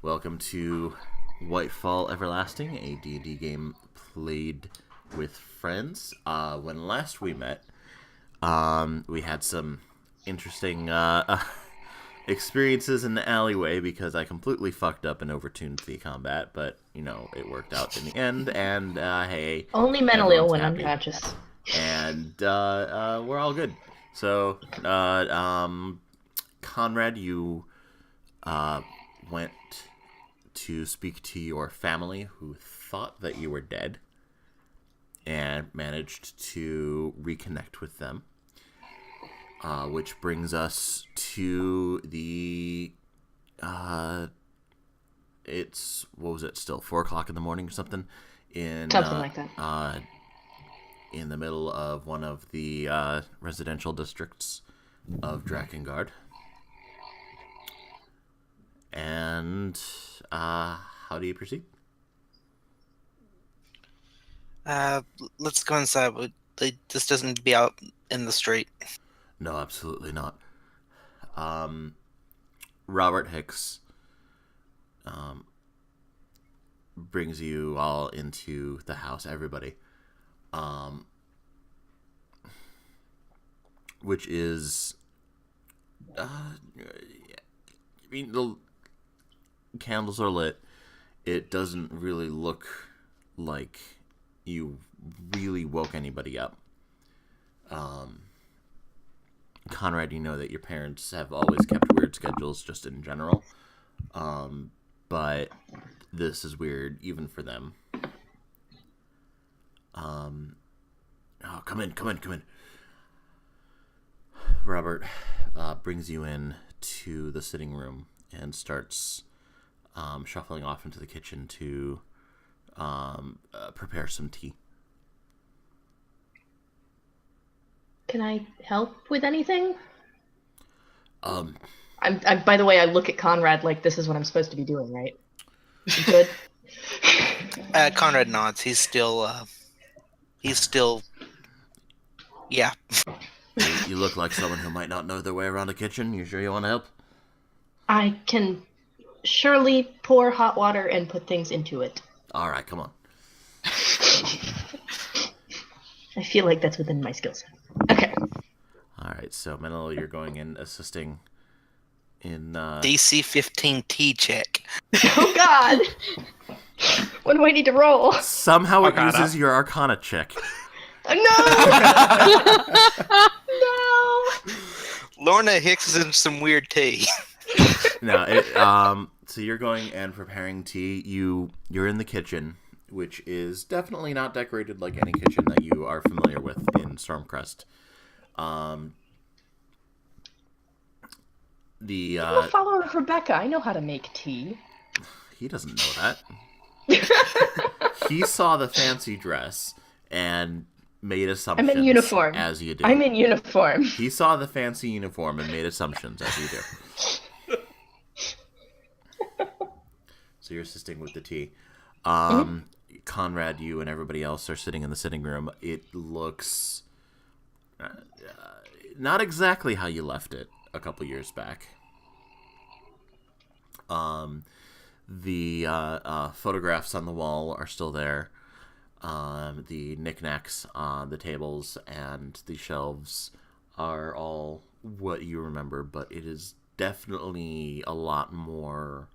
Welcome to Whitefall Everlasting, a D&D game played with friends. When last we met, we had some interesting experiences in the alleyway because I completely fucked up and overtuned the combat, but, you know, it worked out in the end, and, hey, only Menelil went unconscious. And, we're all good. So, Conrad, you, went to speak to your family who thought that you were dead and managed to reconnect with them. Which brings us to the, it's, what was it, still 4 o'clock in the morning or something? Something like that. In the middle of one of the residential districts of Drakengard. And how do you proceed? Let's go inside. This doesn't need to be out in the street. No, absolutely not. Robert Hicks brings you all into the house, everybody. Which is, I mean, the candles are lit. It doesn't really look like you really woke anybody up. Conrad, you know that your parents have always kept weird schedules just in general. But this is weird even for them. Oh, come in. Robert brings you in to the sitting room and starts shuffling off into the kitchen to prepare some tea. Can I help with anything? I'm by the way, I look at Conrad like this is what I'm supposed to be doing, right? You good? Conrad nods. He's still, yeah. You look like someone who might not know their way around a kitchen. You sure you want to help? I can surely pour hot water and put things into it. All right, come on. I feel like that's within my skill set. Okay. All right, so Menelil, you're going in assisting in DC 15 T check. Oh God! What do I need to roll? Somehow it uses your Arcana check. No! No! Lorna Hicks is in some weird tea. No, so you're going and preparing tea. You're in the kitchen, which is definitely not decorated like any kitchen that you are familiar with in Stormcrest. I'm a follower of Rebecca. I know how to make tea. He doesn't know that. He saw the fancy dress and made assumptions. I'm in uniform. As you do. I'm in uniform. He saw the fancy uniform and made assumptions as you do. So you're assisting with the tea. Conrad, you and everybody else are sitting in the sitting room. It looks not exactly how you left it a couple years back. The photographs on the wall are still there. The knickknacks on the tables and the shelves are all what you remember, but it is definitely a lot more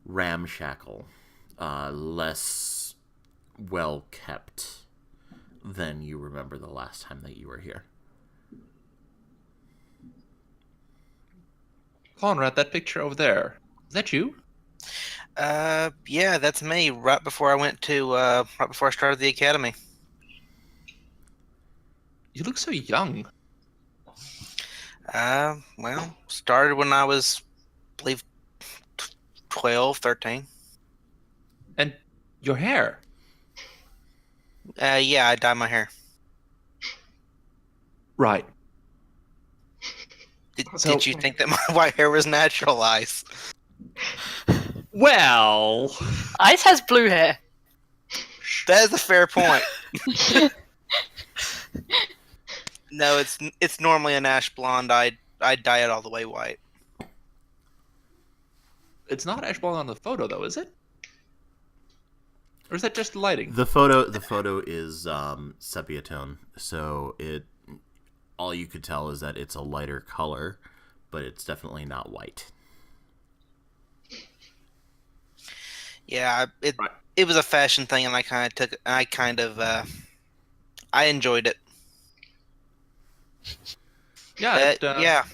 ramshackle, less well kept than you remember the last time that you were here. Conrad, that picture over there, is that you? Yeah, that's me. Right before I started the academy. You look so young. Well, started when I was, I believe, 12, 13. And your hair. Yeah, I dye my hair. Right. Did you think that my white hair was natural, Ice? Well, Ice has blue hair. That is a fair point. No, it's normally an ash blonde. I dye it all the way white. It's not ash blonde on the photo, though, is it? Or is that just lighting? The photo is sepia tone, so all you could tell is that it's a lighter color, but it's definitely not white. Yeah, Right. it was a fashion thing, and I enjoyed it. Yeah. Yeah.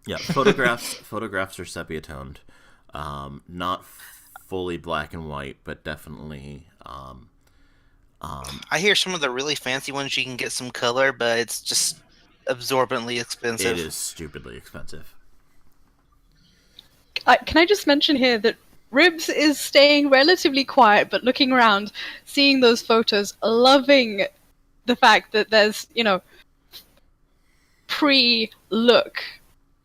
Yeah, photographs are sepia toned, not fully black and white, but definitely. I hear some of the really fancy ones you can get some color, but it's just absorbently expensive. It is stupidly expensive. Can I just mention here that Ribs is staying relatively quiet, but looking around, seeing those photos, loving the fact that there's, pre-look,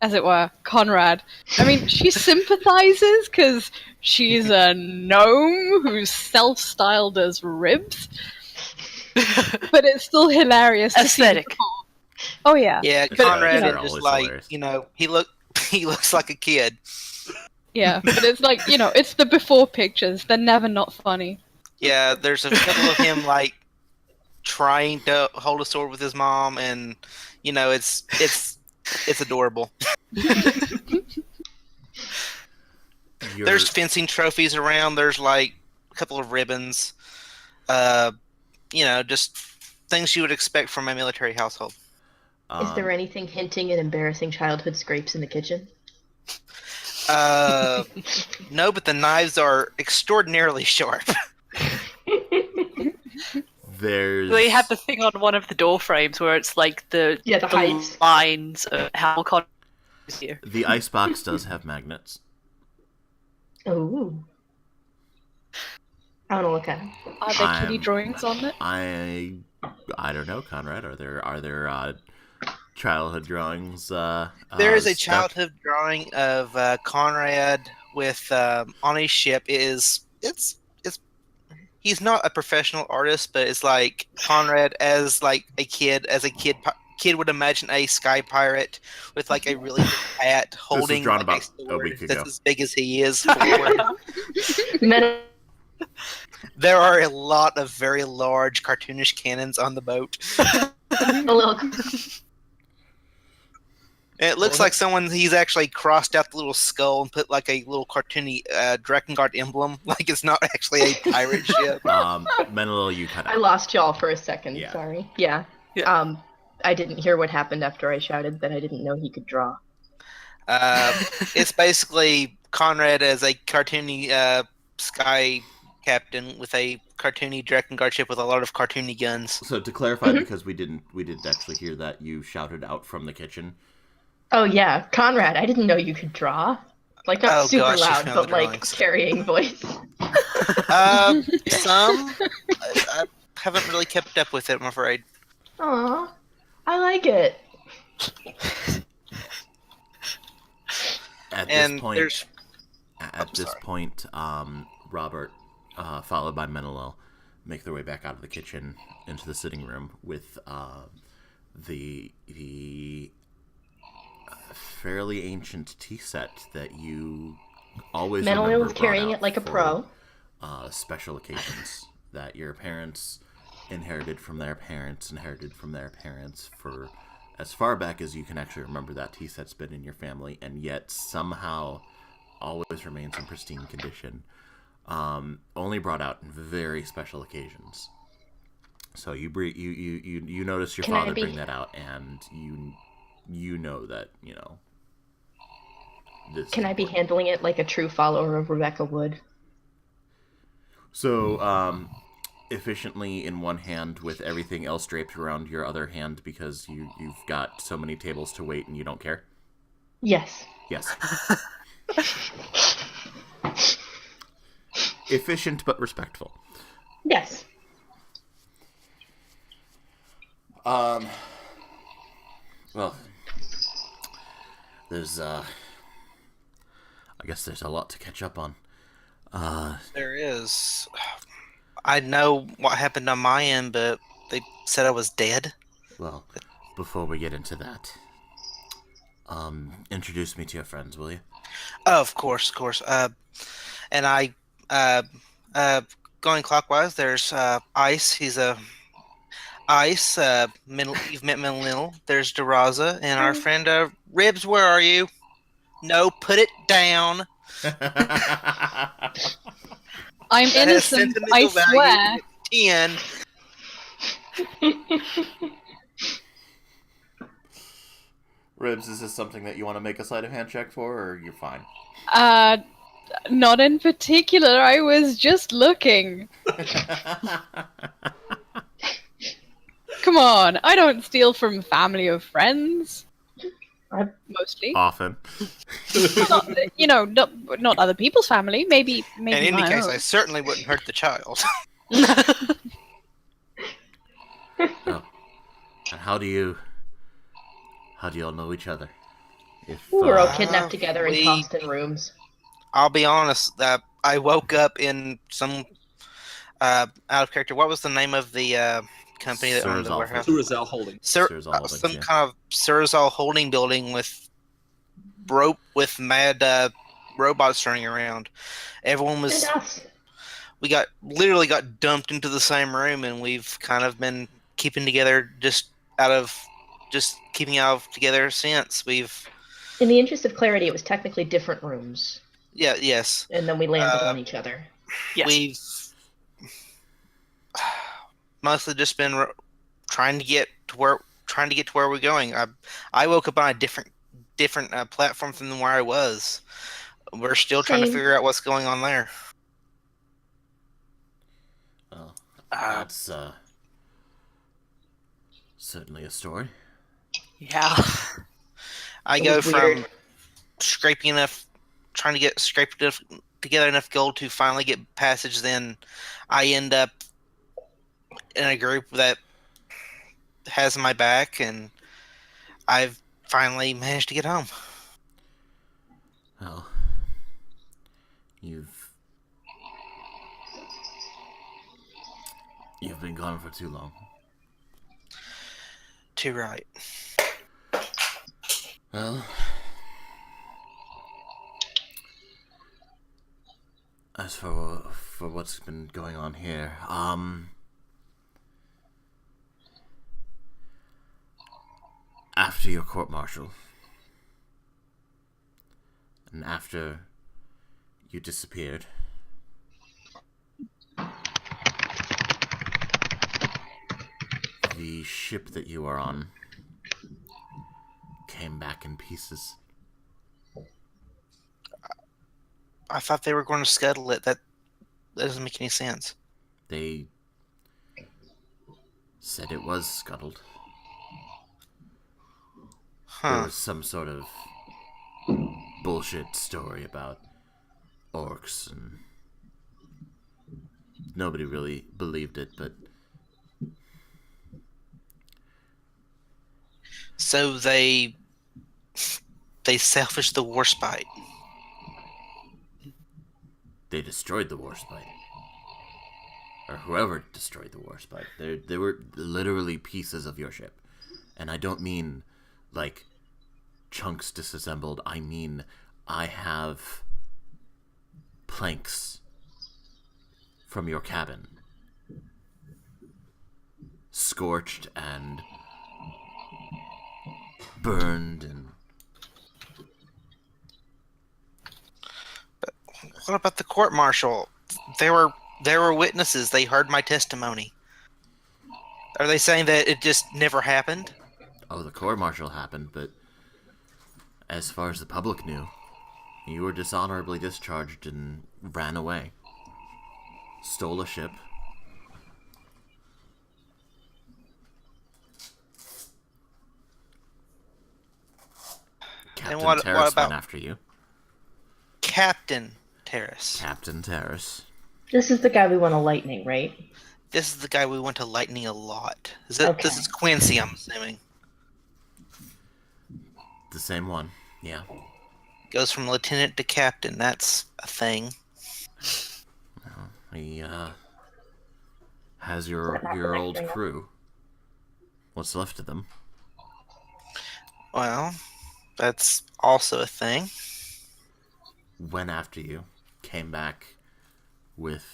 as it were, Conrad. I mean, she sympathizes because she's a gnome who's self-styled as Ribs, but it's still hilarious to see. Aesthetic. Oh yeah. Yeah, But, Conrad they're is just always like, hilarious. he looks like a kid. Yeah, but it's like, it's the before pictures. They're never not funny. Yeah, there's a couple of him like trying to hold a sword with his mom, and it's adorable. There's fencing trophies around. There's like a couple of ribbons. Just things you would expect from a military household. Is there anything hinting at embarrassing childhood scrapes in the kitchen? No, but the knives are extraordinarily sharp. They have the thing on one of the door frames where it's like the heights. lines of how Conrad is here. The icebox does have magnets. Ooh. I want to look at them. Are there kitty drawings on it? I don't know, Conrad. Are there childhood drawings? There is a stuck? childhood drawing of Conrad with on a ship. He's not a professional artist, but it's like Conrad as a kid would imagine a sky pirate with like a really big hat holding drawn like, about a sword a week ago. that's as big as he is. Men- There are a lot of very large cartoonish cannons on the boat. a little. It looks like he's actually crossed out the little skull and put like a little cartoony Drakengard emblem. Like it's not actually a pirate ship. Menelil, you cut out. I lost y'all for a second. Yeah. Sorry. Yeah. Yeah. I didn't hear what happened after I shouted that I didn't know he could draw. It's basically Conrad as a cartoony sky captain with a cartoony Drakengard ship with a lot of cartoony guns. So to clarify, because we didn't actually hear that, you shouted out from the kitchen. Oh yeah, Conrad, I didn't know you could draw. Like not super gosh, you loud, found but the like drawings. carrying voice. Some I haven't really kept up with it, I'm afraid. Aw, I like it. At And this point, there's Robert, followed by Menelil, make their way back out of the kitchen into the sitting room with the fairly ancient tea set that you always Menelil remember was brought carrying out it like a for, pro. Special occasions that your parents inherited from their parents for as far back as you can actually remember. That tea set's been in your family, and yet somehow always remains in pristine condition. Only brought out in very special occasions. So you notice your father bring that out, and you know that this. Can I be handling it like a true follower of Rebecca would? So efficiently in one hand with everything else draped around your other hand because you've got so many tables to wait and you don't care? Yes. Yes. Efficient but respectful. Yes. Well, there's I guess there's a lot to catch up on. There is. I know what happened on my end, but they said I was dead. Well, before we get into that, Introduce me to your friends, will you? Oh, of course, of course. And I, uh, going clockwise, there's Ice. He's a Ice. You've met Menelil. There's Deraza, and our friend Ribs. Where are you? No, put it down. I'm That has innocent, sentimental I value. swear. It's 10. Ribs, is this something that you want to make a sleight of hand check for, or you're fine? Not in particular. I was just looking. Come on, I don't steal from family or friends. Mostly. Often. Not other people's family. Maybe In any my case, own. I certainly wouldn't hurt the child. Oh. And how do you all know each other? If We were all kidnapped together and we- tossed in rooms. I'll be honest. I woke up in some out of character. What was the name of the company that owned the Sirzal warehouse? Surazal Holding. Sirzal Holdings, Some yeah. kind of Sirzal holding building with mad robots running around. Everyone was. And us. We literally got dumped into the same room, and we've kind of been keeping together keeping out together since. In the interest of clarity, it was technically different rooms, Yes. and then we landed on each other. Yes. We've mostly just been trying to get to where we're going. I woke up on a different platform from where I was. We're still trying to Same. figure out what's going on there. Well, that's certainly a story. Yeah. I It go was from weird. trying to scrape together enough gold to finally get passage. Then I end up in a group that has my back, and I've finally managed to get home. Well, you've been gone for too long. Too right. Well, as for what's been going on here, after your court-martial, and after you disappeared, the ship that you were on came back in pieces. I thought they were going to scuttle it. That doesn't make any sense. They said it was scuttled. There Huh. was some sort of bullshit story about orcs, and nobody really believed it, but So they salvaged the war spite. they destroyed the warspite. Or whoever destroyed the warspite. They were literally pieces of your ship. And I don't mean, like, chunks disassembled. I mean, I have planks from your cabin, scorched and burned, and What about the court martial? There were witnesses. They heard my testimony. Are they saying that it just never happened? oh, the court-martial happened, but as far as the public knew, you were dishonorably discharged and ran away. Stole a ship. Captain what Terrace about- went after you. Captain Terrace. Captain Terrace. This is the guy we want to lightning, right? This is the guy we went to lightning a lot. This is Quincy, I'm assuming. The same one. Yeah. Goes from lieutenant to captain. That's a thing. He has your Is that not the old next thing? crew. What's left of them? Well, That's also a thing. Went after you, came back with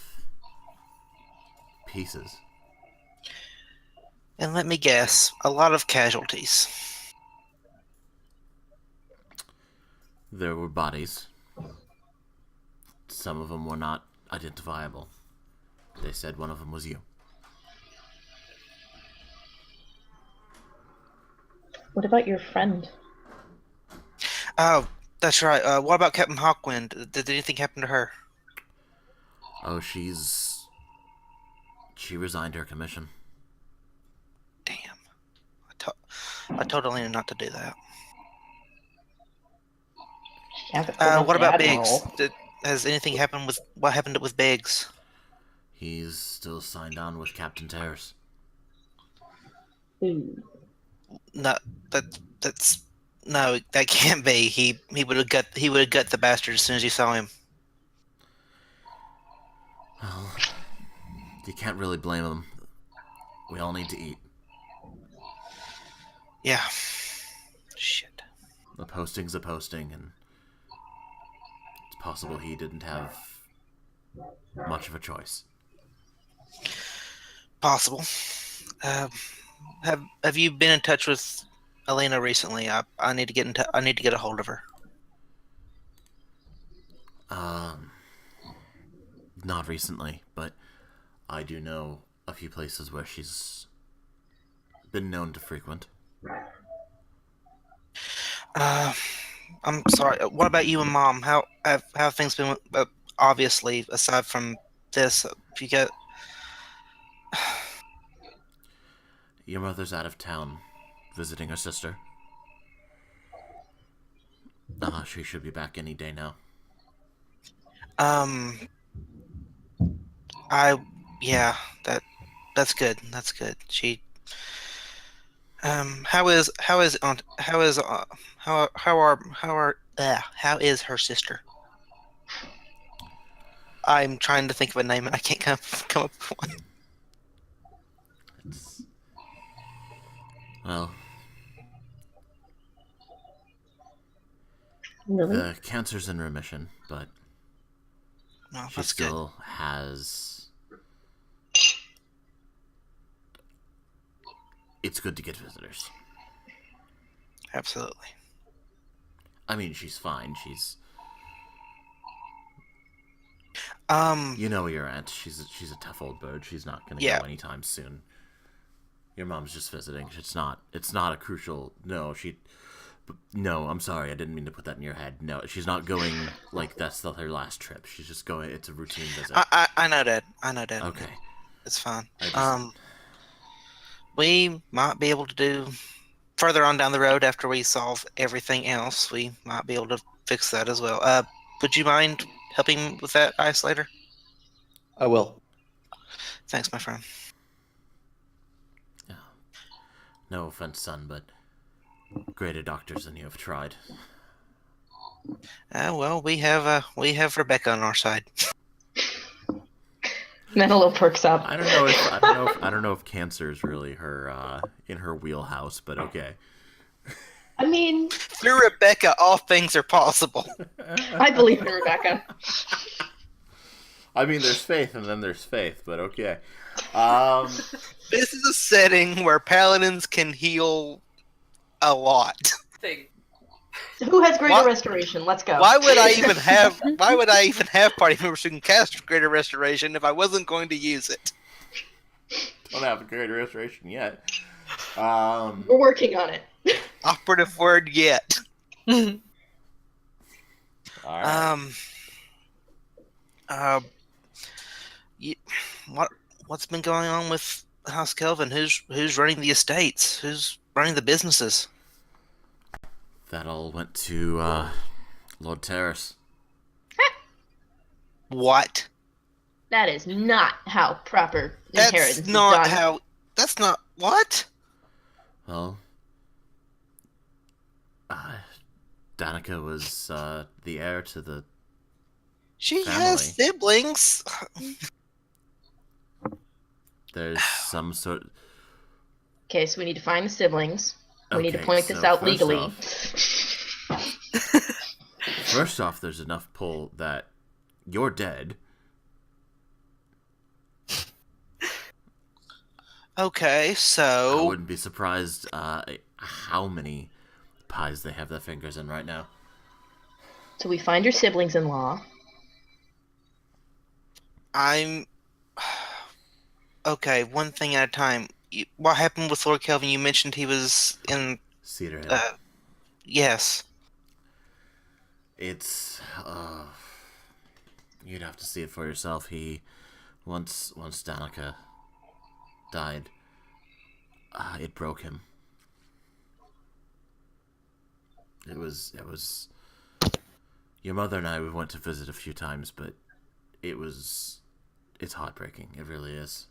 pieces. And let me guess, a lot of casualties. There were bodies. Some of them were not identifiable. They said one of them was you. What about your friend? Oh, that's right. What about Captain Hawkwind? Did anything happen to her? Oh, she resigned her commission. Damn. I told Elena not to do that. She hasn't told What the about Biggs? Admiral. Has anything happened with what happened with Biggs? He's still signed on with Captain Terrace. Ooh. No, that's no, that can't be. He would have gut the bastard as soon as you saw him. Well, you can't really blame him. We all need to eat. Yeah. Shit. A posting's a posting, and it's possible he didn't have much of a choice. Possible. Have you been in touch with Elena recently? I need to get I need to get a hold of her. Not recently, but I do know a few places where she's been known to frequent. I'm sorry. What about you and Mom? How have things been? Obviously, aside from this, if you get Your mother's out of town, visiting her sister. She should be back any day now. yeah, that's good. That's good. She how is her sister? I'm trying to think of a name and I can't come up with one. Well, Really? the cancer's in remission, but No, she that's still has... It's good to get visitors. good. Absolutely. I mean, she's fine. She's... You know your aunt. She's a tough old bird. She's not going to Yeah. go anytime soon. Your mom's just visiting. It's not a crucial... No, I'm sorry. I didn't mean to put that in your head. No, she's not going, like, that's her last trip. She's just going... It's a routine visit. I know that. Okay. It's fine. I just- We might be able to do further on down the road after we solve everything else. We might be able to fix that as well. Would you mind helping with that, Ice later? I will. Thanks, my friend. No offense, son, but greater doctors than you have tried. Well, we have Rebecca on our side. Menelil perks up. I don't know if cancer is really her in her wheelhouse, but okay. I mean, Through Rebecca, all things are possible. I believe in Rebecca. I mean, there's faith, and then there's faith, but okay. This is a setting where paladins can heal a lot. Thing. Who has greater What? restoration? Let's go. Why would I even have party members who can cast Greater Restoration if I wasn't going to use it? Don't have a greater restoration yet. We're working on it. Operative word yet. All right. What's been going on with House Kelvin? Who's running the estates? Who's running the businesses? That all went to Lord Terrace. What? That is not how proper inheritance That's is not done. how. That's not what. Well, Danica was the heir to the She family. has siblings. There's some sort. Okay, so we need to find the siblings. We need to Okay, point this so out first legally. off- First off, there's enough pull that you're dead. Okay, I so wouldn't be surprised how many pies they have their fingers in right now. So we find your siblings-in-law. I'm okay. One thing at a time. What happened with Lord Kelvin? You mentioned he was in. Cedar Hill. Yes. It's you'd have to see it for yourself. He once Danica died, it broke him. It was your mother and I, we went to visit a few times, but it's heartbreaking. It really is.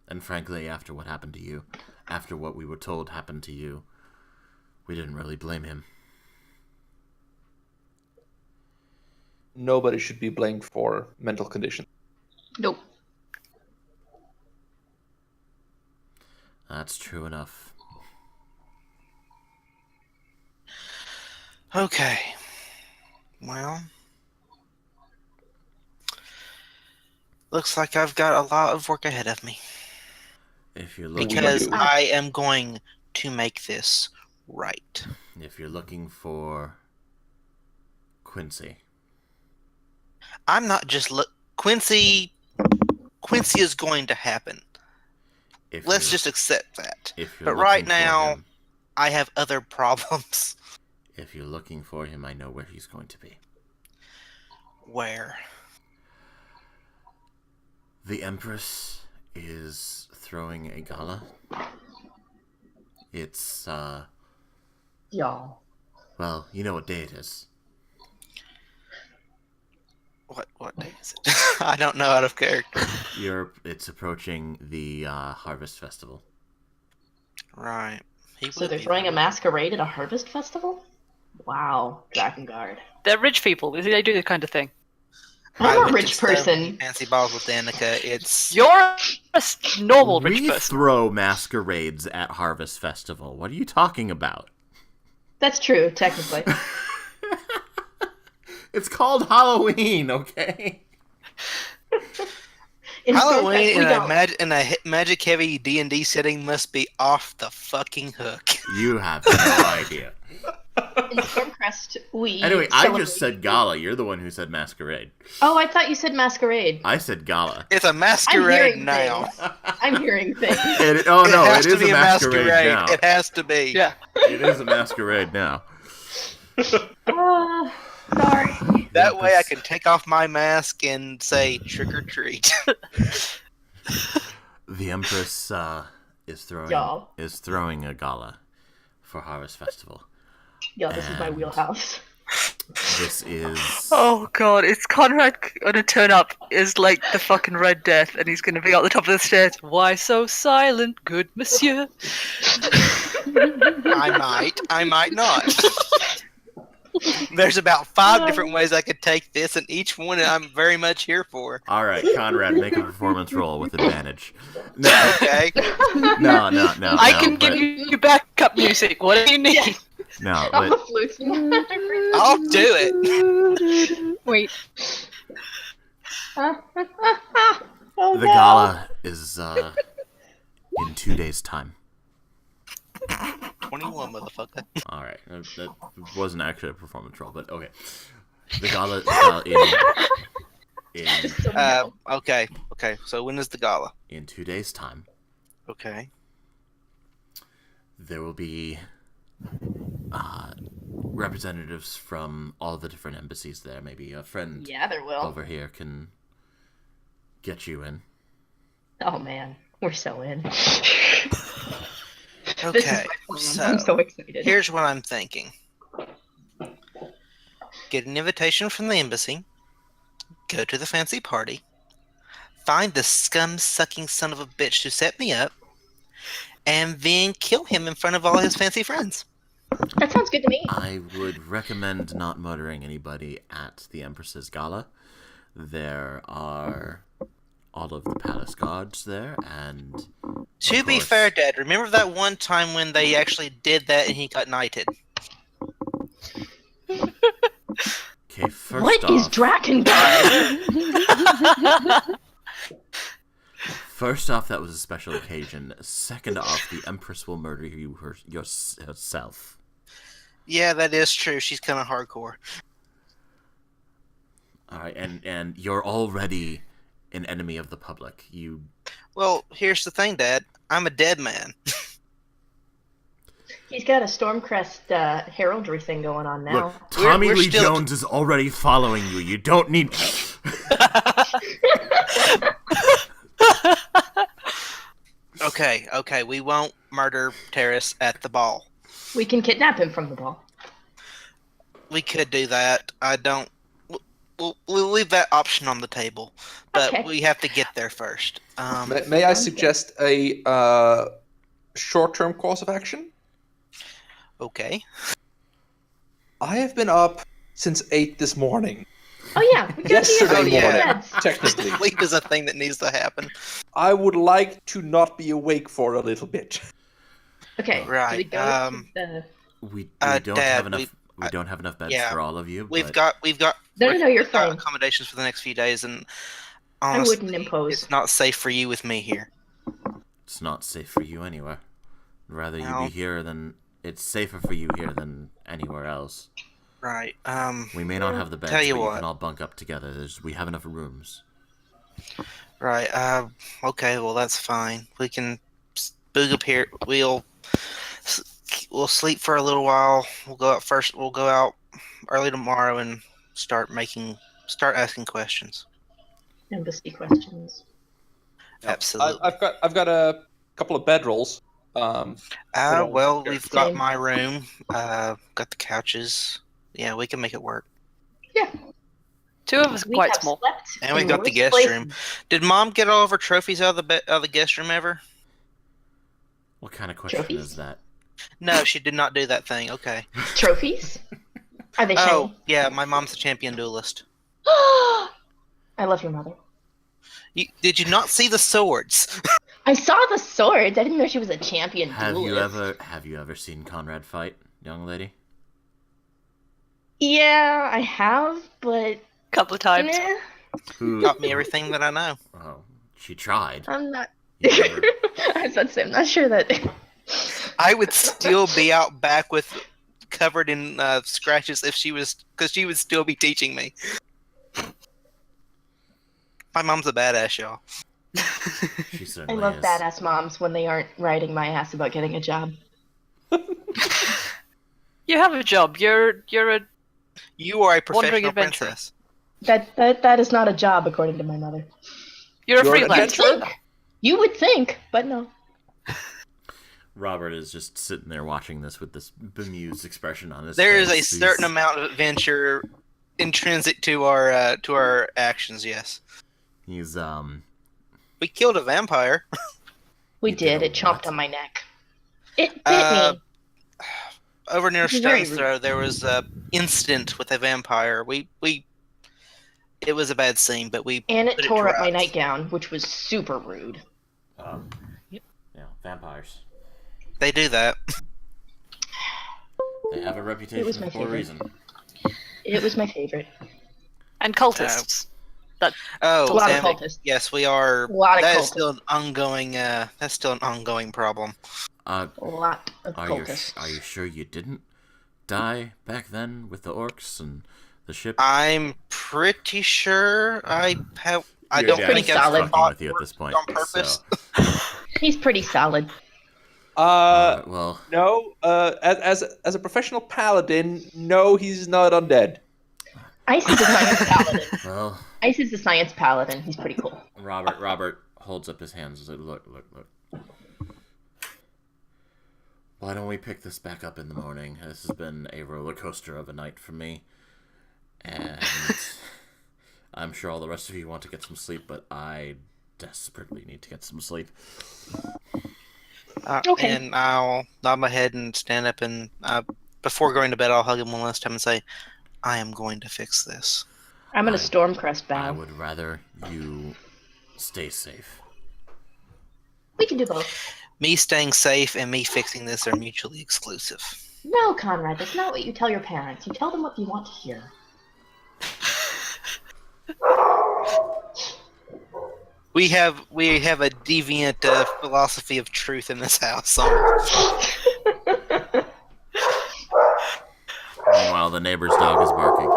And frankly, after what happened to you, after what we were told happened to you, we didn't really blame him. Nobody should be blamed for mental condition. Nope. That's true enough. Okay. Well, looks like I've got a lot of work ahead of me. If you're looking, Because I am going to make this right. if you're looking for Quincy, I'm not just Quincy is going to happen. Let's just accept that. But right now, I have other problems. If you're looking for him, I know where he's going to be. Where? The Empress is throwing a gala. It's, Y'all. well, you know what day it is. What day is it? I don't know out of character. It's approaching the Harvest Festival. Right. So they're throwing a masquerade at a harvest festival? Wow, Drakengard. They're rich people. They do this kind of thing. I'm a rich person. Fancy balls with Danica. It's You're a normal rich We person. throw masquerades at Harvest Festival. What are you talking about? That's true, technically. It's called Halloween, okay? In Halloween Stormcrest, in a magic-heavy D&D setting must be off the fucking hook. You have no idea. in Stormcrest, we Anyway, I celebrate- just said gala. You're the one who said masquerade. Oh, I thought you said masquerade. I said gala. It's a masquerade hearing now. I'm hearing things. It has is to be a masquerade now. It has to be. Yeah. It is a masquerade now. Sorry. That way I can take off my mask and say trick or treat. The Empress is throwing a gala for Harvest Festival. Yeah, this is my And- wheelhouse. This is Oh god, is Conrad gonna turn up as like the fucking Red Death and he's gonna be at the top of the stairs? Why so silent, good monsieur? I might not. There's about 5 different ways I could take this, and each one I'm very much here for. all right. Conrad, make a performance roll with advantage. No, Okay? no. I can give you backup music. What do you need? Yes. No, I'm a but flute. I'll do it. Wait, Oh, the no. gala is in 2 days' time. 21, motherfucker. All right, that wasn't actually a performance roll, but okay. The gala in Okay. So when is the gala? in 2 days' time. Okay. There will be representatives from all the different embassies there. Maybe a friend Yeah, there will. over here can get you in. Oh man, we're so in. This is Okay. my plan. I'm so excited. Here's what I'm thinking. Get an invitation from the embassy. Go to the fancy party. Find the scum-sucking son of a bitch who set me up. And then kill him in front of all his fancy friends. That sounds good to me. I would recommend not murdering anybody at the Empress's gala. There are all of the palace guards there, and To of be course- fair, Dad, remember that one time when they actually did that and he got knighted? Okay, first What off, is Drakengard? First off, that was a special occasion. Second off, the Empress will murder you herself. Yeah, that is true. She's kind of hardcore. All right, and you're already an enemy of the public. You Well, here's the thing, Dad. I'm a dead man. He's got a Stormcrest heraldry thing going on now. look, Tommy we're Lee still- Jones is already following you. You don't need. Okay, we won't murder Terrace at the ball. We can kidnap him from the ball. We could do that. I don't. We'll leave that option on the table, but Okay. we have to get there first. May I suggest a short-term course of action? Okay. I have been up since 8 this morning. Oh yeah, we gotta see Yesterday if yeah. morning, beds. technically. Sleep is a thing that needs to happen. I would like to not be awake for a little bit. Okay, Right, So we go to the... We Dad, don't have enough. we- We don't have enough beds yeah, for all of you. We've but got. No, you're we've got fine. accommodations for the next few days, and I honestly, wouldn't impose. it's not safe for you with me here. It's not safe for you anywhere. Rather you Well- be here than it's safer for you here than anywhere else. Right. We may not have the beds, Tell but you you what. can all bunk up together. We have enough rooms. Right. Okay. Well, that's fine. We can boog up here. We'll sleep for a little while. We'll go out first. We'll go out early tomorrow and start asking questions. Embassy questions. Absolutely. I've got a couple of bedrolls. on. Well, we've got Same. my room. Got the couches. Yeah, we can make it work. Yeah. Two of us are We quite have small. slept And we've in got the worse guest places. room. Did Mom get all of her trophies out of the guest room ever? What kind of question Trophies? is that? No, she did not do that thing. Okay. Trophies? Are they Oh, shiny? yeah, my mom's a champion duelist. I love your mother. Did you not see the swords? I saw the swords. I didn't know she was a champion Have duelist. you ever seen Conrad fight, young lady? Yeah, I have, but Couple of times. nah, Who? Taught me everything that I know. Oh, she tried. I'm not. You never- I was about to say, I'm not sure that. I would still be out back with covered in scratches if she would still be teaching me. My mom's a badass, y'all. She I certainly love is. badass moms when they aren't riding my ass about getting a job. You have a job. You're a You are a Wandering professional adventurer. princess. That is not a job, according to my mother. you're a You're an freelancer. adventurer? You would think, but no. Robert is just sitting there watching this with this bemused expression on his There face. is a He's- certain amount of adventure intrinsic to our actions. Yes, He's we killed a vampire. We You did did. a It chomped what? on my neck. It bit Uh, me. Over near This is very Stone's Throw, there was a incident with a vampire. It was a bad scene, but we And it put tore to up my rights. nightgown, which was super rude. vampires. They do that. They have a It reputation was my for a favorite. reason. It was my favorite. And cultists. Oh, A lot of and cultists. yes, we are. A lot of That is cultists. still an ongoing. That's still an ongoing problem. A lot of Are cultists. you sure you didn't die back then with the orcs and the ship? I'm pretty sure I have. I Your don't dad pretty think is I've solid. fucking fought with you at this point. on purpose. So. He's pretty solid. Well, No. As a professional paladin, no, he's not undead. Ice is a science paladin. well, Ice is the science paladin. He's pretty cool. Robert holds up his hands and says, "Look. Why don't we pick this back up in the morning? This has been a roller coaster of a night for me, and I'm sure all the rest of you want to get some sleep, but I desperately need to get some sleep." Okay. And I'll nod my head and stand up, and before going to bed, I'll hug him one last time and say, "I am going to fix this." I'm gonna Stormcrest I bow. would rather you stay safe. We can do both. Me staying safe and me fixing this are mutually exclusive. No, Conrad, that's not what you tell your parents. You tell them what you want to hear. We have a deviant philosophy of truth in this house. Meanwhile, the neighbor's dog is barking.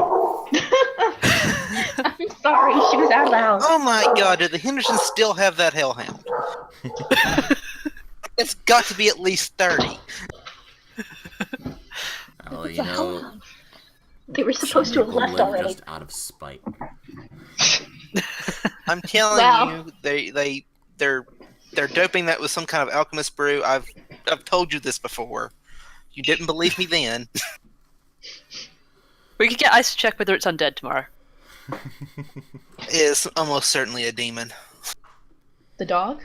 I'm sorry, she was out of the house. Oh my god, do the Hendersons still have that hellhound? It's got to be at least 30. Well, you know, They were supposed to have people left live already. just out of spite. I'm telling Wow. you, they're doping that with some kind of alchemist brew. I've told you this before. You didn't believe me then. We could get Ice to check whether it's undead tomorrow. It's almost certainly a demon. The dog?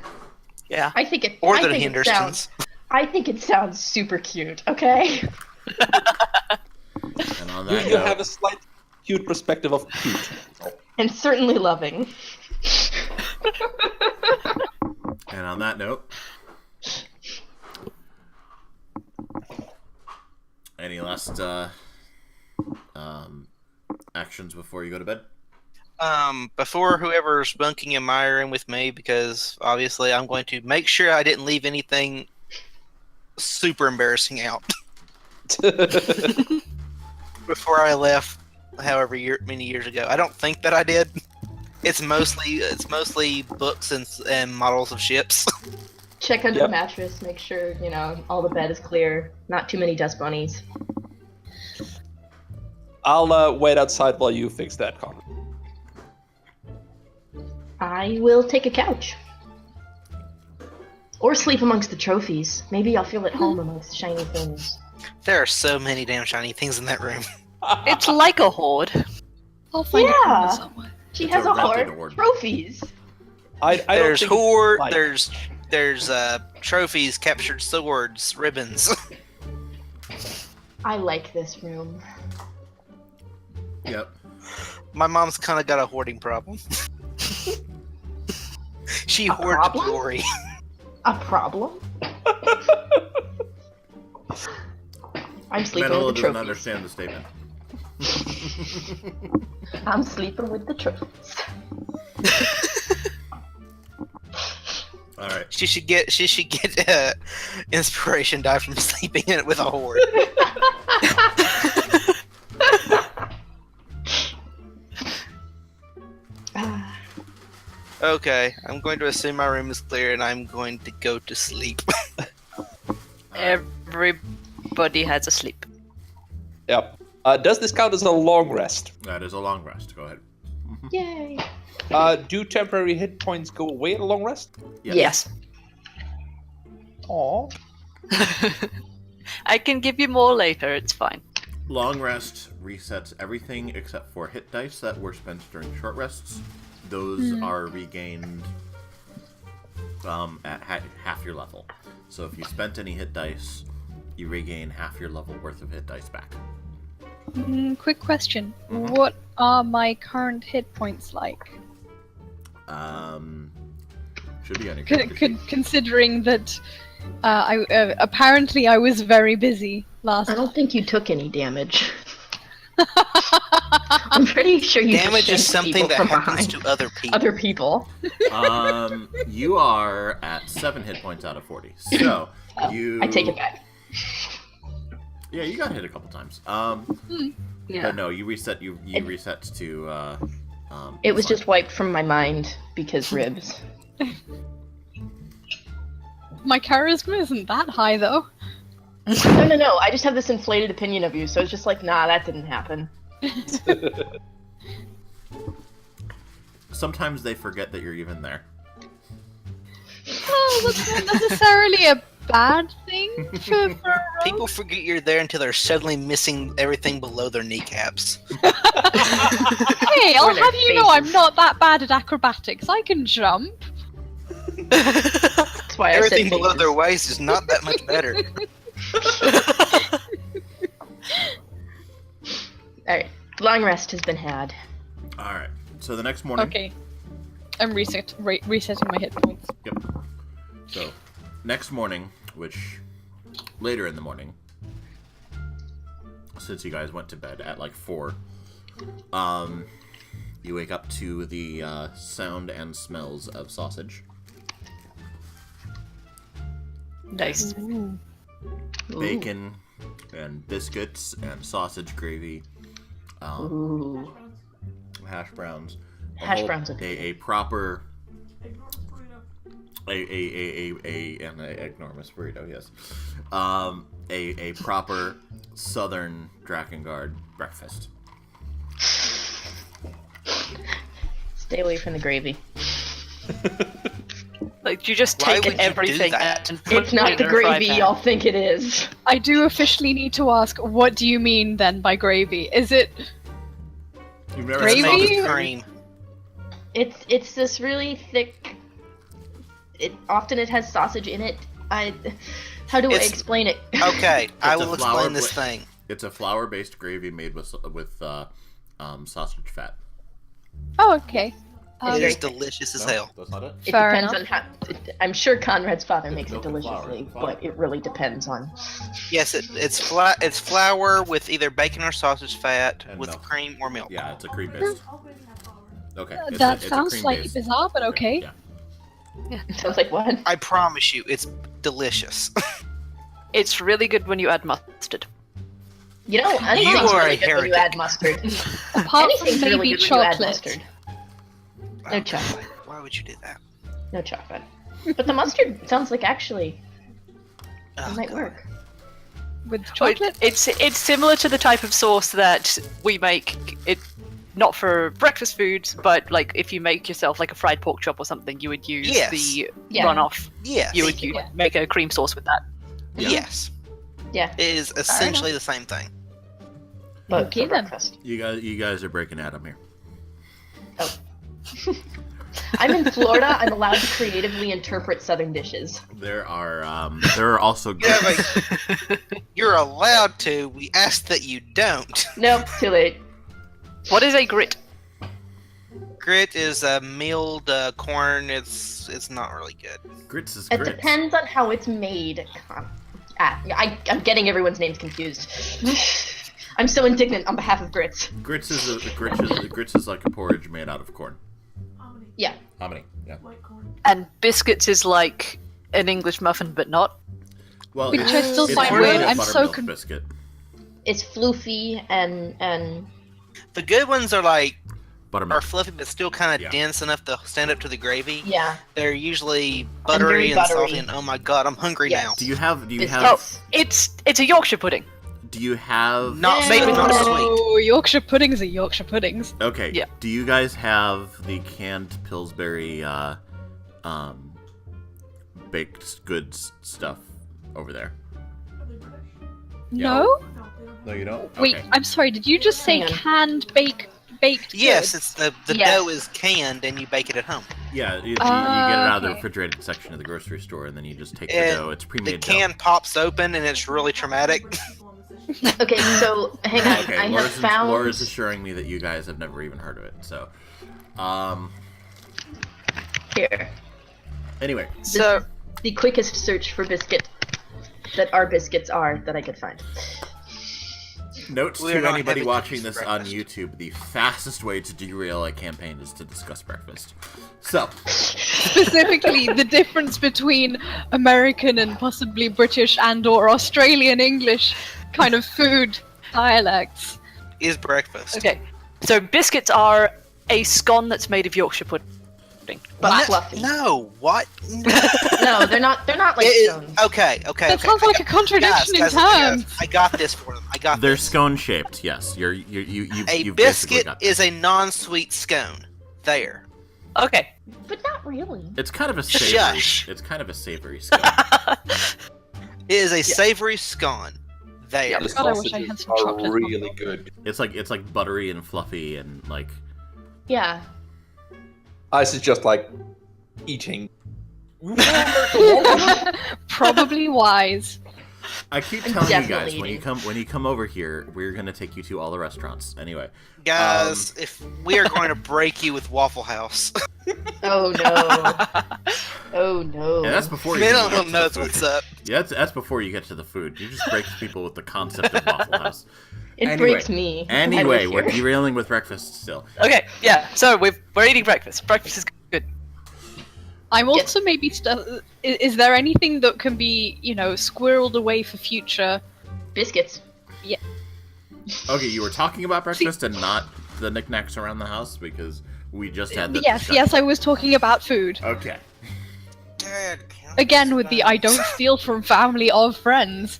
Yeah. I think it. Or I the think it sounds. Hendersons. I think it sounds super cute. Okay. And on You that you note, have a slight cute perspective of cute. And certainly loving. and on that note, any last actions before you go to bed? Before whoever's bunking in my room with me, because obviously I'm going to make sure I didn't leave anything super embarrassing out before I left. However many years ago, I don't think that I did. It's mostly books and models of ships. Check under Yep. the mattress. Make sure all the bed is clear. Not too many dust bunnies. I'll wait outside while you fix that, Conrad. I will take a couch. Or sleep amongst the trophies. Maybe I'll feel at home amongst shiny things. There are so many damn shiny things in that room. It's like a horde. I'll find a Yeah. corner somewhere. She It's has a a rented hoard hoard. of trophies. I don't There's think horde. like- There's trophies, captured swords, ribbons. I like this room. Yep. My mom's kind of got a hoarding problem. She hoards problem? glory. A problem? I'm sleeping Menelil with the doesn't trophies. understand the statement. I'm sleeping with the trophies. All right. She should get inspiration die from sleeping in it with a horde. Ah, Okay, I'm going to assume my room is clear and I'm going to go to sleep. Everybody has a sleep. Yep. Does this count as a long rest? That is a long rest. Go ahead. yay. Do temporary hit points go away at a long rest? Yes. Aww. I can give you more later, it's fine. Long rest resets everything except for hit dice that were spent during short rests. Those are regained at half your level. So if you spent any hit dice, you regain half your level worth of hit dice back. Quick question. Mhm. What are my current hit points like? Should be on your character sheet. Considering that apparently I was very busy last I don't think you took any damage. I'm pretty sure you Damage is shanked something people that from happens behind. to other people. Other people. You are at 7 hit points out of 40. So you. I take it back. Yeah, you got hit a couple times. Yeah. But no, you reset. You reset to. It was fine. just wiped from my mind because ribs. My charisma isn't that high though. No. I just have this inflated opinion of you, so it's just like, nah, that didn't happen. Sometimes they forget that you're even there. Oh, that's not necessarily a bad thing for a rogue. People forget you're there until they're suddenly missing everything below their kneecaps. Hey, I'll Or their have you know I'm faces. not that bad at acrobatics. I can jump. That's why I Everything said below faces. their waist is not that much better. Alright, long rest has been had. All right. So the next morning. Okay. I'm resetting my hit points. Yep. So next morning, which later in the morning, since you guys went to bed at like 4. You wake up to the sound and smells of sausage. Nice. Bacon and biscuits and sausage gravy. Ooh. Hash browns. Hash browns are good. A proper... an enormous burrito, yes. A proper southern Drakengard breakfast. Stay away from the gravy. Like, you just Why take would you do everything that? and put It's not it the in a fry gravy pan. y'all think it is. I do officially need to ask, what do you mean then by gravy? Is it You've never Gravy? had Made sausage with gravy? cream. It's this really thick. Often it has sausage in it. How do I It's- explain it? Okay, I It's a will flour explain this bla- thing. It's a flour-based gravy made with sausage fat. Oh, okay. It's It very is delicious as No, hell. that's not it. It Fair depends enough. on how. I'm sure Conrad's father It's makes it milk and flour. deliciously, Flour. but it really depends on. Yes, it's flour with either bacon or sausage fat And with milk. cream or milk. Yeah, it's a cream-based. Okay. That it's a sounds slightly cream-based. bizarre, but okay. Yeah. It sounds like what? I promise you, it's delicious. It's really good when you add mustard. You know, anything's are really a good when you heretic. add mustard. Apart from Anything's really maybe good when you add chocolate. mustard. No chocolate. Why would you do that? No chocolate. But the mustard sounds like actually Oh, it might God. work. With Oh, chocolate? it's similar to the type of sauce that we make. It not for breakfast foods, but like if you make yourself like a fried pork chop or something, you would use Yes. the Yeah. runoff. Yes. You would Yeah. make a cream sauce with that. Yeah. Yes. Yeah. It is essentially the same thing. But Okay, for then. breakfast. You guys are breaking Adam here. I'm in Florida. I'm allowed to creatively interpret Southern dishes. There are also Yeah, but you're allowed to. We ask that you don't. Nope, too late. What is a grit? Grit is a milled corn. It's not really good. grits is It grits. depends on how it's made. I'm getting everyone's names confused. I'm so indignant on behalf of Grits. Grits is like a porridge made out of corn. Yeah. Hominy. Yeah. And biscuits is like an English muffin, but not. Well, Which I still it's find really weird. a I'm so buttermilk biscuit. It's floofy and The good ones are like Buttermilk. fluffy, but still kind of Yeah. dense enough to stand up to the gravy. yeah. They're usually very buttery and buttery. salty. And oh my god, I'm hungry Yes. now. Do you have Biscuits. It's a Yorkshire pudding. do you have Not maybe not No. sweet. Oh, Yorkshire puddings are Yorkshire puddings. Okay. Yeah. Do you guys have the canned Pillsbury baked goods stuff over there? No? No, you don't. Wait, Okay. I'm sorry, did you just say Hang on. canned baked Yes, goods? it's the Yes. dough is canned and you bake it at home. Yeah, you get it out of the okay. refrigerated section of the grocery store, and then you just take the And dough. It's The pre-made can pops open and it's really traumatic. Okay, so hang on. Okay, I have Laura's, found. Laura's assuring me that you guys have never even heard of it. So, Here. anyway, So The quickest search for biscuit that our biscuits are that I could find. notes We're to not anybody having watching this on breakfast. YouTube: the fastest way to derail a campaign is to discuss breakfast. So, Specifically, the difference between American and possibly British and/or Australian English kind of food dialects. Is breakfast. okay, so biscuits are a scone that's made of Yorkshire pudding. But fluffy. No, what? No, they're not. They're not like stones. Okay. That sounds like a contradiction in terms. I got this for them. I got they're this. scone shaped. Yes, you've A you've basically biscuit got is a non-sweet scone. There. Okay, But not really. It's kind of a savory. Shush. It's kind of a savory scone. It is a savory scone. There. The God, I wish I had sausages some are chocolate. really good. it's like buttery and fluffy and like Yeah. This is just like eating. Probably wise. I keep I'm telling you guys definitely when you come over here, we're gonna take you to all the restaurants. Anyway, Guys, if we are going to break you with Waffle House. Oh no. Oh no. and that's before you Menelil get to the knows food. what's up. Yeah, that's before you get to the food. You just break people with the concept of Waffle House. It Anyway, breaks me. I Anyway, live we're here. derailing with breakfast still. Okay, yeah. So we're eating breakfast. Breakfast is good. I'm also maybe is there anything that can be, squirreled away for future? Biscuits. Okay, you were talking about breakfast and not the knickknacks around the house because we just had the Yes, I was talking about food. Okay. Again, with the I don't steal from family or friends.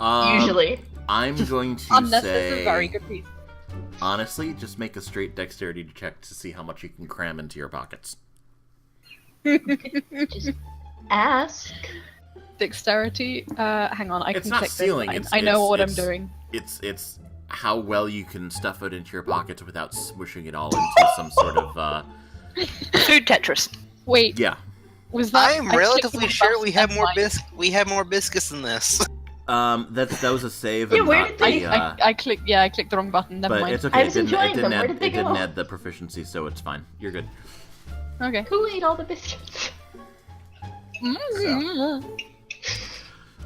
Usually. I'm going to Unless say, it's a very good reason. honestly, just make a straight dexterity check to see how much you can cram into your pockets. Just ask. Dexterity. Hang on, I It's can not check stealing, this. it's- I know what I'm it's- doing. It's how well you can stuff it into your pockets without smushing it all into some sort of Food Tetris. Wait, yeah. was that? I am I relatively clicked sure on we have that more line. we have more biscuits than this. That was a save Yeah, and where not did the. I clicked the wrong button. Never but mind. it's okay. I was enjoying them. Where Add, did they it didn't go? add the proficiency, so it's fine. You're good. Okay. Who ate all the biscuits?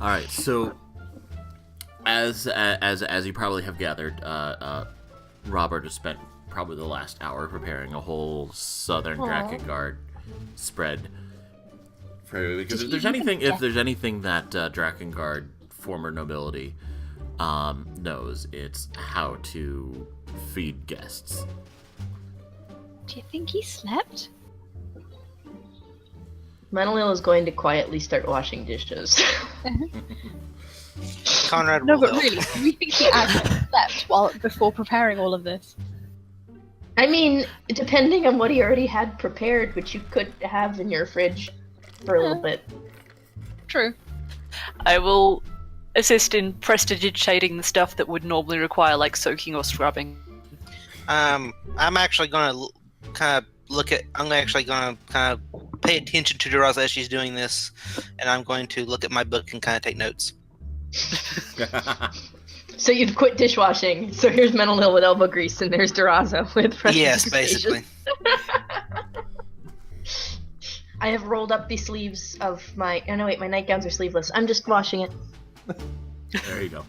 All right, so as you probably have gathered, Robert has spent probably the last hour preparing a whole Southern Drakengard spread. Because if there's anything that Drakengard former nobility knows, it's how to feed guests. Do you think he slept? Menelil is going to quietly start washing dishes. Conrad No, will but help. really, do you think he actually slept before preparing all of this? I mean, depending on what he already had prepared, which you could have in your fridge for a little bit. True. I will assist in prestidigitating the stuff that would normally require like soaking or scrubbing. I'm actually gonna kind of look at. I'm actually gonna kind of pay attention to Duraza as she's doing this, and I'm going to look at my book and kind of take notes. So you've quit dishwashing. So here's Menelil with elbow grease, and there's Duraza with Yes, prestidigitation. basically. I have rolled up the sleeves of my. Oh no, wait, my nightgowns are sleeveless. I'm just washing it. There you go.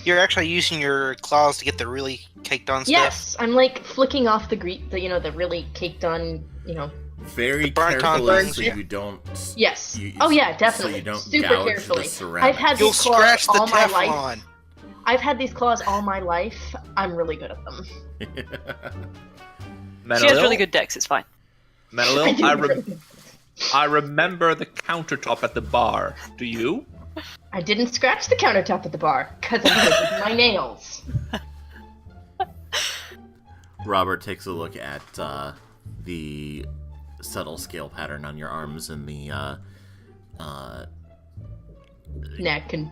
You're actually using your claws to get the really caked on stuff. Yes, I'm like flicking off the the really caked on, Very burnt on carefully things, so yeah. you don't. Yes. You, Oh yeah, So definitely. you don't Super gouge carefully. the ceramic. I've had You'll these claws scratch the all my life. Teflon. I've had these claws all my life. I'm really good at them. She has really good decks, it's fine. I do Menelil, I remember the countertop at the bar. Do you? I didn't scratch the countertop at the bar because I did it with my nails. Robert takes a look at the subtle scale pattern on your arms and the Neck and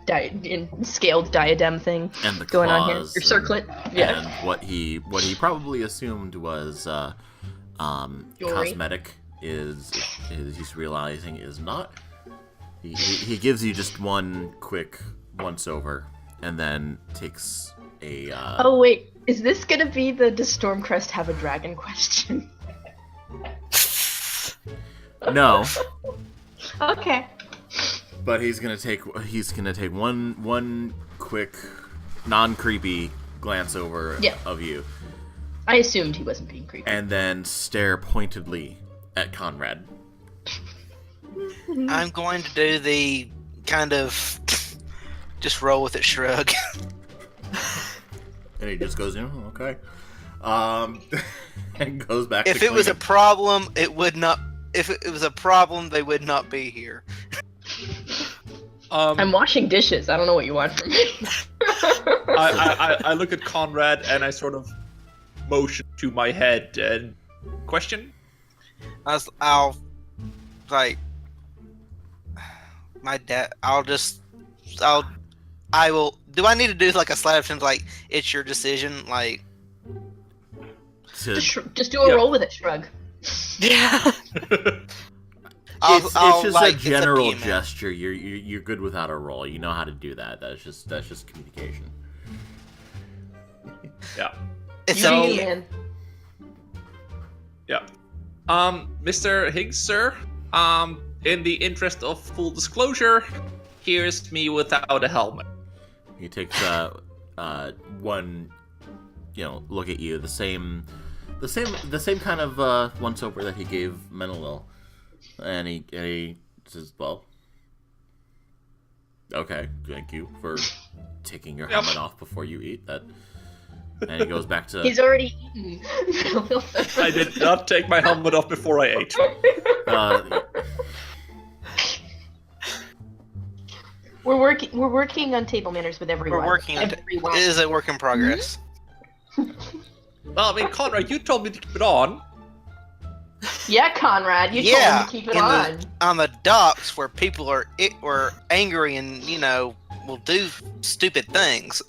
scaled diadem thing and the going on here. claws Your circlet. Yeah. and what he probably assumed was cosmetic is he's realizing is not. He gives you just one quick once over and then takes a Oh wait, is this gonna be the does Stormcrest have a dragon question? no, Okay. but he's gonna take one quick non-creepy glance over Yeah. of you I assumed he wasn't being creepy. and then stare pointedly at Conrad. I'm going to do the kind of just roll with it shrug. And he just goes, okay. And goes back If to it was a cleaning. problem, it would not. If it was a problem, they would not be here. I'm washing dishes. I don't know what you want from me. I look at Conrad and I sort of motion to my head and question. I'll like my dad. I will. Do I need to do like a slide of hands? Like it's your decision. Like To- Just do a Yeah. roll with it, shrug. Yeah. It's just like, a it's up to general you, man. gesture. You're good without a roll. You know how to do that. That's just communication. Yeah. It's You up do to you, you. man. Yeah. Mr. Higgs, sir. In the interest of full disclosure, here's me without a helmet. He takes one, look at you. The same kind of once over that he gave Menelil, and he says, "Well, okay, thank you for taking your helmet off before you eat that." And he goes back to. He's already eaten. I did not take my helmet off before I ate. We're working on table manners with everyone. We're working on it. Everyone. It is a work in progress. Well, I mean, Conrad, you told me to keep it on. Yeah, Conrad, you told him to keep it on the docks where people were angry and will do stupid things.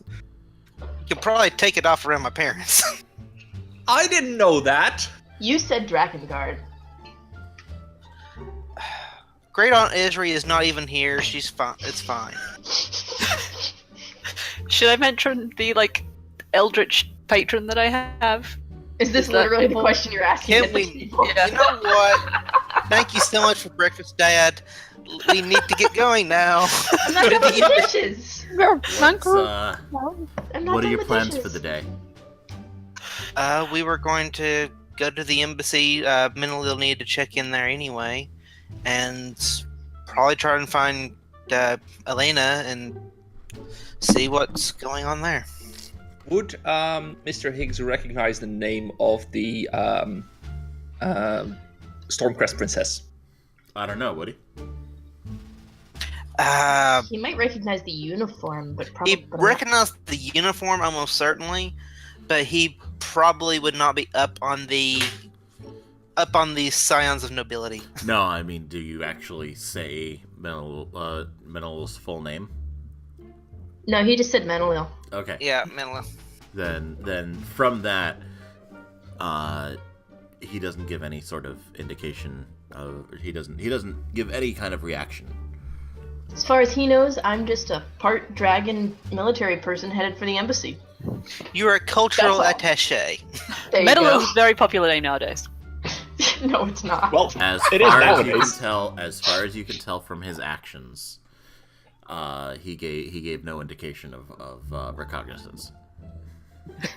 You could probably take it off around my parents. I didn't know that. You said Drakengard. Great Aunt Esri is not even here. She's fine. It's fine. Should I mention the eldritch patron that I have? Is this Is that literally the people- question you're asking? Can at the we? table? Yeah. You know what? Thank you so much for breakfast, Dad. We need to get going now. I'm not done with the dishes. What's, I'm not what are done your with plans dishes. for the day? We were going to go to the embassy. Menelil needed to check in there anyway, and probably try and find Elena and see what's going on there. Would Mr. Higgs recognize the name of the Stormcrest princess? I don't know, would he? He might recognize the uniform, but probably He recognized the uniform almost certainly, but he probably would not be up on the scions of nobility. No, I mean, do you actually say Menelil's full name? No, he just said Menelil. Okay. Yeah, Menelil. Then from that, he doesn't give any sort of indication of. He doesn't give any kind of reaction. As far as he knows, I'm just a part dragon military person headed for the embassy. You're a cultural That's all. attaché. There you Menelil go. is a very popular name nowadays. No, it's not. Well, As it is far as you can nowadays. tell, from his actions, he gave no indication of recognizance.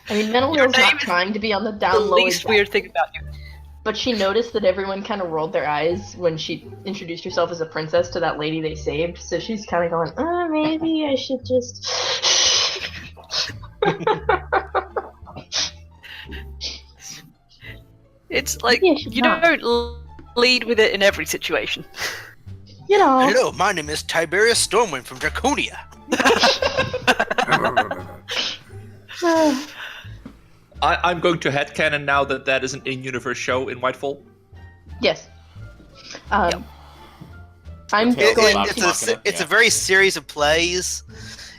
I mean, Menelil's Your name not is trying to be on the The down low, least exact- weird thing about you. but she noticed that everyone kind of rolled their eyes when she introduced herself as a princess to that lady they saved. So she's kind of going, maybe I should just. It's like Maybe I should you not. don't lead with it in every situation. You know. Hello, my name is Tiberius Stormwind from Draconia. I'm going to headcanon now that is an in-universe show in Whitefall. Yes. I'm Tales going of to. Vox Machina, It's yeah. a very series of plays.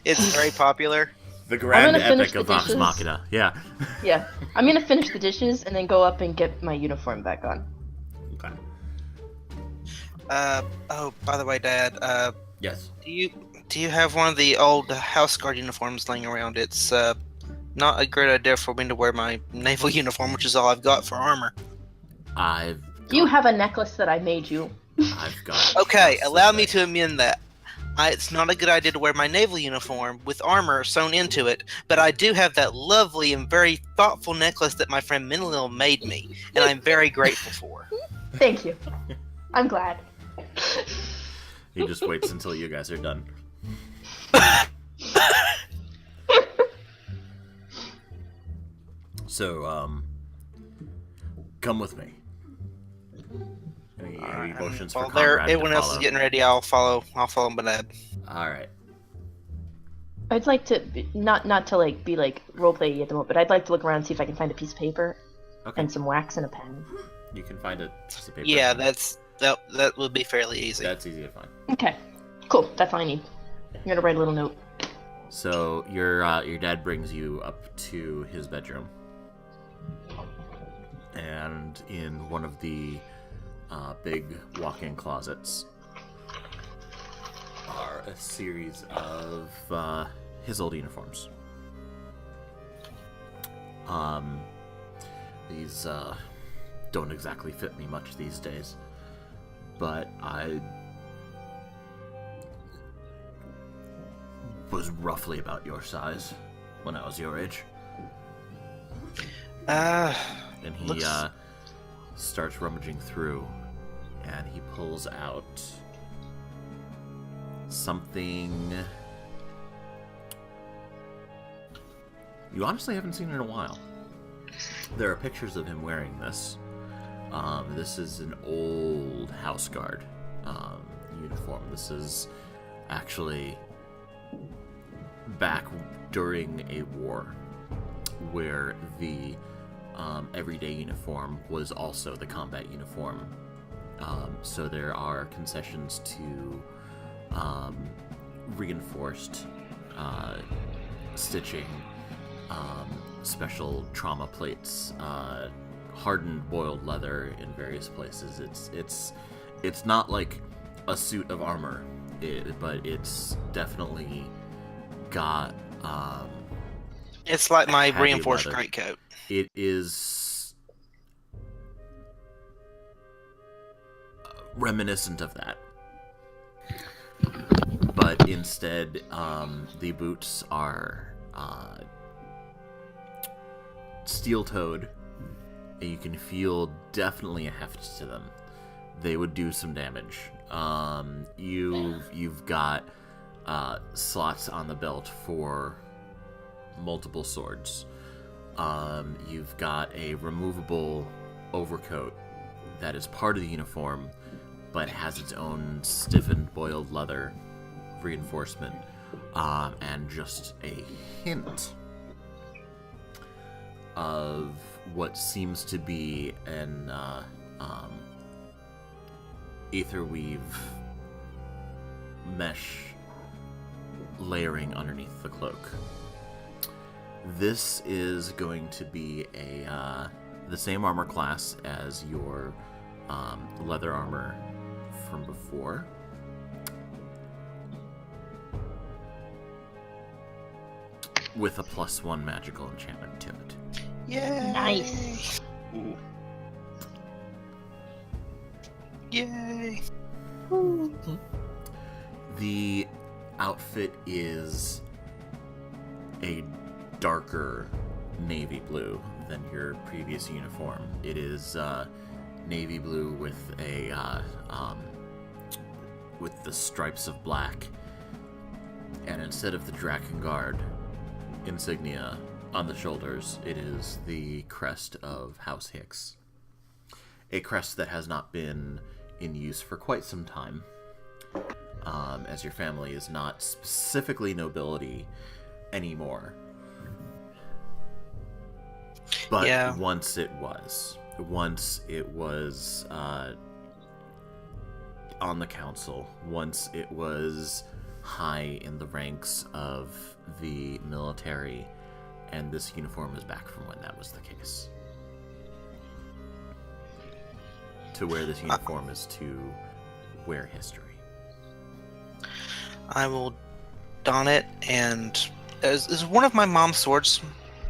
It's very popular. The grand gonna finish epic of the Vox dishes. Machina. Yeah. Yeah, I'm gonna finish the dishes and then go up and get my uniform back on. Okay. Oh, by the way, Dad, Yes. do you have one of the old house guard uniforms laying around? It's not a great idea for me to wear my naval uniform, which is all I've got for armor. You have a necklace that I made you. I've got. Okay, just allow the me thing. to amend that. It's not a good idea to wear my naval uniform with armor sewn into it, but I do have that lovely and very thoughtful necklace that my friend Menelil made me, and I'm very grateful for. Thank you. I'm glad. He just waits until you guys are done. So, come with me. Any motions for While there, Conrad to everyone else is follow? getting ready, I'll follow Benab. All right. I'd like to not to be roleplay at the moment, but I'd like to look around and see if I can find a piece of paper Okay. and some wax and a pen. You can find a piece of paper. Yeah, that would be fairly easy. That's easy to find. Okay, cool. That's all I need. I'm gonna write a little note. So your dad brings you up to his bedroom, and in one of the big walk-in closets are a series of his old uniforms. These don't exactly fit me much these days, but I was roughly about your size when I was your age. And he starts rummaging through, and he pulls out something you honestly haven't seen in a while. There are pictures of him wearing this. This is an old house guard uniform. This is actually back during a war where the everyday uniform was also the combat uniform. So there are concessions to reinforced stitching, special trauma plates, hardened boiled leather in various places. It's not like a suit of armor, but it's definitely got it's like my heavy reinforced leather. greatcoat. It is reminiscent of that, but instead the boots are steel-toed, and you can feel definitely a heft to them. They would do some damage. You've got slots on the belt for multiple swords. You've got a removable overcoat that is part of the uniform, but has its own stiffened boiled leather reinforcement, and just a hint of what seems to be an aetherweave mesh layering underneath the cloak. This is going to be the same armor class as your leather armor from before. With a +1 magical enchantment to it. Yay! Nice. Ooh. Yay! The outfit is a darker navy blue than your previous uniform. It is navy blue with with the stripes of black, and instead of the Drakengard insignia on the shoulders, it is the crest of House Hicks. A crest that has not been in use for quite some time, as your family is not specifically nobility anymore. But Yeah. once it was on the council, once it was high in the ranks of the military, and this uniform is back from when that was the case. To wear this uniform is to wear history. I will don it, and is one of my mom's swords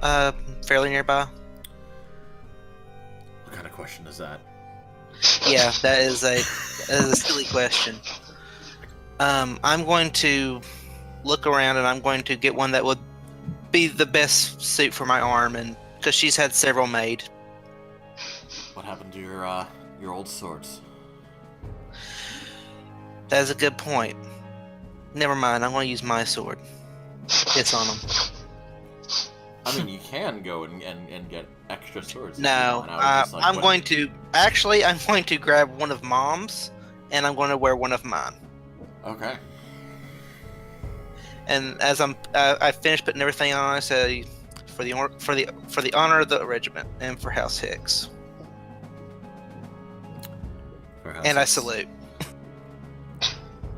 fairly nearby? What kind of question is that? Yeah, that is a silly question. I'm going to look around, and I'm going to get one that would be the best suit for my arm, and because she's had several made. What happened to your old swords? That is a good point. Never mind, I'm going to use my sword. It's on them. I mean, you can go and get extra swords. No, I'm going to grab one of Mom's, and I'm going to wear one of mine. Okay. And as I finished putting everything on, I say, for the honor of the regiment and for House Hicks. And I salute.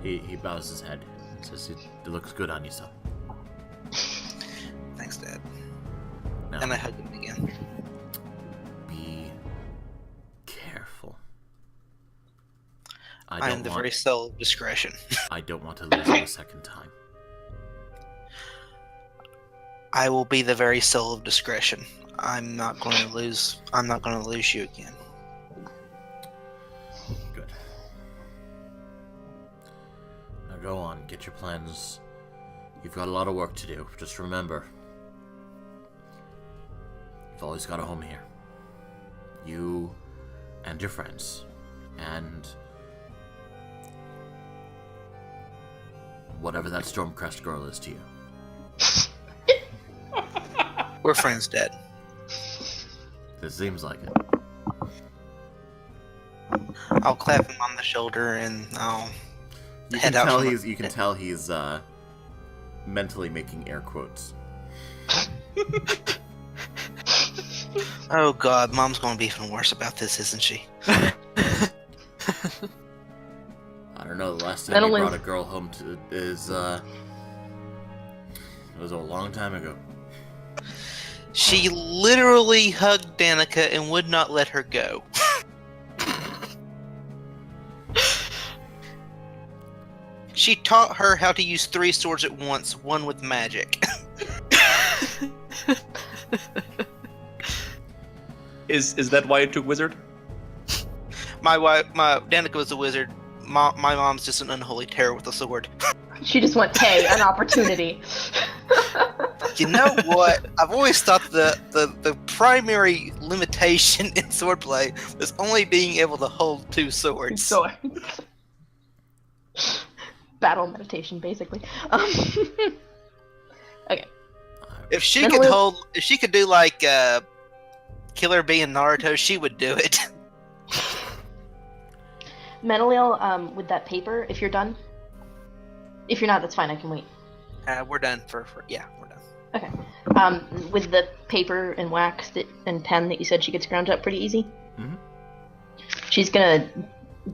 He bows his head and says, "It looks good on you, son." Thanks, Dad. Now, And I hug him. Be careful. I am the very soul of discretion. I don't want to lose you a second time. I will be the very soul of discretion. I'm not going to lose you again. Good. Now go on, get your plans. You've got a lot of work to do. Just remember, you've always got a home here. You and your friends. And whatever that Stormcrest girl is to you. We're friends, Dad. It seems like it. I'll clap him on the shoulder and I'll You head can out. tell from he's. the- You can tell he's mentally making air quotes. Oh God, Mom's going to be even worse about this, isn't she? I don't know. The last time you Menelil. brought a girl home to is it was a long time ago. She literally hugged Danica and would not let her go. She taught her how to use 3 swords at once, one with magic. Is that why you took wizard? My Danica was a wizard. My mom's just an unholy terror with a sword. She just went, hey, an opportunity. You know what? I've always thought the primary limitation in swordplay was only being able to hold 2 swords. Swords. Battle meditation, basically. Okay. If she Menelil. could do like Killer Bee and Naruto, she would do it. Menelil, with that paper, if you're done. If you're not, that's fine, I can wait. We're done we're done. Okay. With the paper and wax and pen that you said she could scrounge up pretty easy, she's gonna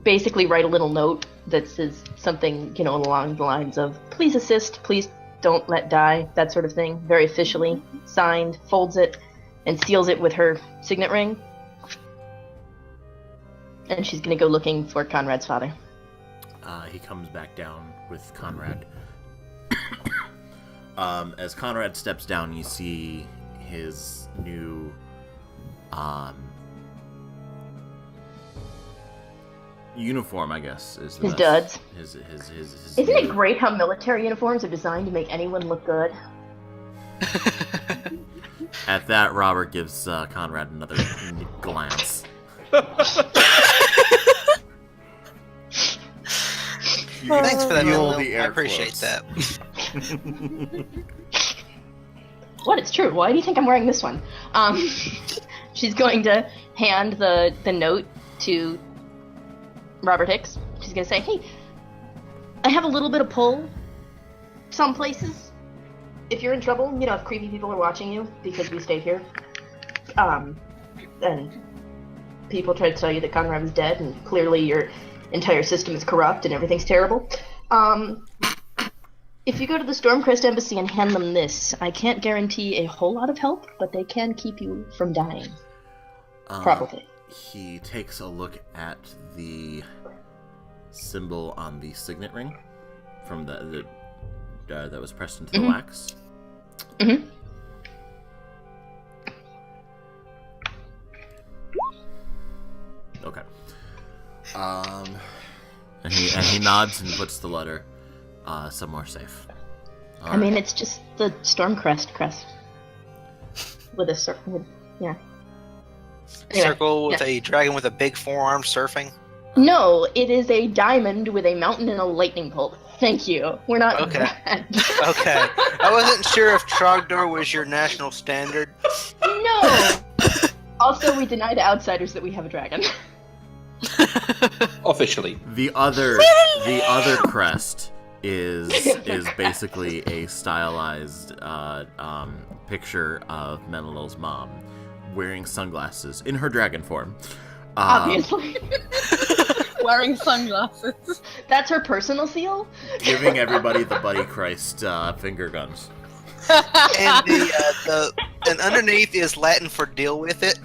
basically write a little note that says something, along the lines of, please assist, please don't let die, that sort of thing. Very officially signed, folds it, and seals it with her signet ring. And she's gonna go looking for Conrad's father. He comes back down with Conrad. As Conrad steps down, you see his new uniform, I guess, is the His best. duds. His Isn't it new- great how military uniforms are designed to make anyone look good? At that, Robert gives Conrad another glance. You can Thanks for that, feel Menelil. the I air appreciate quotes. that. What? It's true. Why do you think I'm wearing this one? She's going to hand the note to Robert Hicks. She's going to say, hey, I have a little bit of pull some places. If you're in trouble, if creepy people are watching you because we stayed here, and people try to tell you that Conrad was dead and clearly your entire system is corrupt and everything's terrible, if you go to the Stormcrest Embassy and hand them this, I can't guarantee a whole lot of help, but they can keep you from dying. Probably. He takes a look at the symbol on the signet ring from the that was pressed into the wax. Mm-hmm. Okay. And he nods and puts the letter somewhere safe. I mean, it's just the Stormcrest crest. With a circle. Yeah. Anyway, Circle with a dragon with a big forearm surfing. No, it is a diamond with a mountain and a lightning bolt. Thank you. We're not. Okay. that. Okay. I wasn't sure if Trogdor was your national standard. No! Also, we deny to outsiders that we have a dragon. Officially. The other crest is basically a stylized picture of Menelil's mom wearing sunglasses in her dragon form. Obviously. Wearing sunglasses. That's her personal seal? Giving everybody the Buddy Christ finger guns. And and underneath is Latin for deal with it.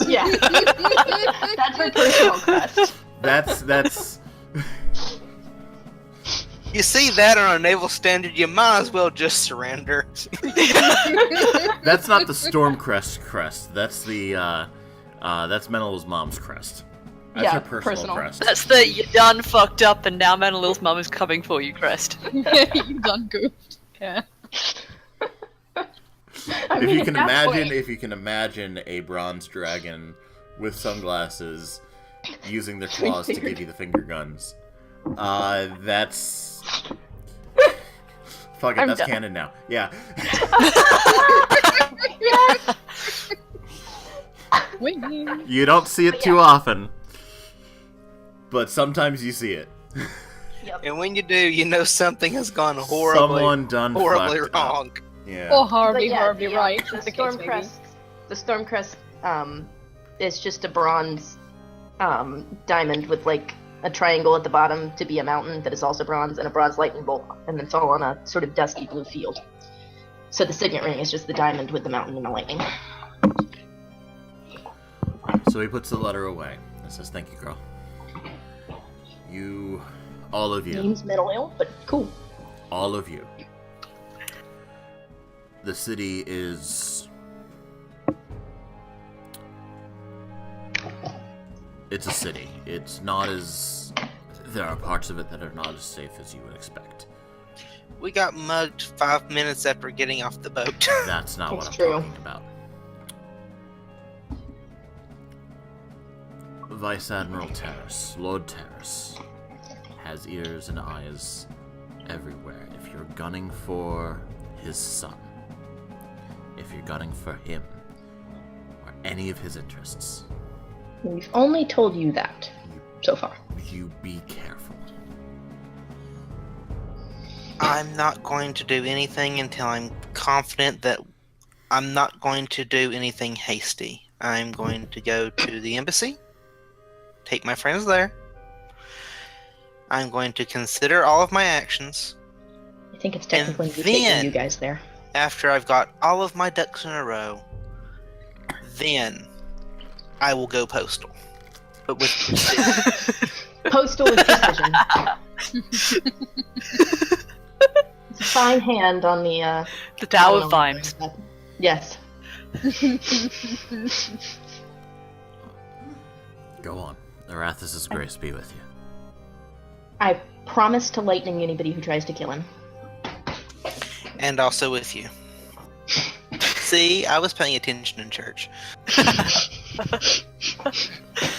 Yeah. That's her personal crest. That's You see that on a naval standard, you might as well just surrender. That's not the Stormcrest crest. That's the that's Menelil's mom's crest. That's Yeah, her personal personal. crest. That's the you done fucked up and now Menelil's mum is coming for you crest. You done goofed. Yeah. I If mean, you at can that imagine, point- if you can imagine a bronze dragon with sunglasses using their claws to give you the finger guns, that's fuck it. I'm That's done. canon now. Yeah. Winning. You don't see it too often, but sometimes you see it. And when you do, you know something has gone horribly, Someone done horribly fucked up. wrong. Yeah. Or horribly, But yeah, horribly the, right. The as the case may be. Stormcrest. The Stormcrest is just a bronze diamond with like a triangle at the bottom to be a mountain that is also bronze, and a bronze lightning bolt, and it's all on a sort of dusky blue field. So the signet ring is just the diamond with the mountain and the lightning. So he puts the letter away and says, "Thank you, girl. You, all of you, Name's Menelil, but cool. all of you. The city is... It's a city. It's not as... There are parts of it that are not as safe as you would expect. We got mugged 5 minutes after getting off the boat. That's not what I'm It's true. talking about. Vice Admiral Terrace, Lord Terrace, has ears and eyes everywhere. If you're gunning for his son, if you're gunning for him, or any of his interests, We've only told you that so far. you be careful. I'm not going to do anything until I'm confident that I'm not going to do anything hasty. I'm going to go to the embassy, take my friends there. I'm going to consider all of my actions. I think it's technically And me taking then- you guys there. After I've got all of my ducks in a row, then I will go postal. But with Postal with precision. It's a fine hand on the, The Tao I of don't know. Vines. Yes. Go on. Arathis' grace be with you. I promise to lightning anybody who tries to kill him. and also with you. See, I was paying attention in church.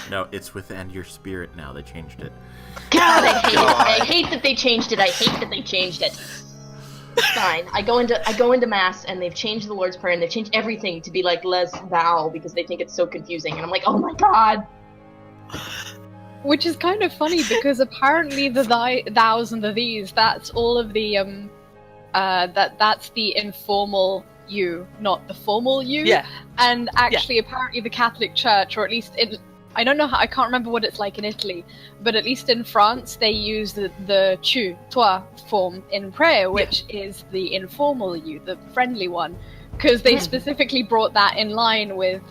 No, it's with and your spirit now. They changed it. God, I hate God. it. I hate that they changed it. I hate that they changed it. Fine. I go into mass and they've changed the Lord's Prayer and they've changed everything to be like les thou because they think it's so confusing and I'm like, oh my god. Which is kind of funny because apparently the thous and the these, that's all of the that's the informal you, not the formal you. Yeah. And actually apparently the Catholic Church, or at least I don't know how, I can't remember what it's like in Italy, but at least in France they use the tu, toi form in prayer, which is the informal you, the friendly one, because they specifically brought that in line with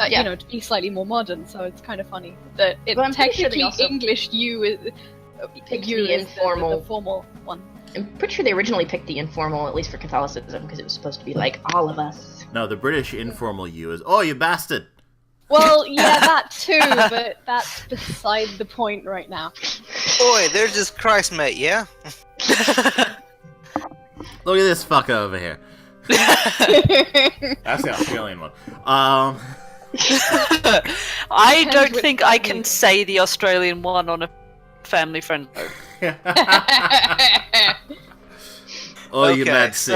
you know, to be slightly more modern. So it's kind of funny that it But I'm pretty sure they technically also English you is picked you the is informal. the formal one. I'm pretty sure they originally picked the informal, at least for Catholicism, because it was supposed to be like all of us. No, the British informal you is, oh, you bastard! Well, yeah, that too, but that's beside the point right now. Boy, there's this Christ mate, yeah? Look at this fucker over here. That's the Australian one. I Depends don't which think I family. can say the Australian one on a family friend note. Oh, you mad sick.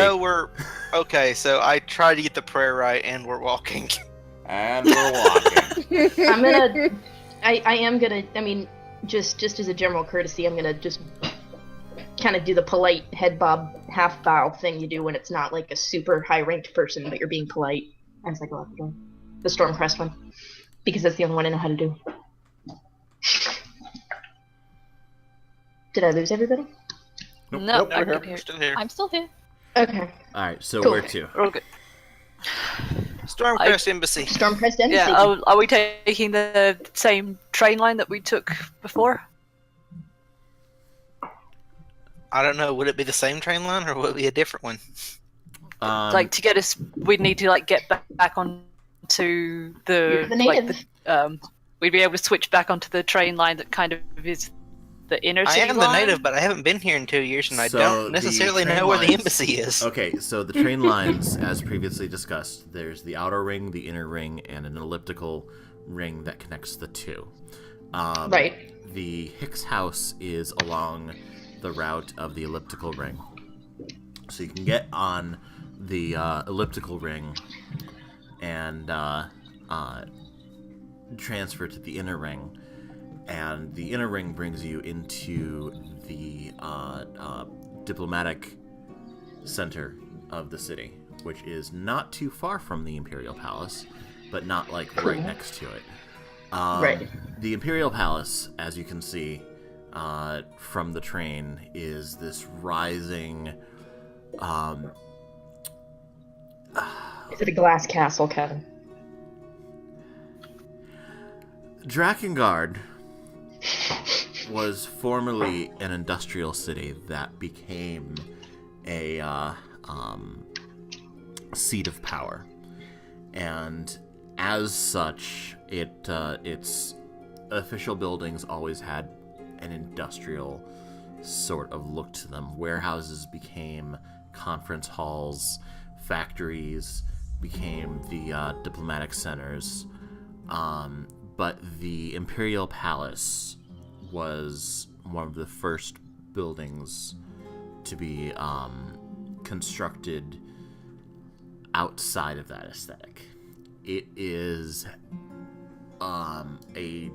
So I tried to get the prayer right, and we're walking. And we're walking. I am gonna, I mean, just as a general courtesy, I'm gonna just kind of do the polite head bob, half bow thing you do when it's not like a super high-ranked person, but you're being polite as I go out the door. The Stormcrest one. Because that's the only one I know how to do. Did I lose everybody? No, I we're can here. hear. Still here. I'm still here. Okay. Alright, so Cool. where to? We're all good. Stormcrest Embassy. Stormcrest Embassy. Yeah, are we taking the same train line that we took before? I don't know. Would it be the same train line or would it be a different one? Like to get us, we'd need to like get back onto You're the native. we'd be able to switch back onto the train line that kind of is the inner I city am line. the native, but I haven't been here in 2 years, and I So don't the necessarily train know where the lines- embassy is. Okay, so the train lines, as previously discussed, there's the outer ring, the inner ring, and an elliptical ring that connects the two. Right. The Hicks house is along the route of the elliptical ring. So you can get on the elliptical ring and transfer to the inner ring. And the inner ring brings you into the diplomatic center of the city, which is not too far from the Imperial Palace, but not like right next to it. Right. The Imperial Palace, as you can see from the train, is this rising. Is it a glass castle, Kevin? Drakengard was formerly an industrial city that became a seat of power, and as such, its official buildings always had an industrial sort of look to them. Warehouses became conference halls, factories became the diplomatic centers, but the Imperial Palace was one of the first buildings to be constructed outside of that aesthetic. It is a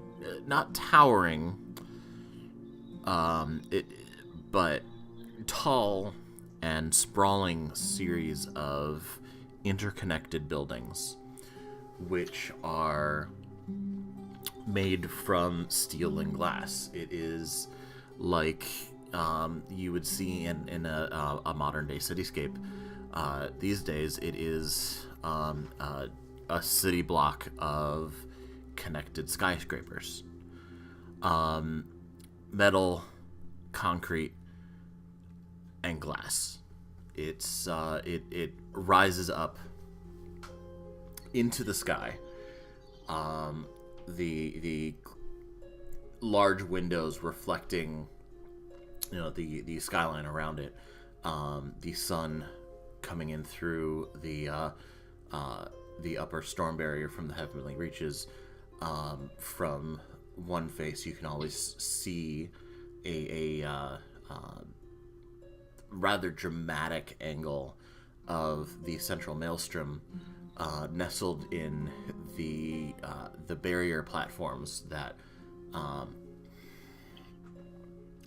not towering, but tall and sprawling series of interconnected buildings, which are made from steel and glass. It is like you would see in a modern day cityscape. These days, it is a city block of connected skyscrapers. Metal, concrete, and glass. It rises up into the sky. The large windows reflecting, the skyline around it. The sun coming in through the upper storm barrier from the heavenly reaches. From one face, you can always see a rather dramatic angle of the central maelstrom, nestled in the barrier platforms that.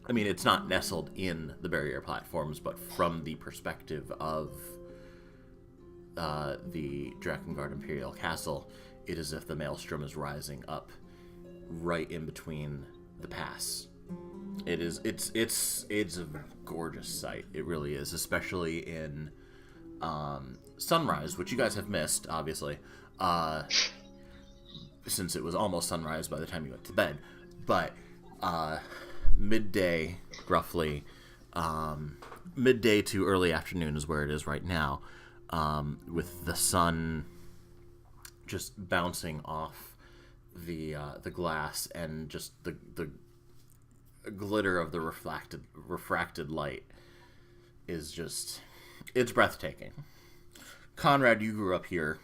It's not nestled in the barrier platforms, but from the perspective of the Drakengard Imperial Castle, it is as if the maelstrom is rising up right in between the pass. It's a gorgeous sight. It really is, especially in sunrise, which you guys have missed, obviously, since it was almost sunrise by the time you went to bed. But midday, roughly, midday to early afternoon is where it is right now, with the sun just bouncing off the glass and just the glitter of the refracted light is just, it's breathtaking. Conrad, you grew up here,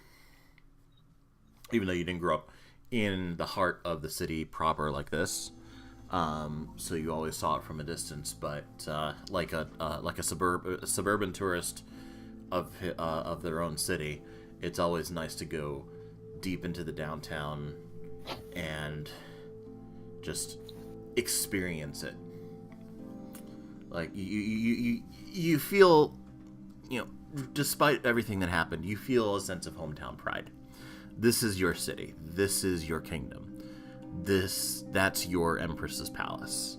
even though you didn't grow up in the heart of the city proper like this. So you always saw it from a distance, but like a suburban tourist of their own city, it's always nice to go deep into the downtown and just experience it. Like you feel, despite everything that happened, you feel a sense of hometown pride. This is your city. This is your kingdom. That's your Empress's palace.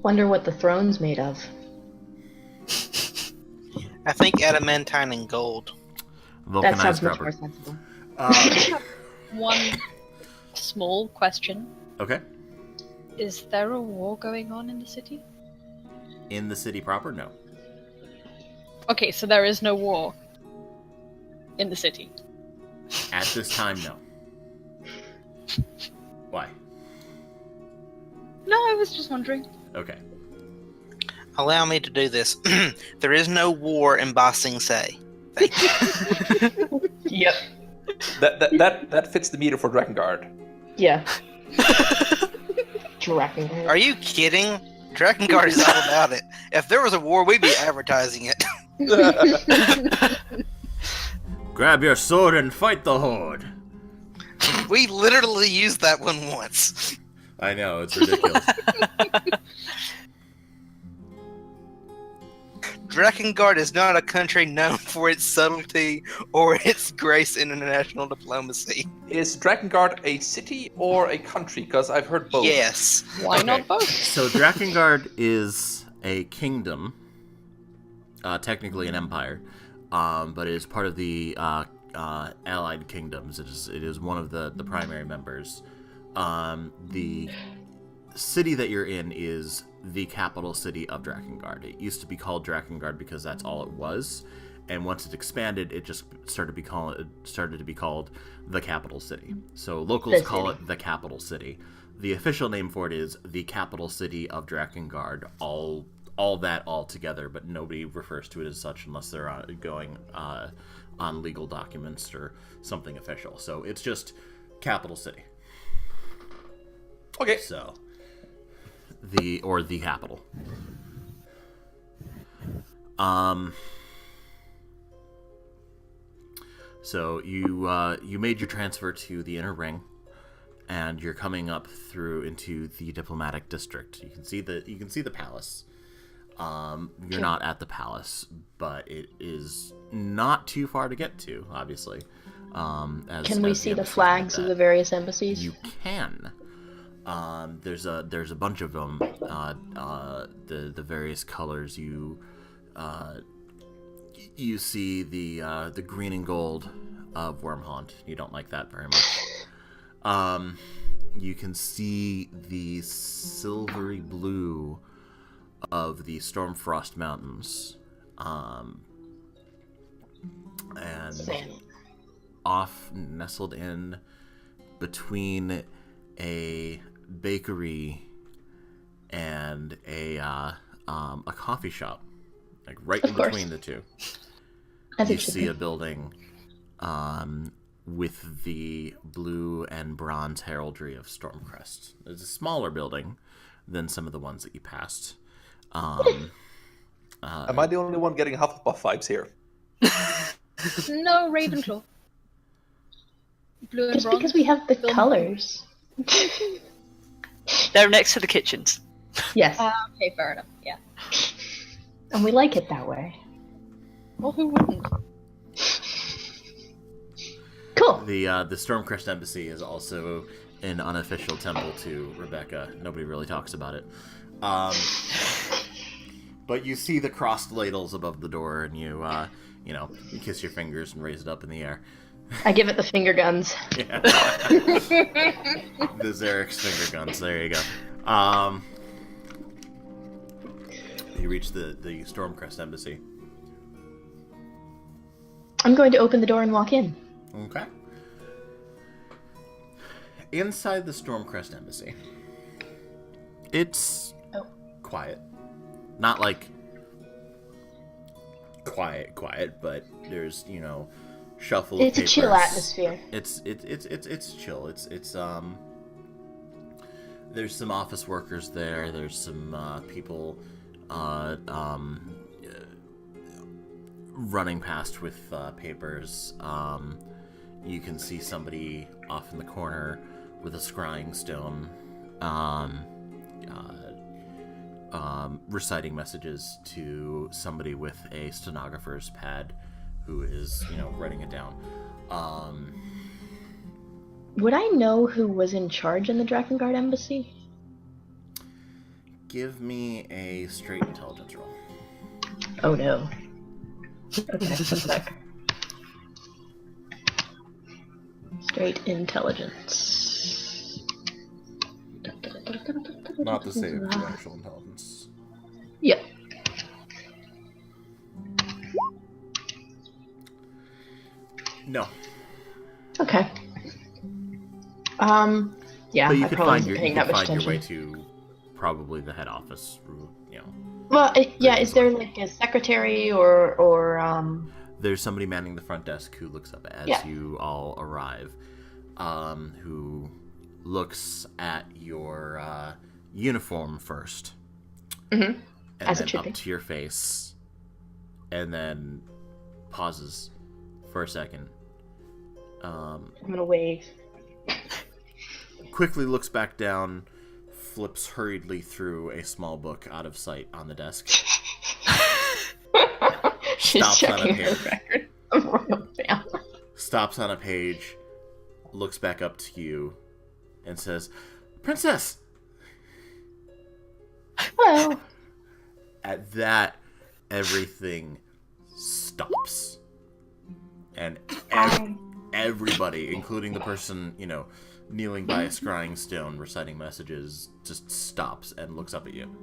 Wonder what the throne's made of. I think adamantine and gold. That Vulcanized sounds much rubber. more sensible. One small question. Okay. Is there a war going on in the city? In the city proper, no. Okay, so there is no war in the city. At this time, no. Why? No, I was just wondering. Okay. Allow me to do this. There is no war in Ba Sing Se. Yep. That fits the meter for Drakengard. Yeah. Drakengard. Are you kidding? Drakengard is all about it. If there was a war, we'd be advertising it. Grab your sword and fight the horde. We literally used that one once. I know, it's ridiculous. Drakengard is not a country known for its subtlety or its grace in international diplomacy. Is Drakengard a city or a country? Because I've heard both. Yes. Why Okay. not both? So Drakengard is a kingdom, technically an empire, but it is part of the allied kingdoms. It is one of the primary members. The city that you're in is the capital city of Drakengard. It used to be called Drakengard because that's all it was, and once it expanded, it just started to be called the capital city. So locals call it the capital city. The official name for it is the capital city of Drakengard. All together, but nobody refers to it as such unless they're going on legal documents or something official. So it's just capital city. Okay. So the capital. So you made your transfer to the inner ring, and you're coming up through into the diplomatic district. You can see the palace. You're not at the palace, but it is not too far to get to, obviously. Can we see the flags of the various embassies? You can. There's a bunch of them. The various colors. You see the green and gold of Wormhaunt. You don't like that very much. You can see the silvery blue of the Stormfrost Mountains, and off nestled in between a bakery and a coffee shop, like right in between the two. You see a building with the blue and bronze heraldry of Stormcrest. It's a smaller building than some of the ones that you passed. Am I the only one getting Hufflepuff vibes here? No, Ravenclaw. Blue and Just bronze. because we have the colors. They're next to the kitchens. Yes. Okay, fair enough. Yeah. And we like it that way. Well, who wouldn't? Cool. The Stormcrest Embassy is also an unofficial temple to Rebecca. Nobody really talks about it. But you see the crossed ladles above the door, and you kiss your fingers and raise it up in the air. I give it the finger guns. Yeah. The Xerix finger guns. There you go. You reach the Stormcrest Embassy. I'm going to open the door and walk in. Okay. Inside the Stormcrest Embassy, it's quiet. Not like quiet, but there's shuffle. It's of a chill papers. atmosphere. It's chill. It's there's some office workers there. There's some people running past with papers. You can see somebody off in the corner with a scrying stone, reciting messages to somebody with a stenographer's pad who is, writing it down. Would I know who was in charge in the Drakengard Embassy? Give me a straight intelligence roll. Oh no. Okay, one sec. Straight intelligence. Not the save, the actual intelligence. Yep. No. Okay. Yeah, But you I could probably find wasn't your paying that much way attention. to probably the head office. You know. Well, yeah, is there easily. like a secretary or There's somebody manning the front desk who looks up as Yeah. you all arrive, who looks at your uniform first, Mhm. and As it then should up be. to your face, and then pauses for a second. I'm gonna wave. Quickly looks back down, flips hurriedly through a small book out of sight on the desk. She's Stops on a checking her page. record of royal family. Stops on a page, looks back up to you, and says, "Princess!" Well, At that, everything stops. And everybody, including the person, kneeling by a scrying stone reciting messages, just stops and looks up at you.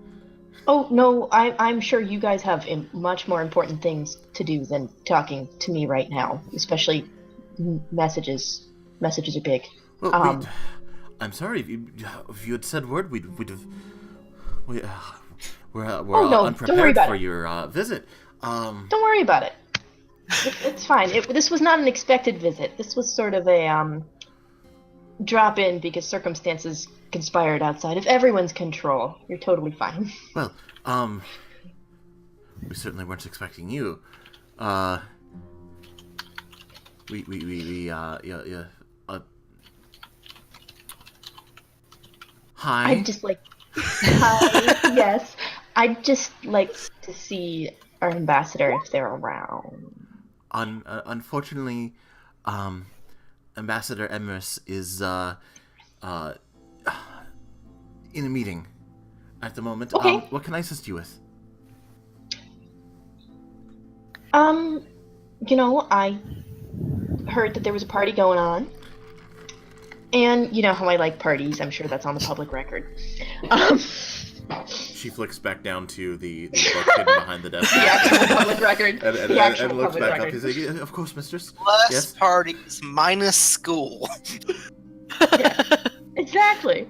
oh no, I'm sure you guys have much more important things to do than talking to me right now. Especially messages. Messages are big. Well, I'm sorry, if you had said word, we'd have... We're Oh, no, don't worry unprepared about for it. your visit. Don't worry about it. It's fine. This was not an expected visit. This was sort of a drop in because circumstances conspired outside of everyone's control. You're totally fine. Well, we certainly weren't expecting you. Hi. I'd just like. Hi. Yes. I'd just like to see our ambassador if they're around. Unfortunately, Ambassador Emrys is in a meeting at the moment. Okay. What can I assist you with? I heard that there was a party going on. And you know how I like parties. I'm sure that's on the public record. She flicks back down to the book hidden behind the desk. The actual public record. and The actual looks public back record. up. He's like, "Of course, mistress." Less Yes? parties minus school. Yeah, exactly.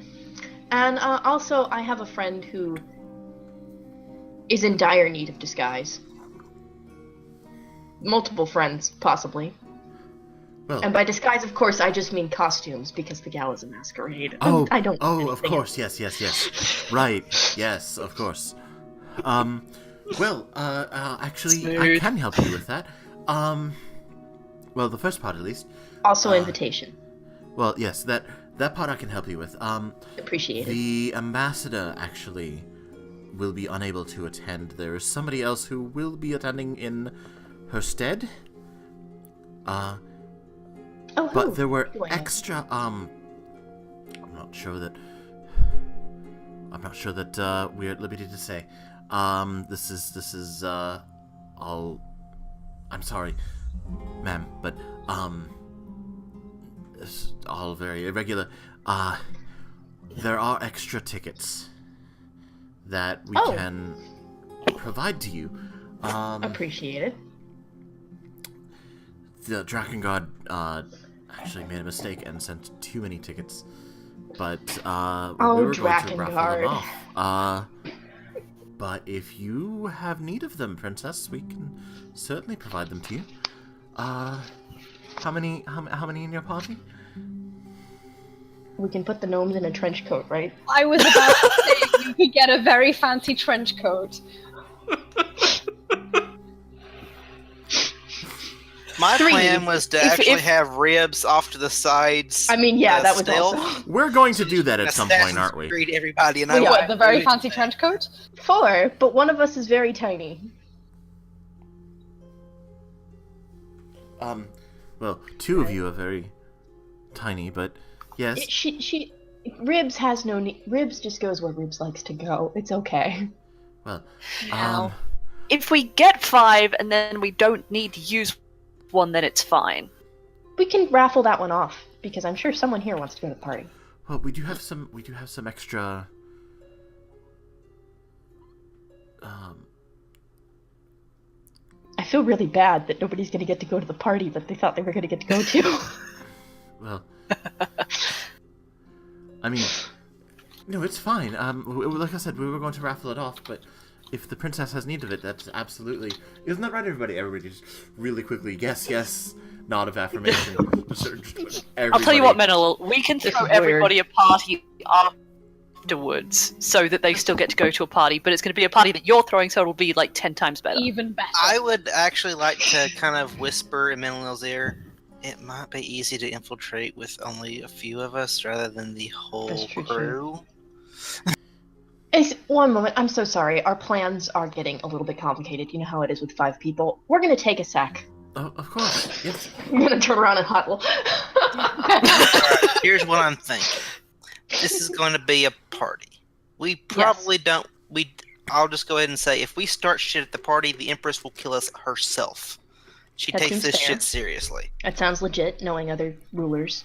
And also, I have a friend who is in dire need of disguise. Multiple friends, possibly. Well, And by disguise, of course, I just mean costumes, because the gala's a masquerade. oh, I don't. oh, of course, yes. Right, yes, of course. Well, actually, I Smooth. can help you with that. Well, the first part at least. Also, invitation. Well, yes, that part I can help you with. Appreciated. The ambassador actually will be unable to attend. There is somebody else who will be attending in her stead. Oh, But who? there were Who do I know? extra. I'm not sure that we're at liberty to say. This is all. I'm sorry, ma'am, but it's all very irregular. There are extra tickets that we Oh. can provide to you. Appreciated. The Drakengard actually made a mistake and sent too many tickets, but we were going to raffle them off. But if you have need of them, Princess, we can certainly provide them to you. How many in your party? We can put the gnomes in a trench coat, right? I was about to say you could get a very fancy trench coat. My Three. plan was to If- actually if- have ribs off to the sides. I mean, yeah, that was stealth. also We're going to do that at some point, Assassin's aren't we? Creed everybody, and Wait, I What, the very fancy trench coat? 4, but one of us is very tiny. Well, two of you are very tiny, but yes. Ribs has no need. Ribs just goes where Ribs likes to go. It's okay. Well, Now, if we get 5 and then we don't need to use one, then it's fine. We can raffle that one off because I'm sure someone here wants to go to the party. well, we do have some extra. I feel really bad that nobody's going to get to go to the party that they thought they were going to get to go to. Well, I mean, no, it's fine. Like I said, we were going to raffle it off, but if the princess has need of it, that's absolutely... Isn't that right, everybody? Everybody just really quickly, yes, nod of affirmation. I'll tell you what, Menelil, we can This throw is weird. everybody a party afterwards so that they still get to go to a party, but it's going to be a party that you're throwing, so it'll be like 10 times better. Even better. I would actually like to kind of whisper in Menelil's ear, it might be easy to infiltrate with only a few of us rather than the whole That's true, crew. One moment, I'm so sorry. Our plans are getting a little bit complicated. You know how it is with 5 people. We're going to take a sec. Oh, of course, yes. I'm going to turn around and huddle. Alright, here's what I'm thinking. This is going to be a party. We probably don't... I'll just go ahead and say, if we start shit at the party, the Empress will kill us herself. She That takes seems this fair. shit seriously. That sounds legit, knowing other rulers.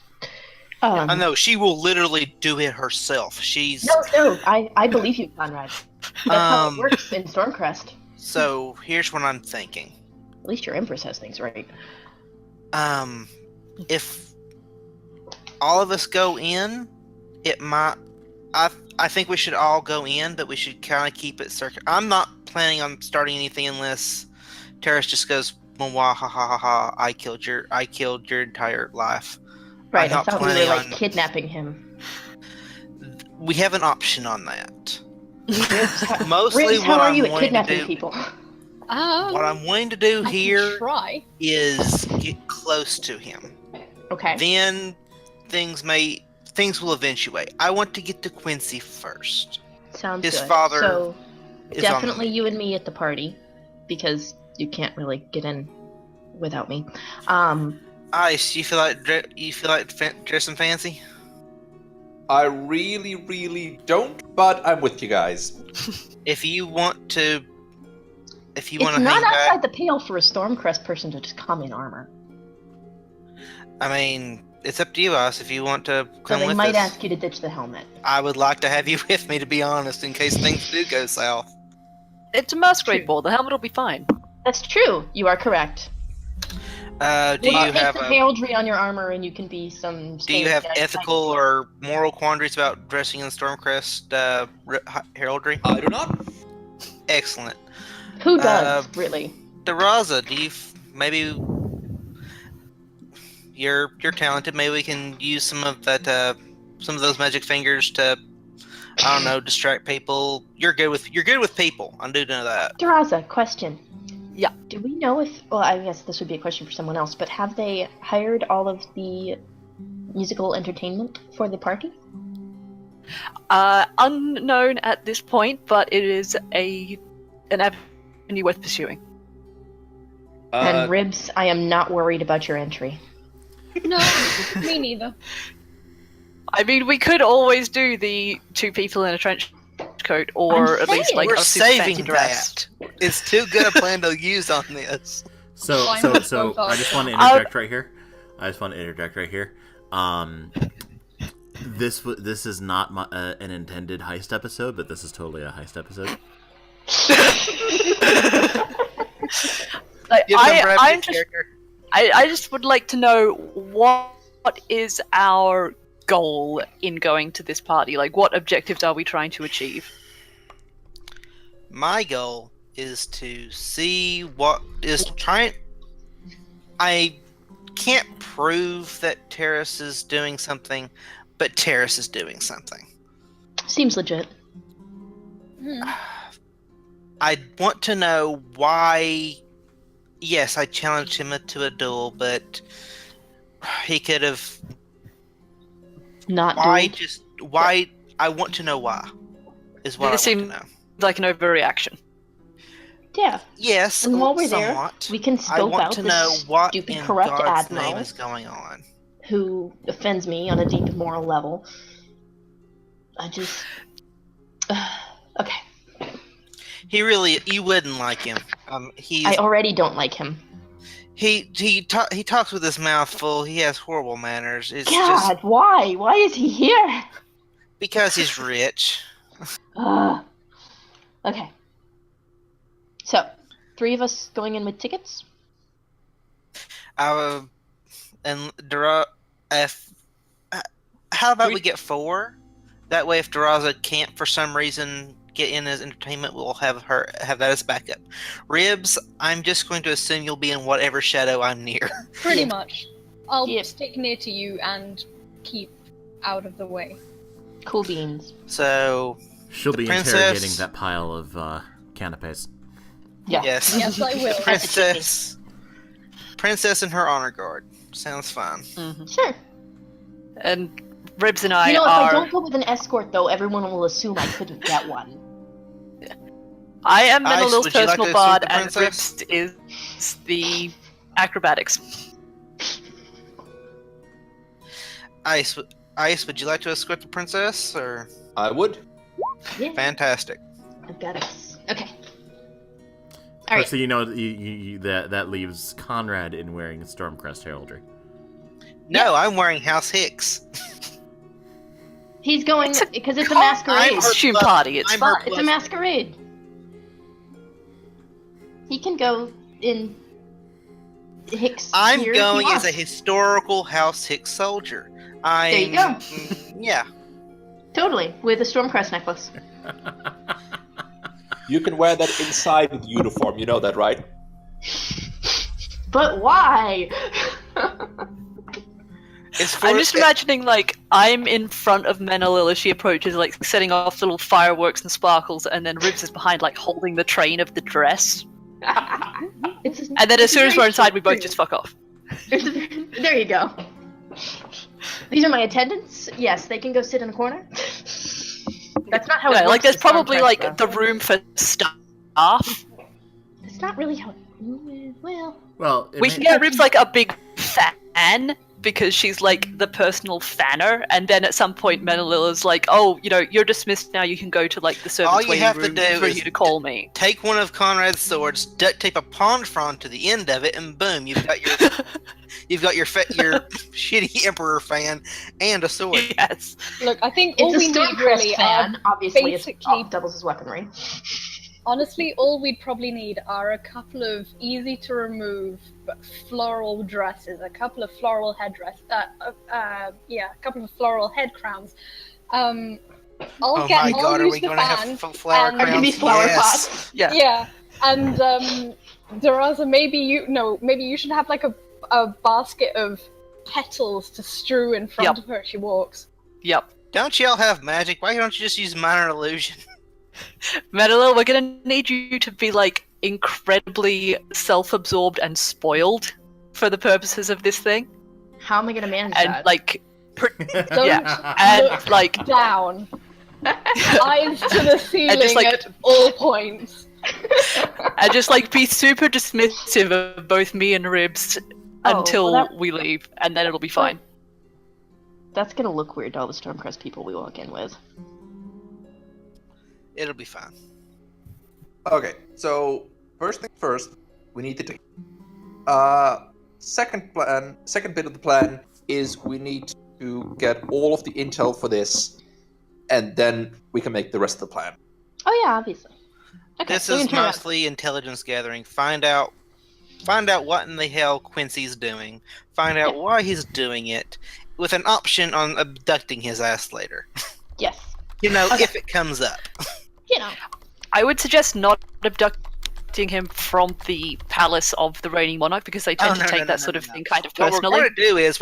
I know, she will literally do it herself. She's... No, I believe you, Conrad. That's how it works in Stormcrest. So, here's what I'm thinking. At least your Empress has things right. If all of us go in, it might... I think we should all go in, but we should kind of keep it circular. I'm not planning on starting anything unless Terrace just goes, "Wah ha ha ha ha! I killed your entire life." Right, I'm I not thought we were planning like on- kidnapping him. We have an option on that. Mostly Riz, how what are I'm you at wanting to kidnapping do. people? What I'm wanting to do I can here try. is get close to him. Okay. Then things will eventuate. I want to get to Quincy first. Sounds His good. father So is definitely you and me at the party, because you can't really get in without me. Ice, you feel like dressing fancy? I really, really don't, but I'm with you guys. If you want to It's hang not outside back, the pale for a Stormcrest person to just come in armor. I mean, it's up to you, Ice. If you want to So come they with might us, ask you to ditch the helmet. I would like to have you with me, to be honest, in case things do go south. It's a masquerade True. ball. The helmet will be fine. That's true. You are correct. Do you We'll take have the heraldry on your armor, and you can be some. Do you have ethical or moral quandaries about dressing in Stormcrest heraldry? I do not. Excellent. Who does really? Daraza, do you maybe you're talented? Maybe we can use some of those magic fingers to, I don't know, distract people. You're good with people. I do know that. Daraza, question. Yeah. Do we know if? Well, I guess this would be a question for someone else. But have they hired all of the musical entertainment for the party? Unknown at this point, but it is an avenue worth pursuing. And Ribs, I am not worried about your entry. No, me neither. I mean, we could always do the 2 people in a trench coat, or I'm at least saying. like We're a super fancy saving dress. that. It's too good a plan to use on this. So Fine, I both just want to are. interject right here. This is not an intended heist episode, but this is totally a heist episode. Like, Give them Brad I'm Pitt's just, character. I just would like to know what is our goal in going to this party. Like, what objectives are we trying to achieve? My goal is to see what is trying. I can't prove that Terrace is doing something, but Terrace is doing something. Seems legit. I want to know why. Yes, I challenged him to a duel, but he could have. Not Why? dueled. Why? I want to know why. Is what I It want seemed- to know. Like an overreaction. Yeah. Yes, And while we're there, somewhat. we can I scope want out to this know what stupid, in corrupt God's admiral name is going on. who offends me on a deep moral level. I just. Okay. You wouldn't like him. I already don't like him. He talks with his mouth full. He has horrible manners. It's God, just why? Why is he here? because he's rich. Okay. So, 3 of us going in with tickets? And if how about we get 4? That way, if Daraza can't for some reason get in as entertainment, we'll have that as backup. Ribs, I'm just going to assume you'll be in whatever shadow I'm near. Pretty much. I'll Yeah. stick near to you and keep out of the way. Cool beans. So She'll The be princess- interrogating that pile of canapes. Yeah. yes, Yes, I will. Princess and her honor guard. Sounds fine. Sure. And Ribs and I You know, if are. I don't go with an escort, though, everyone will assume I couldn't get one. I am Ice, Menelil's would you like personal to bard, escort the and princess? Ribs is the acrobatics. Ice, would you like to escort the princess, or I would. Yeah. fantastic? I've got it. Okay. All right. So you know that leaves Conrad in wearing Stormcrest heraldry. No, I'm wearing House Hicks. He's going It's a because it's a masquerade. Costume party, it's I'm fun. her It's a masquerade. He can go in Hicks. I'm gear if he going as a wants. historical House Hicks soldier. There you go. Yeah. Totally, with a Stormcrest necklace. You can wear that inside the uniform, you know that, right? But why? It's for, I'm just imagining, like, I'm in front of Menelil as she approaches, like, setting off little fireworks and sparkles, and then Ribs is behind, like, holding the train of the dress. It's And then as soon as we're inside, we both just fuck off. There you go. These are my attendants. Yes, they can go sit in a corner. That's not how it Yeah, works. like, there's in probably, Stormcrest, like, though. the room for staff. It's not really how. Well, Well, We can get Ribs, like, a big fan, because she's, like, the personal fanner, and then at some point Menelil is like, oh, you know, you're dismissed now, you can go to, like, the servants' you waiting have to room do for is you to call me. take one of Conrad's swords, duct tape a confront to the end of it, and boom, you've got your your shitty emperor fan and a sword. Yes. Look, I think all it's a we need Stormcrest really fan. are Obviously, it basically- doubles as weaponry. honestly, all we'd probably need are a couple of easy to remove floral dresses, a couple of floral headdress, a couple of floral head crowns. I'll Oh my god, are use we the going to fan. have flower and- Or give me crowns? flower Yes. pots. Yeah. Yeah, and Daraza, maybe you should have like a basket of petals to strew in front Yep. of her as she walks. Yep. Don't y'all have magic? Why don't you just use minor illusion? Menelil, we're gonna need you to be, like, incredibly self-absorbed and spoiled for the purposes of this thing. How am I gonna manage And, that? like, Don't yeah, and, look like, down, eyes to the ceiling like- at all points. and just, like, be super dismissive of both me and Ribs Oh, until well, that- we leave, and then it'll be fine. That's gonna look weird to all the Stormcrest people we walk in with. It'll be fine. Okay, so first thing first, we need the ticket. Second bit of the plan is we need to get all of the intel for this, and then we can make the rest of the plan. Oh yeah, obviously. Okay, This so we is can turn around. mostly intelligence gathering. Find out what in the hell Quincy's doing. Find out why he's doing it, with an option on abducting his ass later. Yes. You know, Okay. if it comes up. You know. I would suggest not abducting him from the palace of the reigning monarch, because they tend to take that sort of thing kind of What we're personally. going to do is,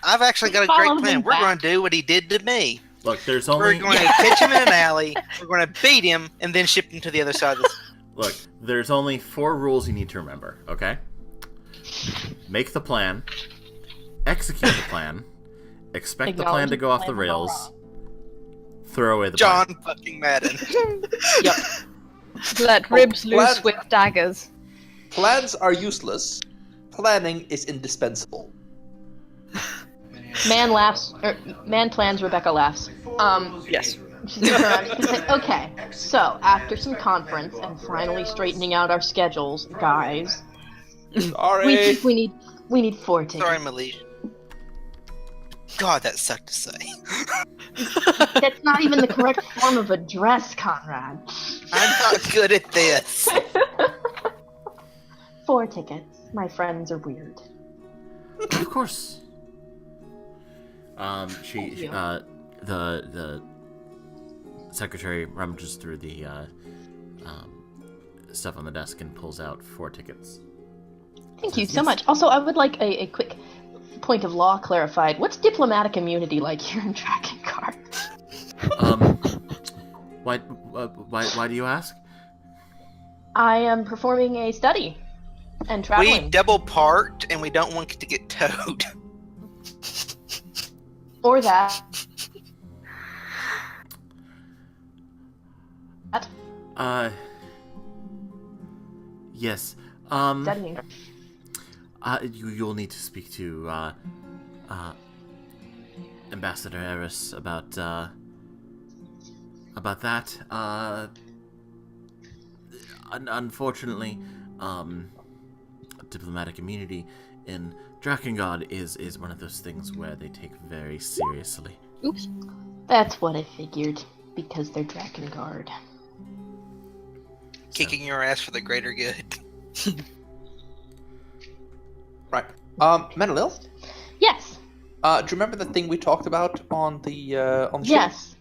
I've actually got a Follow great plan. him We're back. going to do what he did to me. Look, there's We're only going to catch him in an alley. We're going to beat him and then ship him to the other side of the. there's only 4 rules you need to remember. Okay. Make the plan. Execute the plan. Expect the plan to go off the rails. Throw away the plan. John fucking Madden. Yep. Let Ribs loose glad- with daggers. Plans are useless. Planning is indispensable. Man laughs. Man plans. Rebecca laughs. Yes. She's gonna turn around, she's gonna say, okay, so after some conference and finally straightening out our schedules, guys, Sorry. we think we need 4 tickets. Sorry, Malaysia. God, that sucked to say. That's not even the correct form of a dress, Conrad. I'm not good at this. 4 tickets. My friends are weird. Of course. Thank you. The secretary rummages through the stuff on the desk and pulls out 4 tickets. Thank you Says so yes. much. Also, I would like a quick point of law clarified. What's diplomatic immunity like here in Drakengard? Why do you ask? I am performing a study and We traveling. double parked and we don't want it to get towed. Or that. Yes. Studying. You'll need to speak to Ambassador Eris about that. Unfortunately, diplomatic immunity in Drakengard is one of those things where they take very seriously. Oops. That's what I figured, because they're Drakengard. Kicking your ass for the greater good. Right. Menelil, Yes. do you remember the thing we talked about on the ship? Yes.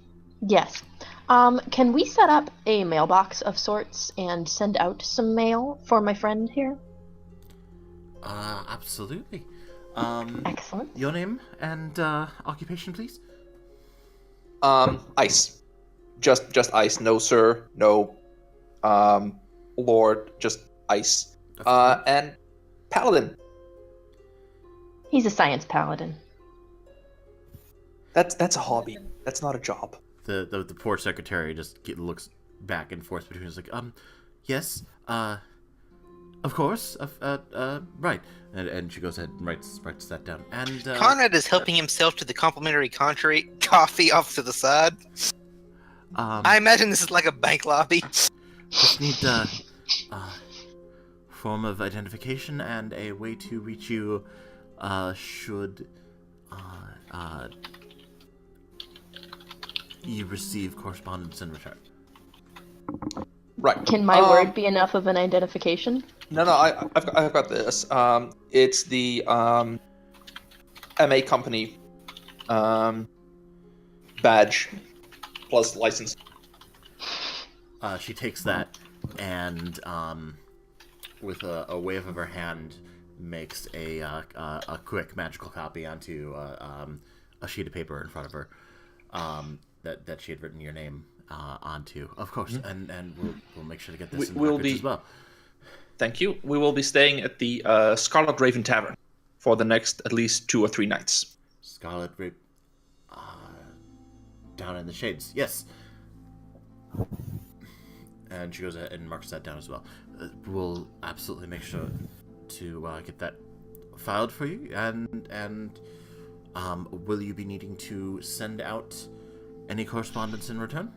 Yes. Can we set up a mailbox of sorts and send out some mail for my friend here? Absolutely. Excellent. Your name and occupation, please. Ice. Just ice. No sir. No, lord. Just ice. And paladin. He's a science paladin. That's a hobby. That's not a job. The poor secretary just looks back and forth between us like, yes, of course, right. And she goes ahead and writes that down. And Conrad is helping himself to the complimentary coffee off to the side. I imagine this is like a bank lobby. just need a form of identification and a way to reach you, should you receive correspondence in return. Right. Can my word be enough of an identification? No, I've got this. It's the MA company badge plus license. She takes that and, with a wave of her hand, makes a quick magical copy onto a sheet of paper in front of her, that she had written your name onto, of course, and we'll make sure to get this in the records as well. Thank you. We will be staying at the Scarlet Raven Tavern for the next at least 2 or 3 nights. Scarlet Raven, down in the shades, yes. And she goes ahead and marks that down as well. We'll absolutely make sure to get that filed for you. And will you be needing to send out any correspondence in return?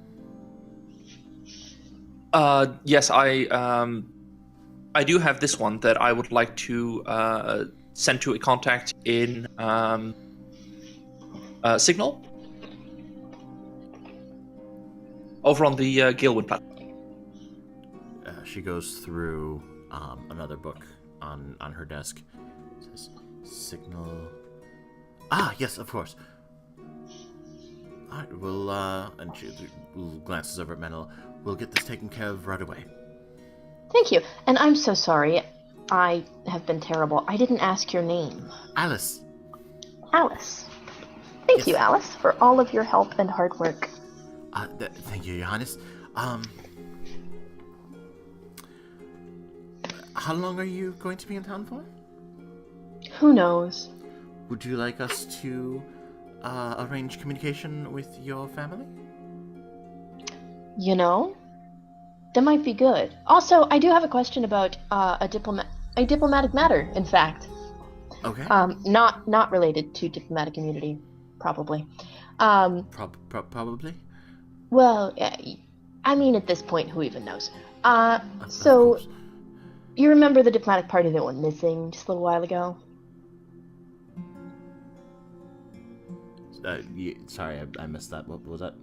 Yes, I do have this one that I would like to send to a contact in Signal over on the Galewood platform. She goes through another book on her desk. It says Signal. Yes, of course. All right, we'll and she glances over at Menelil. We'll get this taken care of right away. Thank you. And I'm so sorry. I have been terrible. I didn't ask your name. Alice. Alice. Thank Yes. you, Alice, for all of your help and hard work. Thank you, Your Highness. How long are you going to be in town for? Who knows? Would you like us to arrange communication with your family? You know, that might be good. Also, I do have a question about a diplomatic matter, in fact. Okay. Not related to diplomatic immunity, probably. Probably. Well, I mean, at this point, who even knows? Of So, course. you remember the diplomatic party that went missing just a little while ago? Sorry, I missed that. What was that?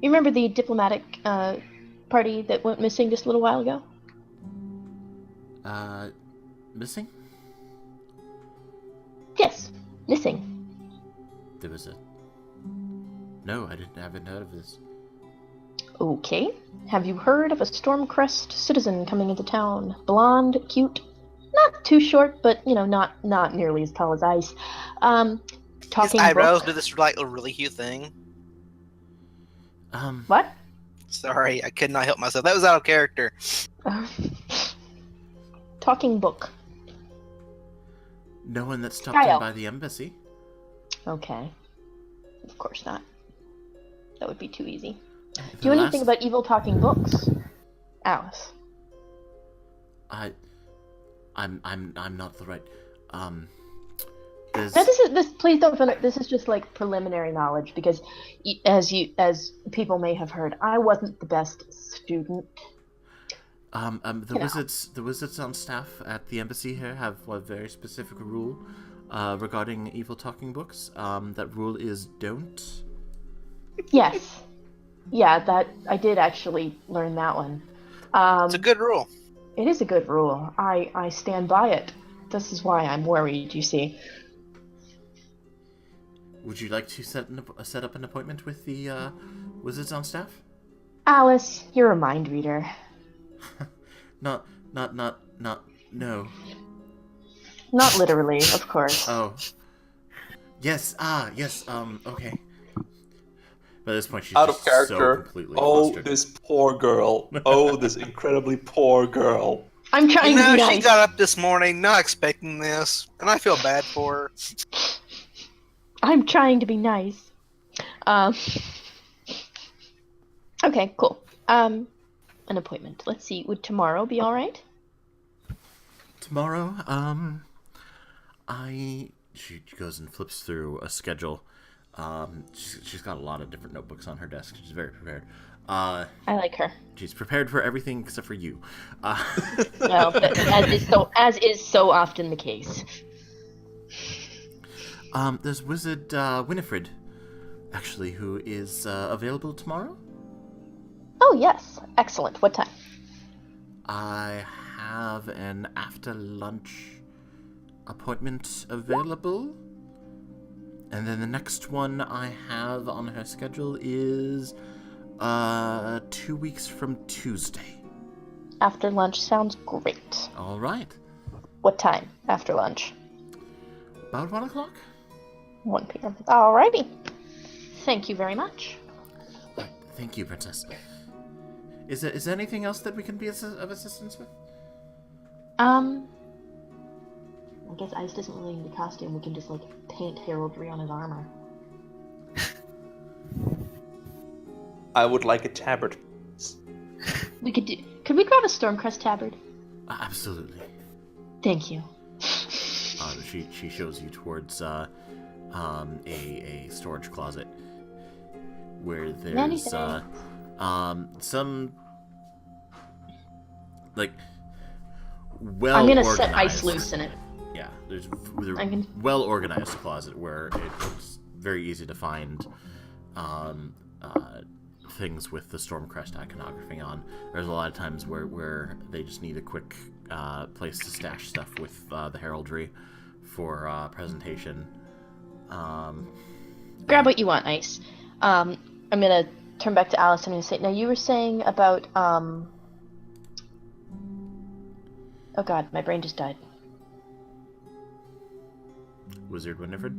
You remember the diplomatic party that went missing just a little while ago? Missing? Yes, missing. There was a... No, haven't heard of this. Okay. Have you heard of a Stormcrest citizen coming into town? Blonde, cute, not too short, but not nearly as tall as Ice. His Talking eyebrows book. do this like a really cute thing. What? Sorry, I could not help myself. That was out of character. Talking book. No one that stopped in Kyle. by the embassy. Okay. Of course not. That would be too easy. The Do you know anything last- about evil talking books? Alice. I'm not the right. There's... Now, please don't. This is just like preliminary knowledge because, as people may have heard, I wasn't the best student. The wizards on staff at the embassy here have a very specific rule regarding evil talking books. That rule is don't. Yes. Yeah, that I did actually learn that one. It's a good rule. It is a good rule. I stand by it. This is why I'm worried, you see. Would you like to set up an appointment with the wizards on staff? Alice, you're a mind reader. No. Not literally, of course. Oh. Yes. Yes. Okay. By this point, she's Out just of character. so completely Oh, flustered. this poor girl. Oh, this incredibly poor girl. I'm trying to be She nice. got up this morning not expecting this, and I feel bad for her. I'm trying to be nice. Okay, cool. An appointment. Let's see. Would tomorrow be all right? Tomorrow, she goes and flips through a schedule. She's got a lot of different notebooks on her desk. She's very prepared. I like her. She's prepared for everything except for you. Well, but as is so often the case. There's Wizard Winifred, actually, who is available tomorrow. Oh yes, excellent. What time? I have an after lunch appointment available. And then the next one I have on her schedule is 2 weeks from Tuesday. After lunch sounds great. All right. What time after lunch? About 1 o'clock? 1 p.m. Alrighty. Thank you very much. Thank you, Princess. Is there anything else that we can be of assistance with? I guess Ice doesn't really need a costume. We can just like paint heraldry on his armor. I would like a tabard. Could we grab a Stormcrest tabard? Absolutely. Thank you. She shows you towards a storage closet where Many there's thanks. some like well. I'm gonna organized. set Ice loose in it. Yeah, there's I can- well organized closet where it's very easy to find things with the Stormcrest iconography on. There's a lot of times where they just need a quick place to stash stuff with the heraldry for presentation. Grab what you want, Ice. I'm gonna turn back to Alice and I'm gonna say, now you were saying about oh god, my brain just died. Wizard Winifred?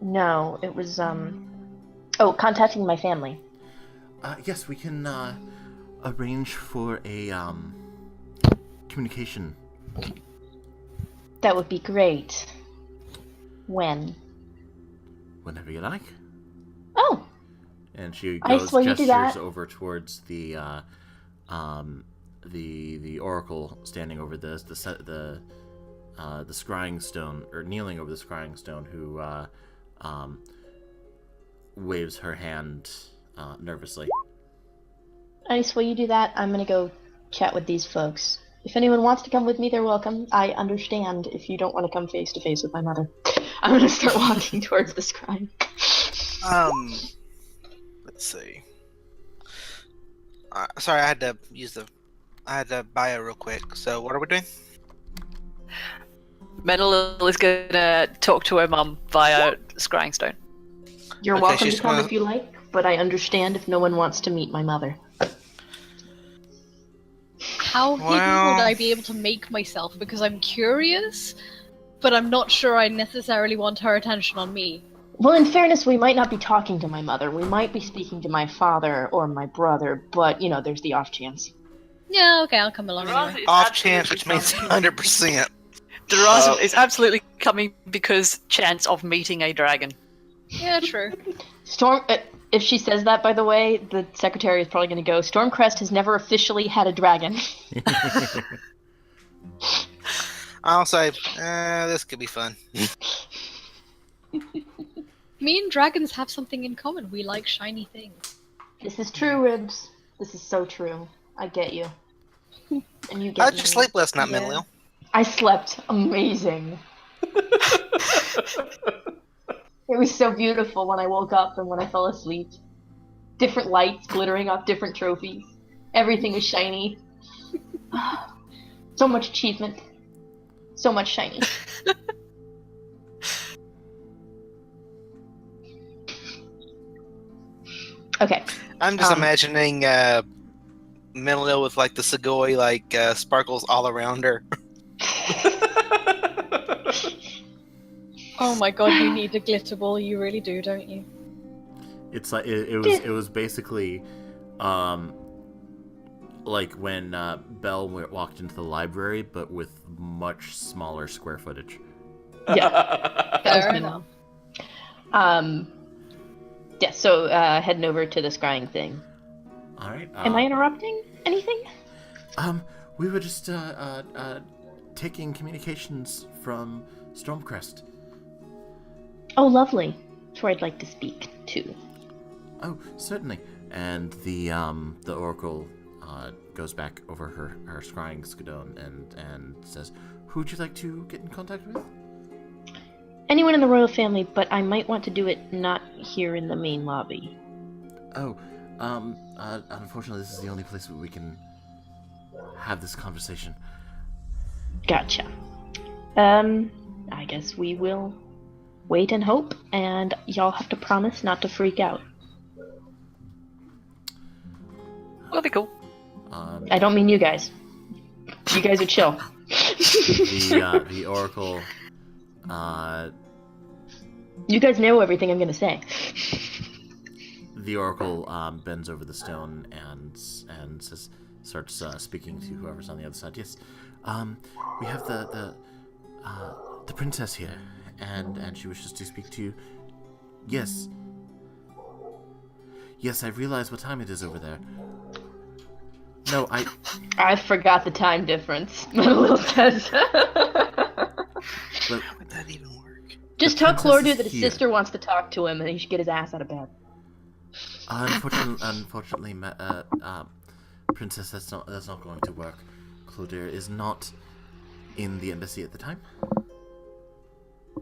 No, it was contacting my family. Yes, we can arrange for a communication. That would be great. When? Whenever you like. Oh, And she Ice, goes will you do gestures that? over towards the oracle standing over the scrying stone, or kneeling over the scrying stone, who waves her hand nervously. Ice, will you do that? I'm gonna go chat with these folks. If anyone wants to come with me, they're welcome. I understand if you don't want to come face to face with my mother. I'm gonna start walking towards the scrying. Let's see. Sorry, I had to use the bio real quick. So, what are we doing? Menelil is gonna talk to her mum via scrying stone. You're Okay, welcome she's to come gonna- if you like, but I understand if no one wants to meet my mother. How hidden Well- would I be able to make myself? Because I'm curious, but I'm not sure I necessarily want her attention on me. Well, in fairness, we might not be talking to my mother. We might be speaking to my father or my brother, but, there's the off chance. Yeah, okay, I'll come along anyway. Off chance, which means 100%. Derazan is absolutely coming because chance of meeting a dragon. Yeah, true. Storm, if she says that, by the way, the secretary is probably going to go, Stormcrest has never officially had a dragon. I'll say, this could be fun. Me and dragons have something in common. We like shiny things. This is true, Ribs. This is so true. I get you. And you get How'd me. you sleep last night, Yeah. Menelil? I slept amazing. It was so beautiful when I woke up and when I fell asleep. Different lights glittering off different trophies. Everything was shiny. So much achievement. So much shiny. Okay. I'm just Um, imagining Menelil with like the Segoy sparkles all around her. Oh my god, you need a glitter ball. You really do, don't you? It's like it was basically, like when Belle walked into the library, but with much smaller square footage. Yeah. That was Fair minimal. enough. Yeah, so heading over to the scrying thing. All right. Am I interrupting anything? We were just taking communications from Stormcrest. Oh, lovely. That's where I'd like to speak to. Oh, certainly. And the oracle goes back over her scrying skadone and says, "Who would you like to get in contact with?" Anyone in the royal family, but I might want to do it not here in the main lobby. Oh, unfortunately, this is the only place where we can have this conversation. Gotcha. I guess we will wait and hope, and y'all have to promise not to freak out. That'll be cool. I don't mean you guys. You guys are chill. The oracle, You guys know everything I'm gonna say. the oracle bends over the stone and starts speaking to whoever's on the other side. Yes, we have the princess here, and she wishes to speak to you. Yes. Yes, I realize what time it is over there. No, I forgot the time difference. Menelil says. But How would that even work? Just The tell princess Clordu is that his here. sister wants to talk to him, and he should get his ass out of bed. unfortunately, princess, that's not going to work. Clodir is not in the embassy at the time.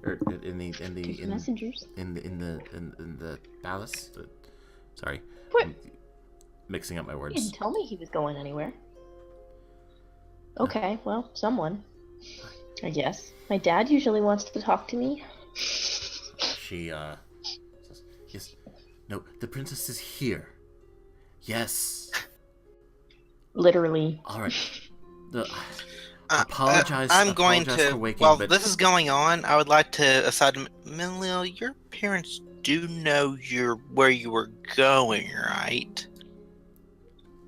Or in the Messengers. in the palace. Sorry, What? I'm mixing up my He words. didn't tell me he was going anywhere. Okay, well, someone. I guess. My dad usually wants to talk to me. She says, "Yes, no, the princess is here. Yes, Literally. all right. Apologize. I'm going apologize to. for waking, While but this is going on, I would like to aside Menelil, your parents do know where you were going, right?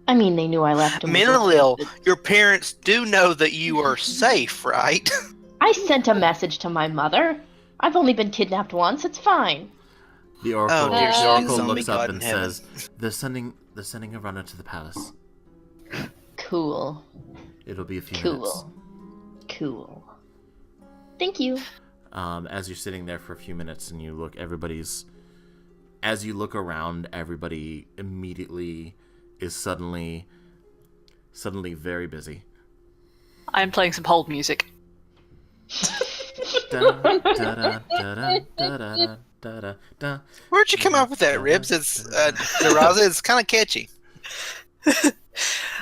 I mean, they knew I left him. with Menelil, the- your parents do know that you are safe, right? I sent a message to my mother. I've only been kidnapped once. It's fine. the oracle, Oh, dear, the please oracle only looks up God and in heaven. says, "They're sending a runner to the palace. Cool. It'll be a few minutes." Cool. Cool. Thank you. As you're sitting there for a few minutes and you look, as you look around, everybody immediately is suddenly very busy. I'm playing some hold music. Da, da, da, da, da, da, da, da, da, da. Where'd you come up with that, Ribs? It's Naraza. It's kind of catchy.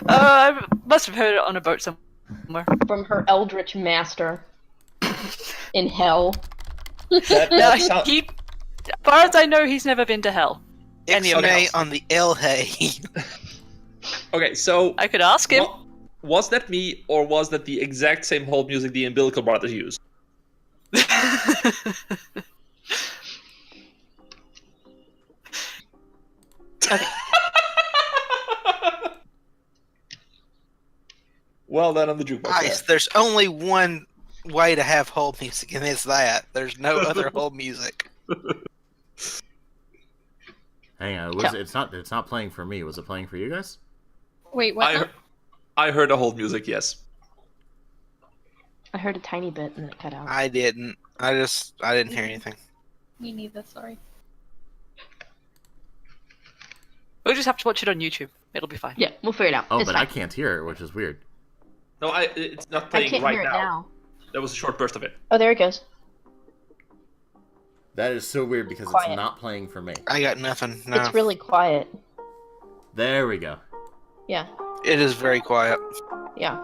I must have heard it on a boat somewhere. From her eldritch master. In hell. That No, sound- as far as I know, he's never been to hell. Any of Ixnay else. on the El Hay. Okay, so I could ask him. was that me, or was that the exact same hold music the umbilical brothers used? Well done on the jukebox. Ice, there's only one way to have hold music, and it's that. There's no other hold music. Hang on, it's not playing for me. Was it playing for you guys? Wait, what? I heard a hold music, yes. I heard a tiny bit and then it cut out. I didn't. I didn't hear anything. Me neither, sorry. We'll just have to watch it on YouTube. It'll be fine. Yeah, we'll figure it out. Oh, It's but fine. I can't hear it, which is weird. No, it's not I playing can't right hear it now. That was a short burst of it. Oh, there it goes. That is so weird because Quiet. it's not playing for me. I got nothing. No. It's really quiet. There we go. Yeah, It is very quiet. yeah.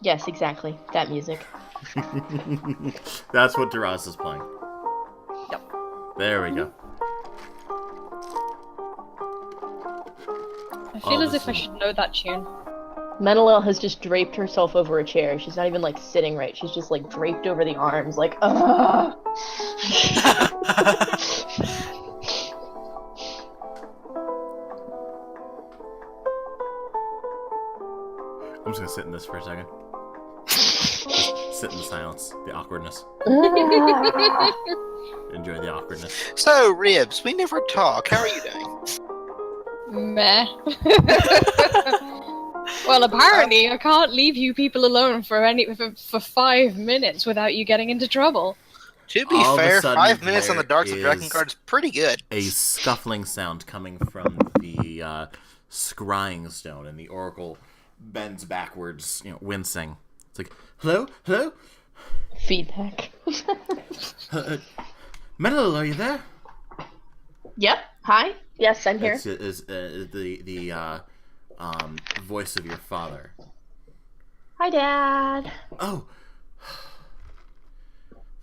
Yes, exactly. That music. That's what Duras is playing. Yep. There we go. I feel as this if I is- should know that tune. Menelil has just draped herself over a chair. She's not even like sitting right. She's just like draped over the arms, like ugh. I'm just gonna sit in this for a second. Just sit in the silence, the awkwardness. Enjoy the awkwardness. So, Ribs, we never talk. How are you doing? Meh. Well, apparently I can't leave you people alone for 5 minutes without you getting into trouble. To be All of a fair, sudden, 5 minutes on the there Darks of is Drakengard is pretty good. A scuffling sound coming from the scrying stone, and the oracle bends backwards, wincing. It's like, hello? Hello? Feedback. Menelil, are you there? Yep. Hi. Yes, I'm here. Is the voice of your father. Hi, Dad. Oh.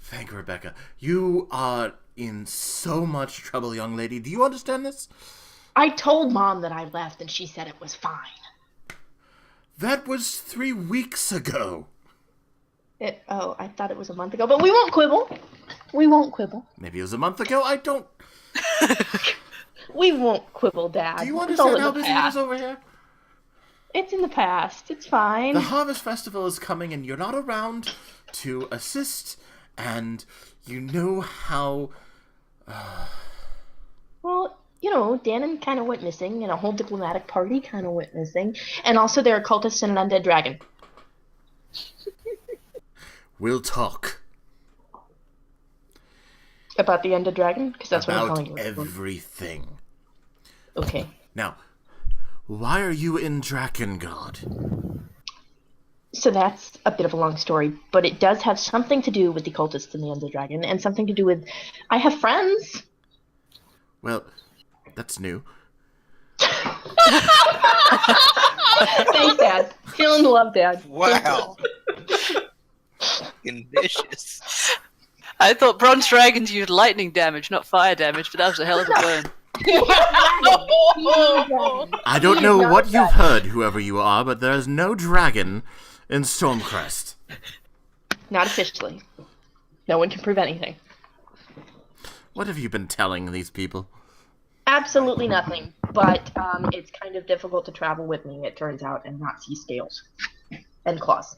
Thank you, Rebecca. You are in so much trouble, young lady. Do you understand this? I told Mom that I left, and she said it was fine. That was 3 weeks ago. Oh, I thought it was a month ago, but we won't quibble. We won't quibble. Maybe it was a month ago. I don't... We won't quibble, Dad. Do you It's all understand in how the busy it past. is over here? It's in the past. It's fine. The Harvest Festival is coming and you're not around to assist, and you know how... Well, Danon kind of went missing, and a whole diplomatic party kind of went missing. And also there are cultists and an undead dragon. We'll talk About the undead dragon? Because that's what I'm about calling it. everything. Okay. Now, why are you in Drakengard? So that's a bit of a long story, but it does have something to do with the cultists and the undead dragon, and something to do with... I have friends! Well, that's new. Thanks, Dad. Feeling the love, Dad. Wow. Fucking vicious. I thought bronze dragons used lightning damage, not fire damage, but that was a hell of a burn. I don't know what you've heard, whoever you are, but there is no dragon in Stormcrest. Not officially. No one can prove anything. What have you been telling these people? Absolutely nothing, but it's kind of difficult to travel with me, it turns out, and not see scales. And claws.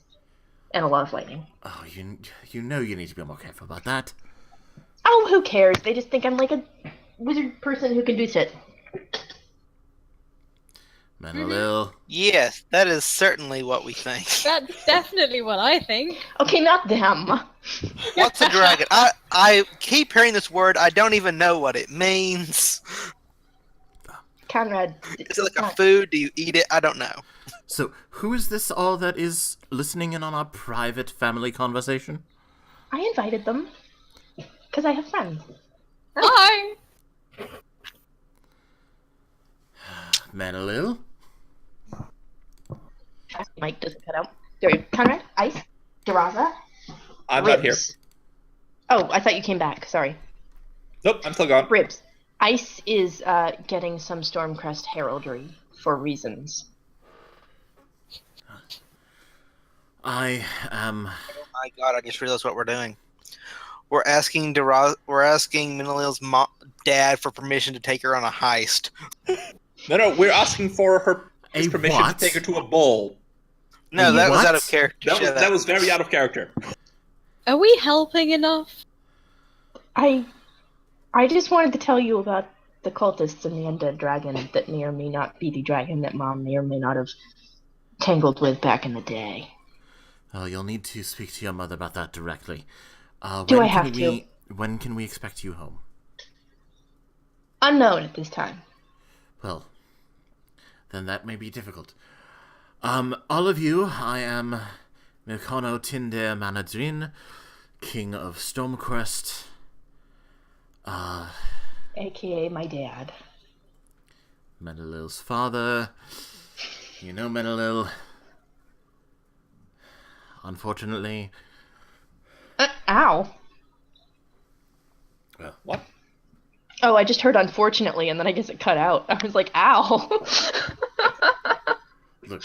And a lot of lightning. Oh, you know you need to be more careful about that. Oh, who cares? They just think I'm like a wizard person who can do shit. Menelil. Yes, that is certainly what we think. That's definitely what I think. Okay, not them. What's a dragon? I keep hearing this word. I don't even know what it means. Conrad. Is it like a food? Do you eat it? I don't know. So, who is this all that is listening in on our private family conversation? I invited them. Because I have friends. Hi! Menelil? Mike doesn't cut out. There you go. Conrad, ice. Daraza? I'm not here. Ribs. Oh, I thought you came back. Sorry. Nope, I'm still gone. Ribs. Ice is getting some Stormcrest heraldry for reasons. I am. Oh my god! I just realized what we're doing. We're asking Menelil's dad for permission to take her on a heist. No, we're asking for his A permission what? to take her to a ball. No, that was What? out of character. That was very out of character. Are we helping enough? I just wanted to tell you about the cultists and the undead dragon that may or may not be the dragon that Mom may or may not have tangled with back in the day. Well, you'll need to speak to your mother about that directly. Do I have to? When can we expect you home? Unknown at this time. Well, then that may be difficult. All of you, I am Milkono Tinder Manadrin, King of Stormcrest. AKA my dad. Menelil's father. You know Menelil. Unfortunately. Ow. Well, What? Oh, I just heard unfortunately, and then I guess it cut out. I was like, ow. look.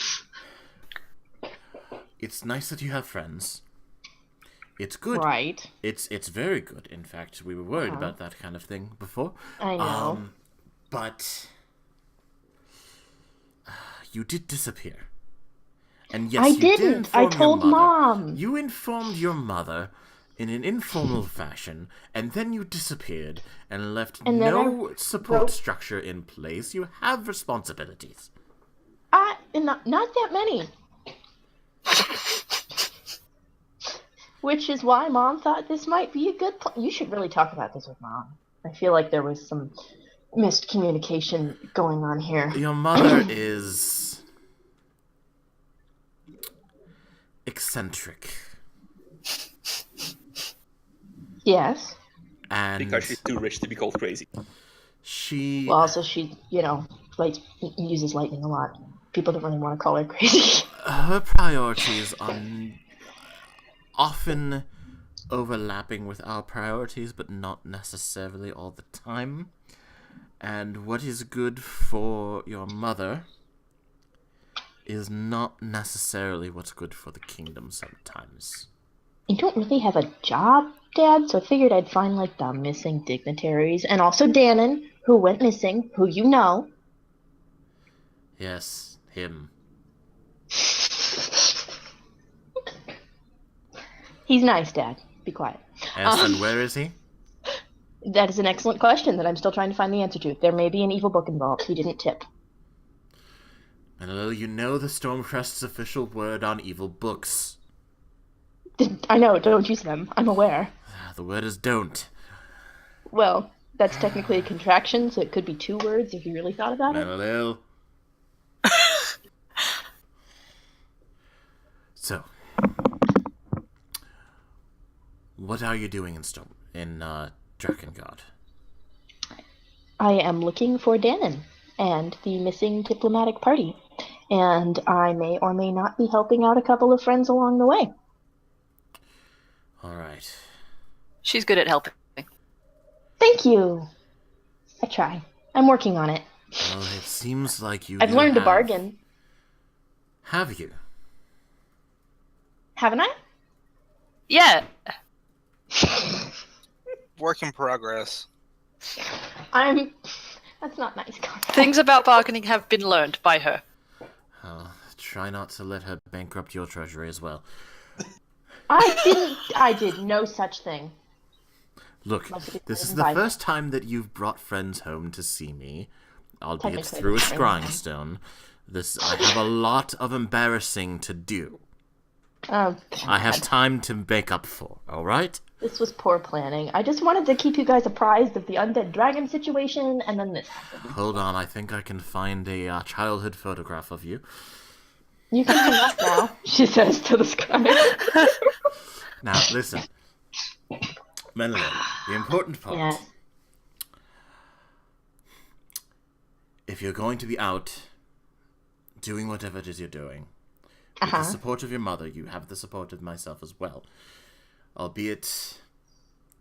It's nice that you have friends. It's good. Right. It's very good. In fact, we were worried about that kind of thing before. I know. But you did disappear. And yes, I you did didn't. inform I told your mother. Mom. You informed your mother in an informal fashion, and then you disappeared and left And then no I support wrote- structure in place. You have responsibilities. Not that many. Which is why Mom thought this might be a good plan. You should really talk about this with Mom. I feel like there was some missed communication going on here. Your mother is eccentric. Yes. And Because she's too rich to be called crazy. she Well, also she, uses lightning a lot. People don't really want to call her crazy. her priorities are often overlapping with our priorities, but not necessarily all the time. And what is good for your mother is not necessarily what's good for the kingdom sometimes. You don't really have a job, Dad, so I figured I'd find, the missing dignitaries. And also Dannon, who went missing, who you know. Yes, him. He's nice, Dad. Be quiet. Yes, and where is he? That is an excellent question that I'm still trying to find the answer to. There may be an evil book involved. He didn't tip. Menelil, you know the Stormcrest's official word on evil books. I know, don't use them. I'm aware. The word is don't. Well, that's technically a contraction, so it could be 2 words if you really thought about it. Menelil. So, what are you doing in Drakengard? I am looking for Dannon and the missing diplomatic party, and I may or may not be helping out a couple of friends along the way. All right. She's good at helping. Thank you. I try. I'm working on it. Well, it seems like you. I've learned to bargain. Have you? Haven't I? Yeah. Work in progress. That's not nice, Conrad. Things about bargaining have been learned by her. Try not to let her bankrupt your treasury as well. I did no such thing. Look, this is the first time that you've brought friends home to see me, albeit Technically, through a it's scryingstone. I have a lot of embarrassing to do. Oh, I have God. time to make up for, alright? This was poor planning. I just wanted to keep you guys apprised of the undead dragon situation, and then this happened. Hold on, I think I can find a childhood photograph of you. You can come up now, she says to the sky. Now, listen. Menelil, the important part. Yes. If you're going to be out doing whatever it is you're doing, With the support of your mother, you have the support of myself as well. Albeit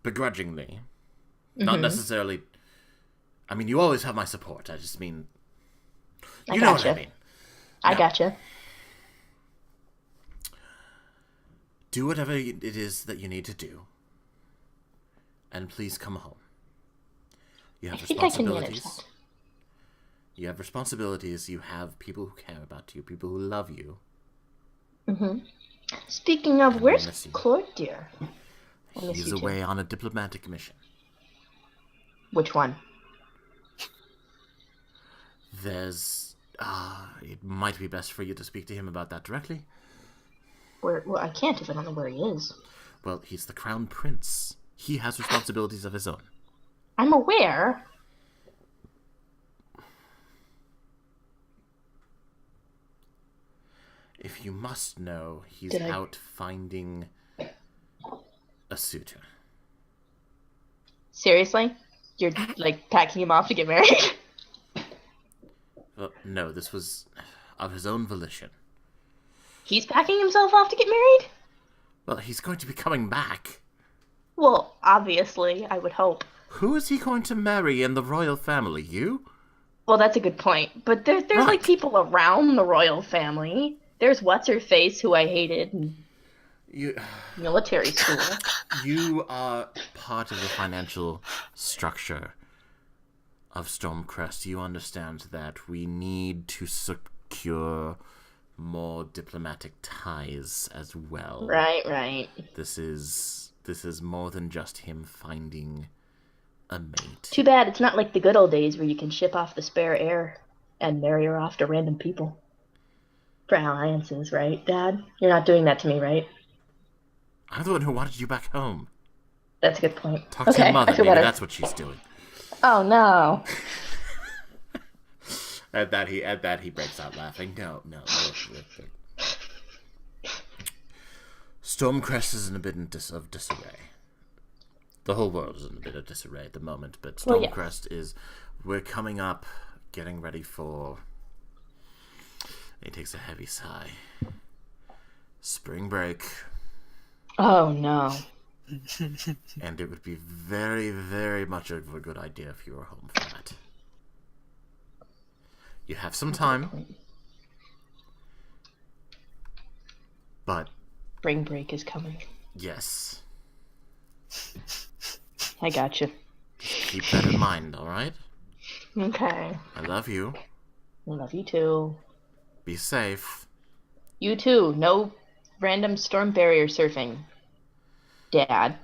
begrudgingly. Not necessarily... I mean, you always have my support. I just mean... You know what I mean. I gotcha. Do whatever it is that you need to do. And please come home. You have responsibilities. You have responsibilities. You have people who care about you, people who love you. Speaking of, where's Claude, dear? He's away on a diplomatic mission. Which one? There's... it might be best for you to speak to him about that directly. Well, I can't if I don't know where he is. Well, he's the crown prince. He has responsibilities of his own. I'm aware. If you must know, he's out finding a suitor. Seriously? You're, like, packing him off to get married? Well, no, this was of his own volition. He's packing himself off to get married? Well, he's going to be coming back. Well, obviously, I would hope. Who is he going to marry in the royal family? You? Well, that's a good point. But there's like, people around the royal family. There's What's-Her-Face, who I hated in military school. You are part of the financial structure of Stormcrest. You understand that we need to secure more diplomatic ties as well. Right. This is more than just him finding a mate. Too bad it's not like the good old days where you can ship off the spare heir and marry her off to random people. For alliances, right, Dad? You're not doing that to me, right? I'm the one who wanted you back home. That's a good point. Talk to your mother. Maybe that's what she's doing. Oh no. At that he breaks out laughing. No. Stormcrest is in a bit of disarray. The whole world is in a bit of disarray at the moment, but Stormcrest is... We're coming up, getting ready for... He takes a heavy sigh. Spring break. Oh no. And it would be very, very much of a good idea if you were home for that. You have some time. But... Spring break is coming. Yes. I got you. Keep that in mind, alright? Okay. I love you. I love you too. Be safe. You too. No random storm barrier surfing, Dad.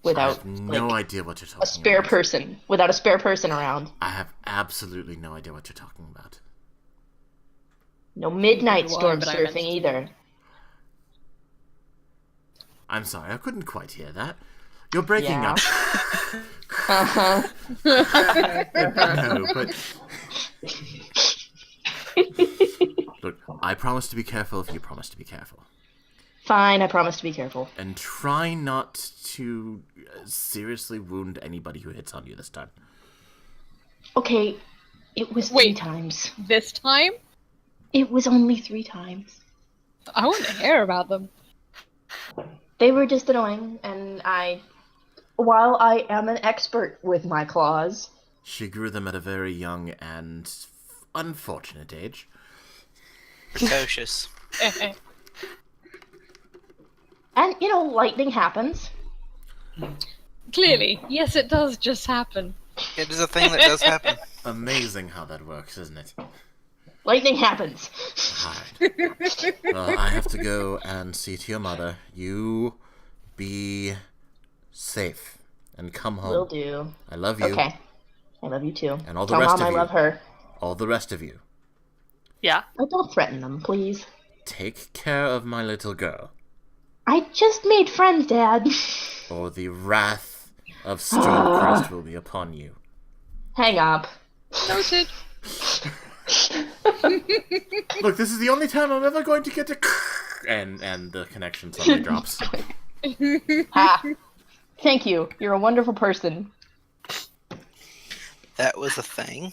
Without I have no idea what you're talking about. A spare person. Without a spare person around. I have absolutely no idea what you're talking about. No midnight storm surfing either. I'm sorry, I couldn't quite hear that. You're breaking up. Uh-huh. No, but... Look, I promise to be careful if you promise to be careful. Fine, I promise to be careful. And try not to seriously wound anybody who hits on you this time. Okay, it was 3 times. This time? It was only 3 times. I want to hear about them. They were just annoying, and while I am an expert with my claws... She grew them at a very young and unfortunate age. Precocious. And, lightning happens. Clearly. Yes, it does just happen. It is a thing that does happen. Amazing how that works, isn't it? Lightning happens. Alright. Well, I have to go and see to your mother. You be safe and come home. Will do. I love you. Okay. I love you too. And all the Tell rest Mom of you. I love her. All the rest of you. Yeah. Oh, don't threaten them, please. Take care of my little girl. I just made friends, Dad. Or the wrath of Stormcrest will be upon you. Hang up. Noted. Look, this is the only time I'm ever going to get to... And the connection suddenly drops. Ha. Thank you. You're a wonderful person. That was a thing.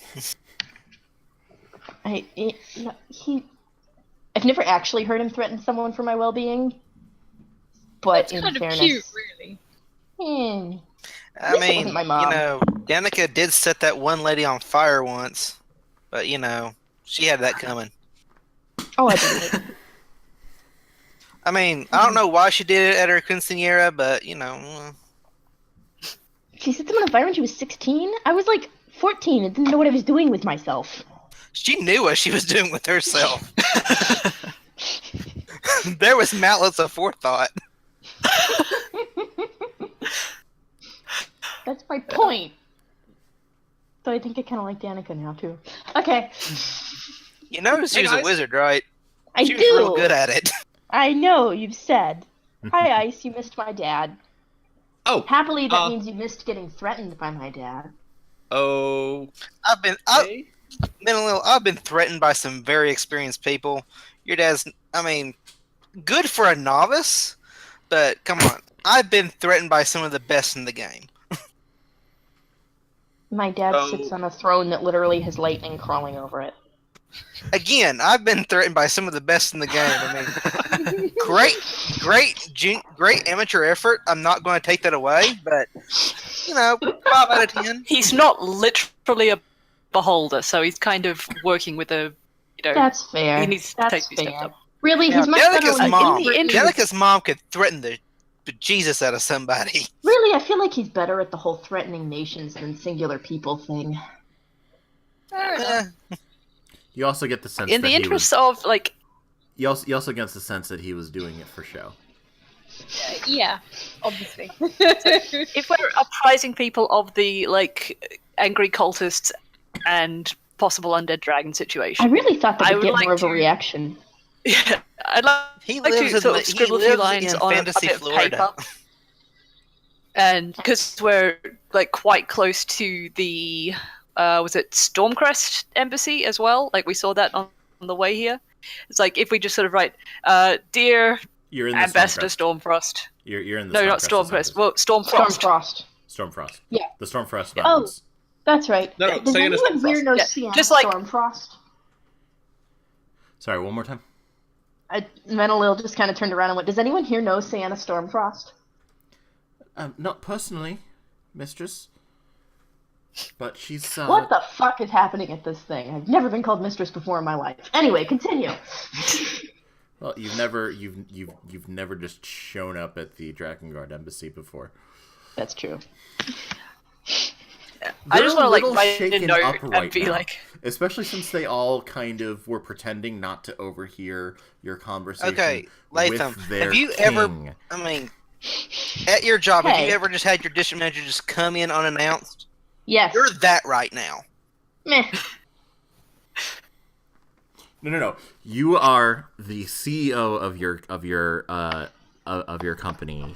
I've never actually heard him threaten someone for my well-being, but That's in kind of fairness, cute, really. I At least it mean, wasn't my mom. Danica did set that one lady on fire once, but she had that coming. Oh, I believe it. I mean, I don't know why she did it at her quinceanera, but She set someone on fire when she was 16? I was like 14 and didn't know what I was doing with myself. she knew what she was doing with herself. There was malice aforethought. That's my point. So I think I kind of like Danica now, too. Okay. You noticed she was a wizard, right? I She was do. real good at it. I know, you've said. Hi, Ice, you missed my dad. Oh, Happily, that means you missed getting threatened by my dad. oh. I've been threatened by some very experienced people. Your dad's, good for a novice, but come on. I've been threatened by some of the best in the game. My dad sits on a throne that literally has lightning crawling over it. Again, I've been threatened by some of the best in the game. Great amateur effort. I'm not going to take that away, but 5 out of 10. He's not literally a beholder, so he's kind of working with a, That's fair. he needs to That's take these steps fair. up. Really, he's much better Delica's when mom. he's in the Delica's mom could threaten the Jesus out of somebody. Really, I feel like he's better at the whole threatening nations than singular people thing. You also get the sense In that the interest of, like... You also get the sense that he was doing it for show. Yeah, obviously. If we're apprising people of the, like, angry cultists and possible undead dragon situation... I really thought that I would would get like more of a to- reaction. Yeah, I'd like He to lives sort in of scribble a few lines on a fantasy bit of Florida. paper. And because we're like quite close to the was it Stormcrest embassy as well? Like we saw that on the way here. It's like if we just sort of write, dear You're in the Ambassador Stormcrest. Stormfrost. You're in the No, not Stormcrest. Well, Stormfrost. Stormfrost. Stormfrost. Yeah. The Stormfrost Oh. Mountains. That's right. No, Does Sienna anyone here Stormfrost. know Yeah, Sienna just like- Stormfrost? Sorry, one more time. Menelil just kind of turned around and went, does anyone here know Sienna Stormfrost? Not personally, mistress. But she's What the fuck is happening at this thing? I've never been called mistress before in my life. Anyway, continue. Well, you've never just shown up at the Drakengard embassy before. That's true. I just They're want to little like write a shaken note up right and be now. like, Especially since they all kind of were pretending not to overhear your conversation Okay, Latham, with their have you king. ever- at your job, have Hey. you ever just had your district manager just come in unannounced? Yes. You're that right now. Meh. No. You are the CEO of your company,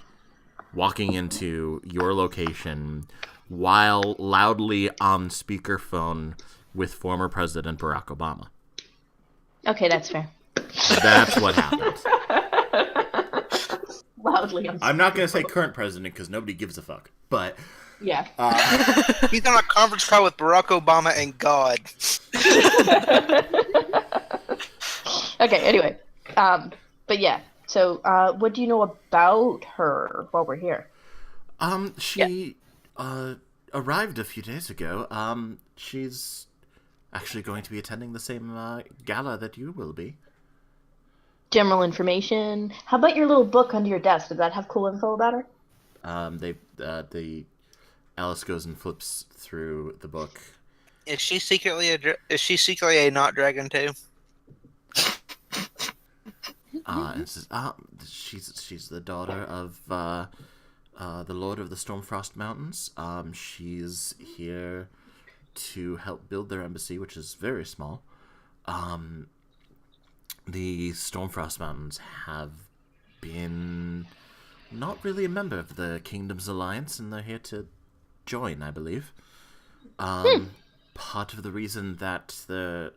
walking into your location while loudly on speakerphone with former President Barack Obama. Okay, that's fair. That's what happened. Loudly. I'm not gonna say current president because nobody gives a fuck. But Yeah. He's on a conference call with Barack Obama and God. Okay, anyway. But yeah. So, what do you know about her while we're here? She arrived a few days ago. She's actually going to be attending the same gala that you will be. General information. How about your little book under your desk? Does that have cool info about her? The Alice goes and flips through the book. Is she secretly a not dragon too? And says, she's the daughter of the Lord of the Stormfrost Mountains. She's here to help build their embassy, which is very small. The Stormfrost Mountains have been not really a member of the Kingdom's Alliance, and they're here to join, I believe. Part of the reason that they're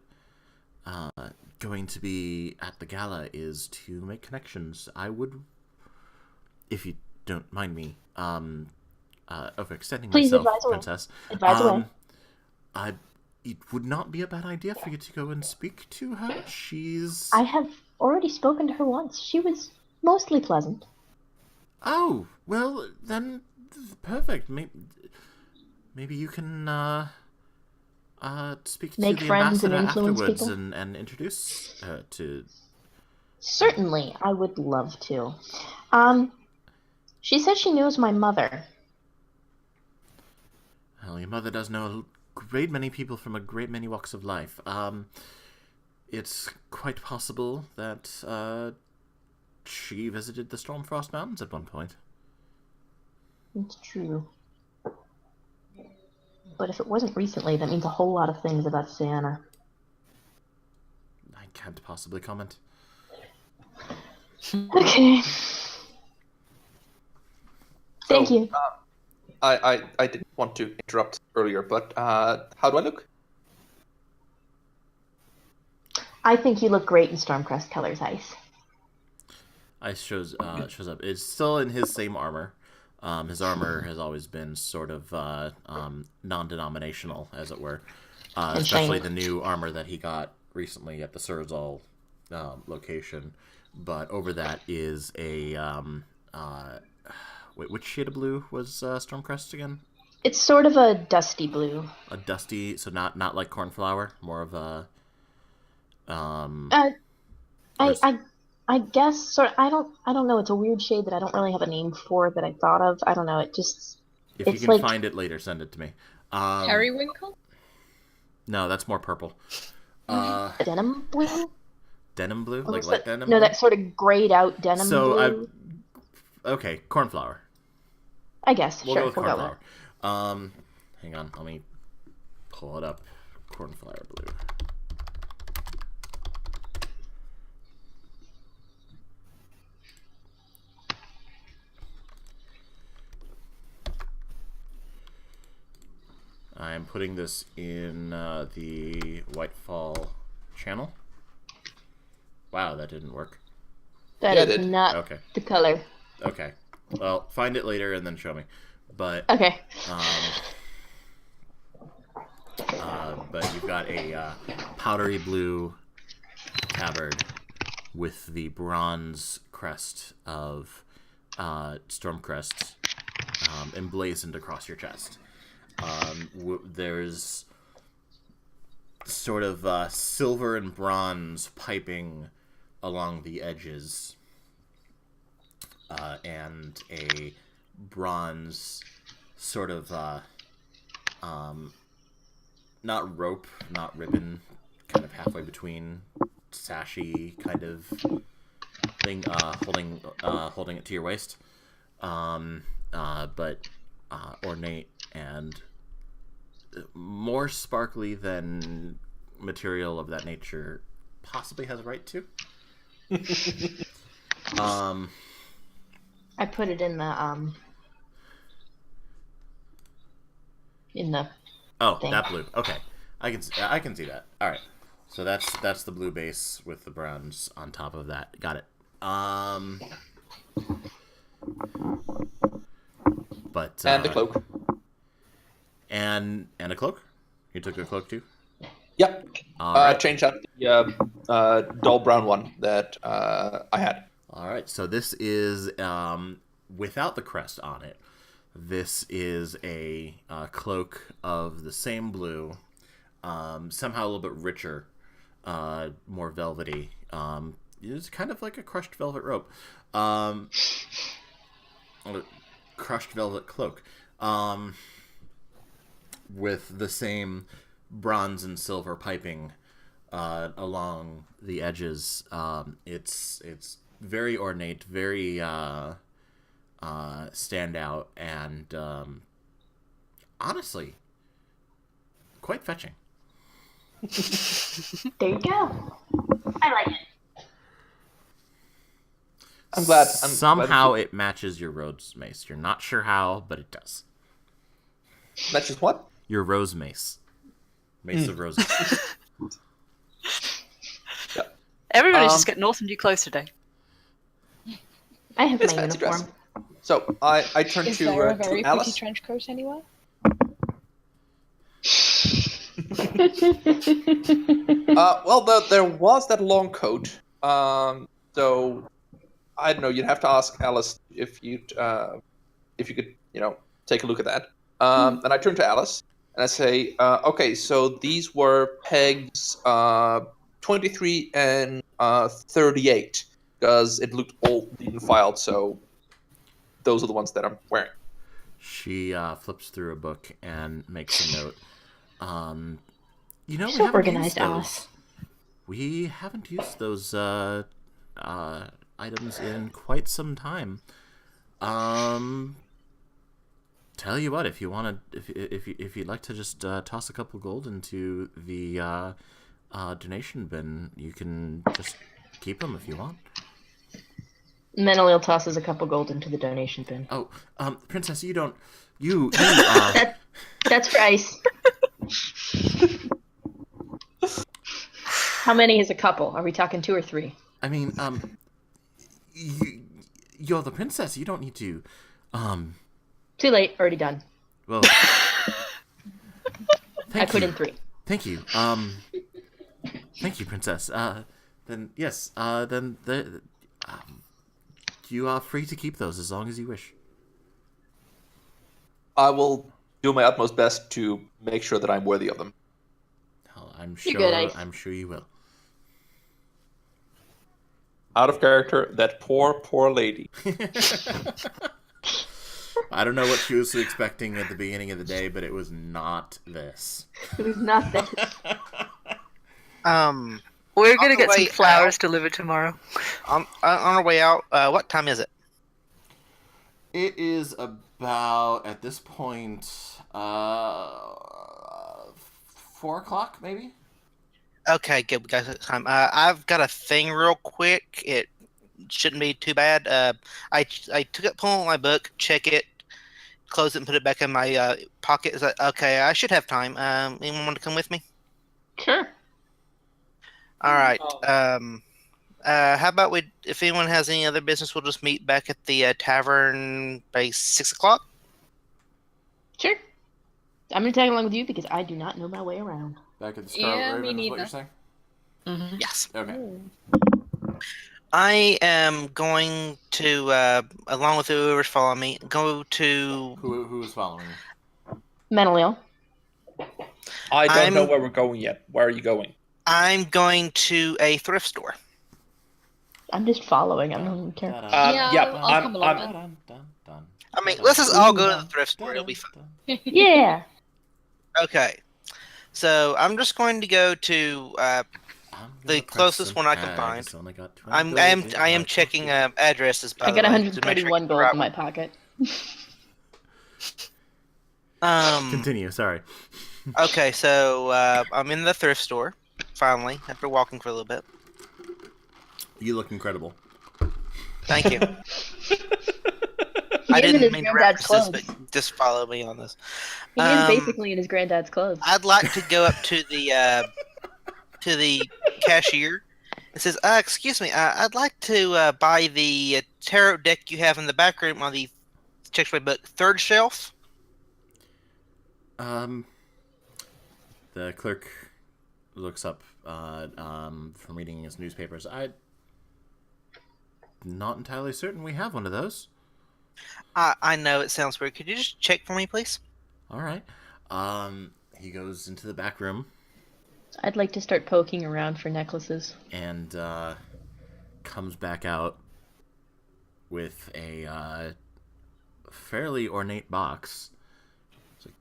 going to be at the gala is to make connections. I would, if you don't mind me, overextending Please myself, advise away. Princess. Advise away. It would not be a bad idea for you to go and speak to her. She's... I have already spoken to her once. She was mostly pleasant. Oh, well, then, perfect. Maybe you can, speak Make to the friends and ambassador influence afterwards people? and introduce her to... Certainly, I would love to. She says she knows my mother. Well, your mother does know a great many people from a great many walks of life. It's quite possible that, she visited the Stormfrost Mountains at one point. It's true. But if it wasn't recently, that means a whole lot of things about Sienna. I can't possibly comment. Okay. Thank So, you. I didn't want to interrupt earlier, but how do I look? I think you look great in Stormcrest colors, Ice. Ice shows up. It's still in his same armor. His armor has always been sort of non-denominational, as it were. Especially shiny. the new armor that he got recently at the Surzal location. But over that is a... wait, which shade of blue was Stormcrest again? It's sort of a dusty blue. A dusty, so not like cornflower, more of a... I guess sort of, I don't know. It's a weird shade that I don't really have a name for that I thought of. I don't know. It just If you it's can like find it later, send it to me. Periwinkle? No, that's more purple. denim blue. Denim blue, like What's light that? denim. No, blue? that sort of grayed out denim blue. Okay, cornflower. I guess We'll sure. go with We'll go cornflower. with. Hang on, let me pull it up. Cornflower blue. I'm putting this in the Whitefall channel. Wow, that didn't work. That Yeah, is it did. not Okay. the color. Okay. Well, find it later and then show me. But Okay. but you've got a powdery blue tabard with the bronze crest of Stormcrest emblazoned across your chest. There's sort of silver and bronze piping along the edges, and a bronze sort of not rope, not ribbon, kind of halfway between sashy kind of thing, holding it to your waist, but ornate and more sparkly than material of that nature possibly has a right to. I put it in the Oh, thing. that blue. Okay, I can see that. All right, so that's the blue base with the bronze on top of that. Got it. But And the cloak. and a cloak. You took a cloak too. Yep. All right. Change out the dull brown one that I had. All right. So this is without the crest on it. This is a cloak of the same blue, somehow a little bit richer, more velvety. It's kind of like a crushed velvet rope, crushed velvet cloak, with the same bronze and silver piping along the edges. It's very ornate, very stand out, and honestly, quite fetching. There you go. I like it. I'm glad. Somehow it matches your rose mace. You're not sure how, but it does. Matches what? Your rose mace. Mace of roses. Everybody's just getting awesomely close today. I have It's my fancy uniform. dress. So I turn Is to there a very to pretty Alice. trench coat anywhere? Well, there was that long coat, So I don't know. You'd have to ask Alice if you could, take a look at that. And I turn to Alice and I say, okay, so these were pegs 23 and 38 because it looked all neat and filed. So those are the ones that I'm wearing. She flips through a book and makes a note. We So haven't organized, used those. Alice. We haven't used those items in quite some time. Tell you what, if you want to, if you'd like to just toss a couple gold into the donation bin, you can just keep them if you want. Menelil tosses a couple gold into the donation bin. Oh, Princess, you don't. You. That's for ice. How many is a couple? Are we talking 2 or 3? I mean, you're the princess. You don't need to. Too late. Already done. Well, I put in 3. Thank you. Thank you, princess. Then yes. Then you are free to keep those as long as you wish. I will do my utmost best to make sure that I'm worthy of them. Oh, I'm You're sure. good, Ice. I'm sure you will. Out of character, that poor lady. I don't know what she was expecting at the beginning of the day, but it was not this. It was not this. We're gonna the get some way flowers out- delivered tomorrow. On our way out, what time is it? It is about, at this point, 4 o'clock, maybe? Okay, good. We got time. I've got a thing real quick. It shouldn't be too bad. I took it, pull out my book, check it, close it, and put it back in my pocket. Is that okay? I should have time. Anyone want to come with me? Sure. All right. How about if anyone has any other business, we'll just meet back at the tavern by 6 o'clock. Sure. I'm going to tag along with you because I do not know my way around. Back at the Scarlet Yeah, me Raven is what neither. you're saying? Mm-hmm. Yes. Okay. I am going to, along with whoever's following me, go to. Who is following you? Menelil. I don't know I'm- where we're going yet. Where are you going? I'm going to a thrift store. I'm just following. I don't even care. Yeah, yep, I'll come along then. I mean, let's just all go to the thrift store. It'll be fun. Yeah. Okay. So I'm just going to go to. The closest one I can find. I am checking addresses. By I got the way, to make sure 131 I get the gold right in my pocket. one. Continue, sorry. Okay, so I'm in the thrift store. Finally, after walking for a little bit. You look incredible. Thank you. He I is in didn't his mean to granddad's reference this, clothes. but just follow me on this. He is basically in his granddad's clothes. I'd like to go up to the cashier. It says, "Excuse me, I'd like to buy the tarot deck you have in the back room on the check my book third shelf." The clerk looks up from reading his newspapers. I'm not entirely certain we have one of those. I know it sounds weird. Could you just check for me, please? All right. He goes into the back room I'd like to start poking around for necklaces. and comes back out with a fairly ornate box. It's like,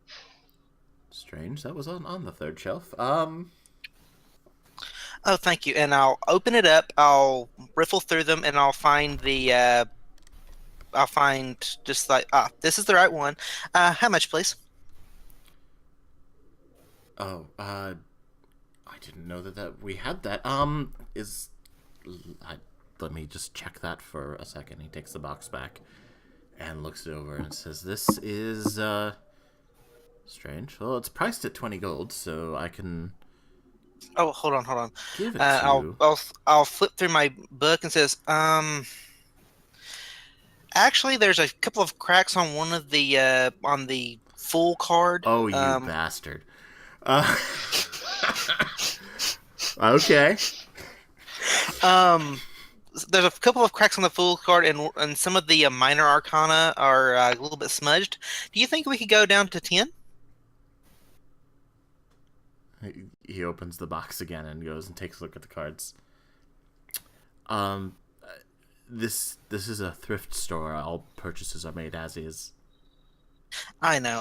strange, that was on the third shelf. Oh, thank you. And I'll open it up. I'll riffle through them, and I'll find the. I'll find just like this is the right one. How much, please? Oh, I didn't know that we had that. Let me just check that for a second. He takes the box back and looks it over and says, "This is strange. Well, it's priced at 20 gold, so I can Oh, hold on. give it to you." I'll flip through my book and says, actually, there's a couple of cracks on one of the on the full card. Oh, you bastard. Okay. There's a couple of cracks on the Fool card, and some of the minor arcana are a little bit smudged. Do you think we could go down to 10? He opens the box again and goes and takes a look at the cards. This is a thrift store. All purchases are made as is. I know.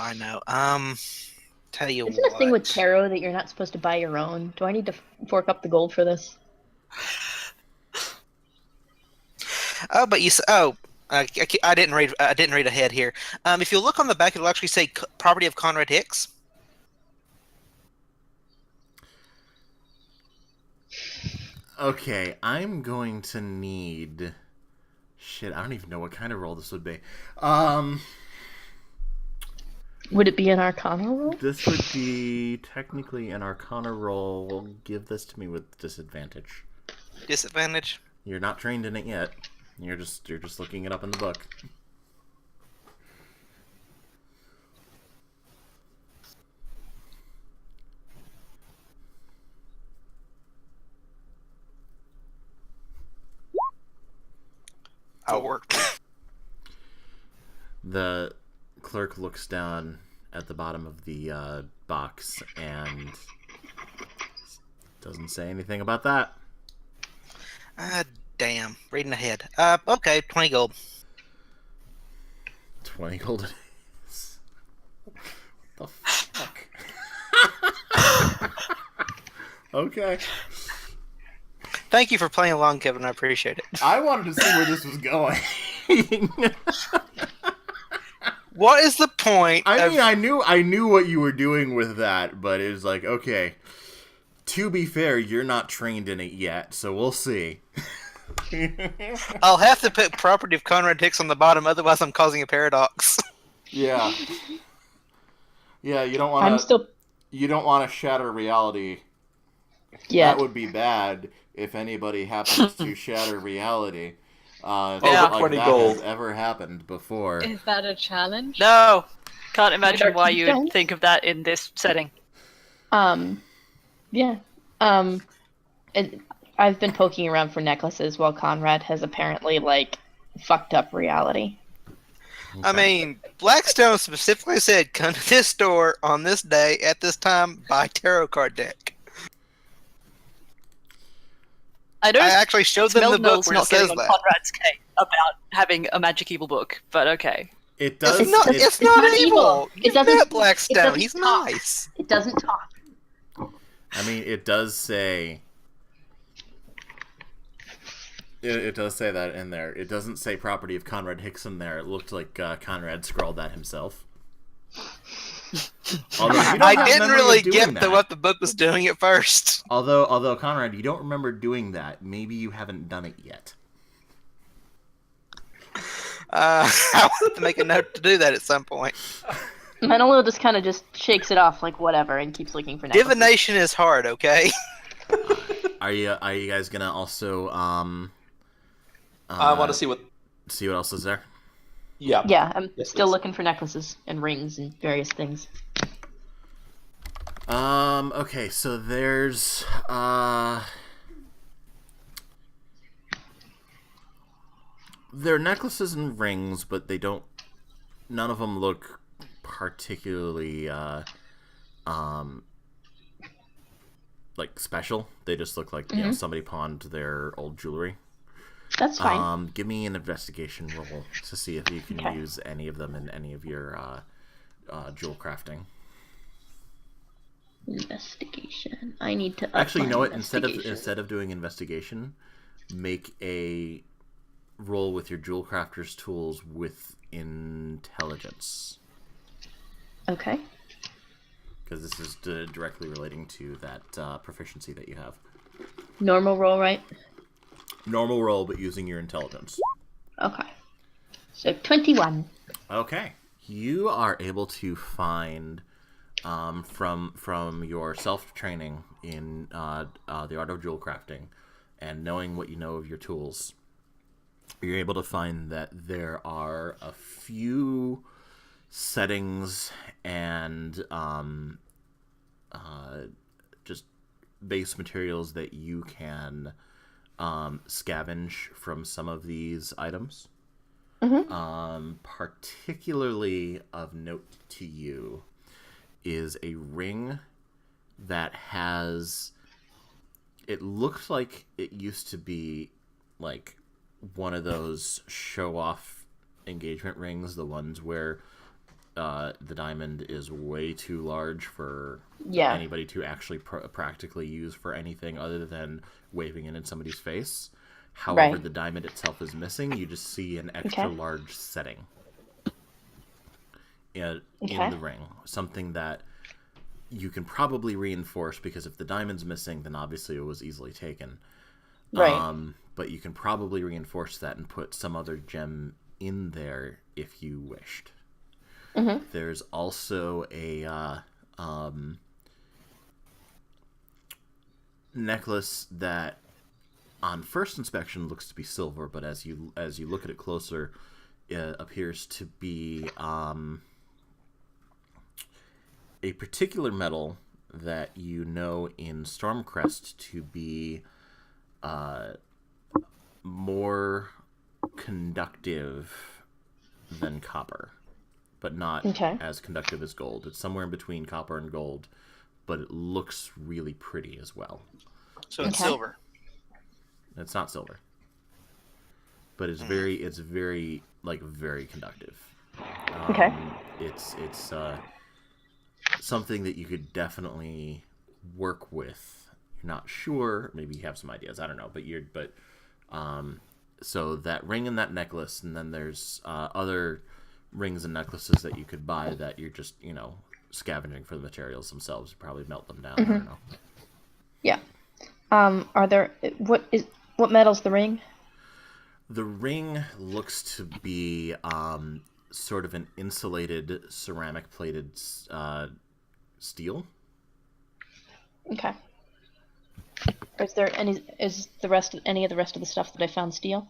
Tell you Isn't what. a thing with tarot that you're not supposed to buy your own? Do I need to fork up the gold for this? Oh, but I didn't read. I didn't read ahead here. If you look on the back, it'll actually say property of Conrad Hicks. Okay, I'm going to need... Shit, I don't even know what kind of roll this would be. Would it be an Arcana roll? This would be technically an Arcana roll. Give this to me with disadvantage. Disadvantage. You're not trained in it yet. You're just looking it up in the book. I'll work. The clerk looks down at the bottom of the box and doesn't say anything about that. Damn. Reading ahead. Okay, 20 gold. 20 gold it is. What the fuck? Okay. Thank you for playing along, Kevin. I appreciate it. I wanted to see where this was going. What is the point? I mean, I knew what you were doing with that, but it was like, okay. To be fair, you're not trained in it yet, so we'll see. I'll have to put property of Conrad Hicks on the bottom, otherwise I'm causing a paradox. Yeah. Yeah, you don't want to. You don't want to shatter reality. Yeah. That would be bad if anybody happens to shatter reality. Yeah. Like 20 that gold. has ever happened before. Is that a challenge? No, can't imagine Dark, why you you don't? would think of that in this setting. Yeah. I've been poking around for necklaces while Conrad has apparently, fucked up reality. I mean, Blackstone specifically said, come to this store on this day at this time, buy tarot card deck. I don't. I actually showed them the book Menelil's where it not says getting on that. Conrad's case about having a magic evil book, but okay. It does. It's not it's evil. not evil. You It doesn't- met it Blackstone. doesn't He's talk. nice. It doesn't talk. I mean, it does say. It does say that in there. It doesn't say property of Conrad Hicks in there. It looked like Conrad scrawled that himself. Although you don't I have didn't memory really of doing get that. what the book was doing at first. Although Conrad, you don't remember doing that. Maybe you haven't done it yet. I will have to make a note to do that at some point. Menelil just kind of shakes it off like whatever and keeps looking for necklaces. Divination is hard, okay? Are you guys gonna also I want to see what. see what else is there? Yeah. Yeah, I'm Yes, still please. looking for necklaces and rings and various things. Okay, so there's there are necklaces and rings, but none of them look particularly like special. They just look like you know somebody pawned their old jewelry. That's fine. Give me an investigation roll to see if you can Okay. use any of them in any of your jewel crafting. Investigation. I need to. Actually, you up know my what? investigation. Instead of doing investigation, make a roll with your jewel crafter's tools with intelligence, Okay. because this is directly relating to that proficiency that you have. Normal roll, right? Normal roll, but using your intelligence. Okay. So 21. Okay, you are able to find from your self training in the art of jewel crafting, and knowing what you know of your tools. You're able to find that there are a few settings and just base materials that you can scavenge from some of these items. Mm-hmm. Particularly of note to you is a ring that has... It looked like it used to be like one of those show-off engagement rings, the ones where the diamond is way too large for anybody to actually practically use for anything other than waving it in somebody's face. However, the diamond itself is missing. You just see an extra large setting in the ring. Something that you can probably reinforce, because if the diamond's missing, then obviously it was easily taken. Right. But you can probably reinforce that and put some other gem in there if you wished. Mm-hmm. There's also a necklace that on first inspection looks to be silver, but as you look at it closer, it appears to be a particular metal that you know in Stormcrest to be more conductive than copper, but not as conductive as gold. It's somewhere in between copper and gold, but it looks really pretty as well. So it's silver. It's not silver, but it's very very conductive. It's something that you could definitely work with. You're not sure, maybe you have some ideas, I don't know, so that ring and that necklace, and then there's other rings and necklaces that you could buy that you're just, scavenging for the materials themselves. You probably melt them down, I don't know. Yeah. What metal's the ring? The ring looks to be sort of an insulated ceramic plated steel. Okay. Is there any of the rest of the stuff that I found steel?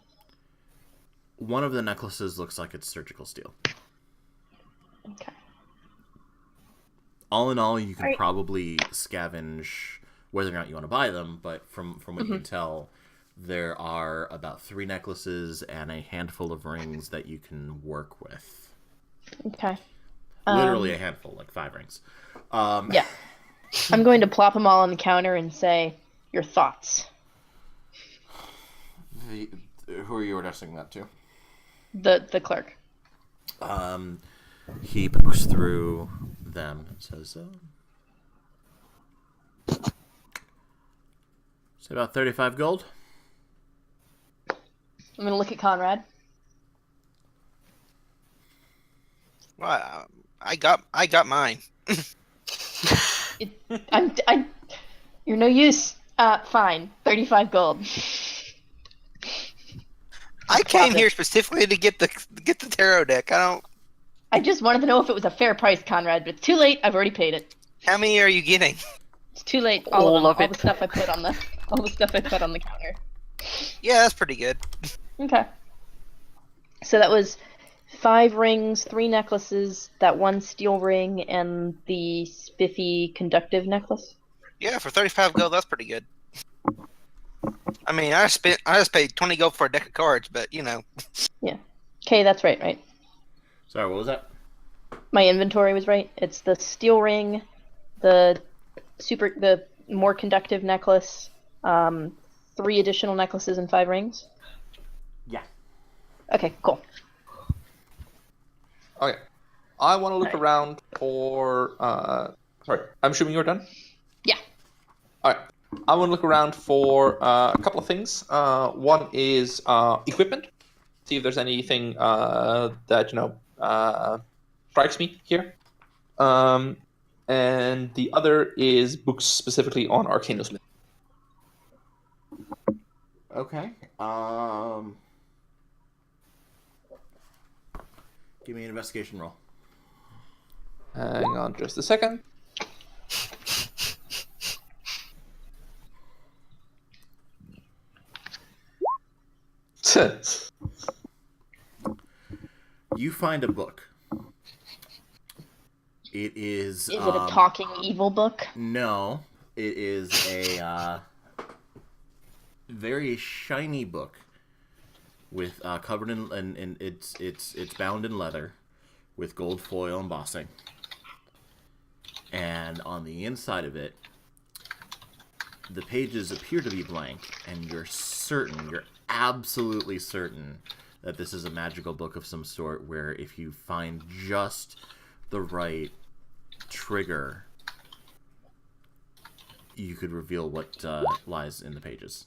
One of the necklaces looks like it's surgical steel. Okay. All in all, you can probably scavenge, whether or not you want to buy them, but from what you can tell, there are about 3 necklaces and a handful of rings that you can work with. Okay. Literally a handful, like 5 rings. Yeah. I'm going to plop them all on the counter and say, your thoughts. Who are you addressing that to? The clerk. He pokes through them and says, say about 35 gold. I'm going to look at Conrad. Well, I got mine. You're no use. Fine. 35 gold. I came here specifically to get the tarot deck. I just wanted to know if it was a fair price, Conrad, but it's too late. I've already paid it. How many are you getting? It's too late. All of the stuff I put on the counter. Yeah, that's pretty good. Okay. So that was 5 rings, 3 necklaces, that 1 steel ring, and the spiffy conductive necklace. Yeah, for 35 gold, that's pretty good. I mean, I just paid 20 gold for a deck of cards, but Yeah. Okay, that's right. Sorry, what was that? My inventory was right. It's the steel ring, the more conductive necklace, 3 additional necklaces and 5 rings. Yeah. Okay, cool. Okay. I want to look around for... sorry, I'm assuming you're done? Yeah. Alright. I want to look around for a couple of things. One is equipment. See if there's anything that, strikes me here. And the other is books specifically on arcanosmith. Okay. Give me an investigation roll. Hang on just a second. You find a book. It is... Is it a talking evil book? No. It is a... very shiny book with covered in, and it's bound in leather with gold foil embossing. And on the inside of it, the pages appear to be blank, and you're absolutely certain that this is a magical book of some sort where if you find just the right trigger, you could reveal what lies in the pages.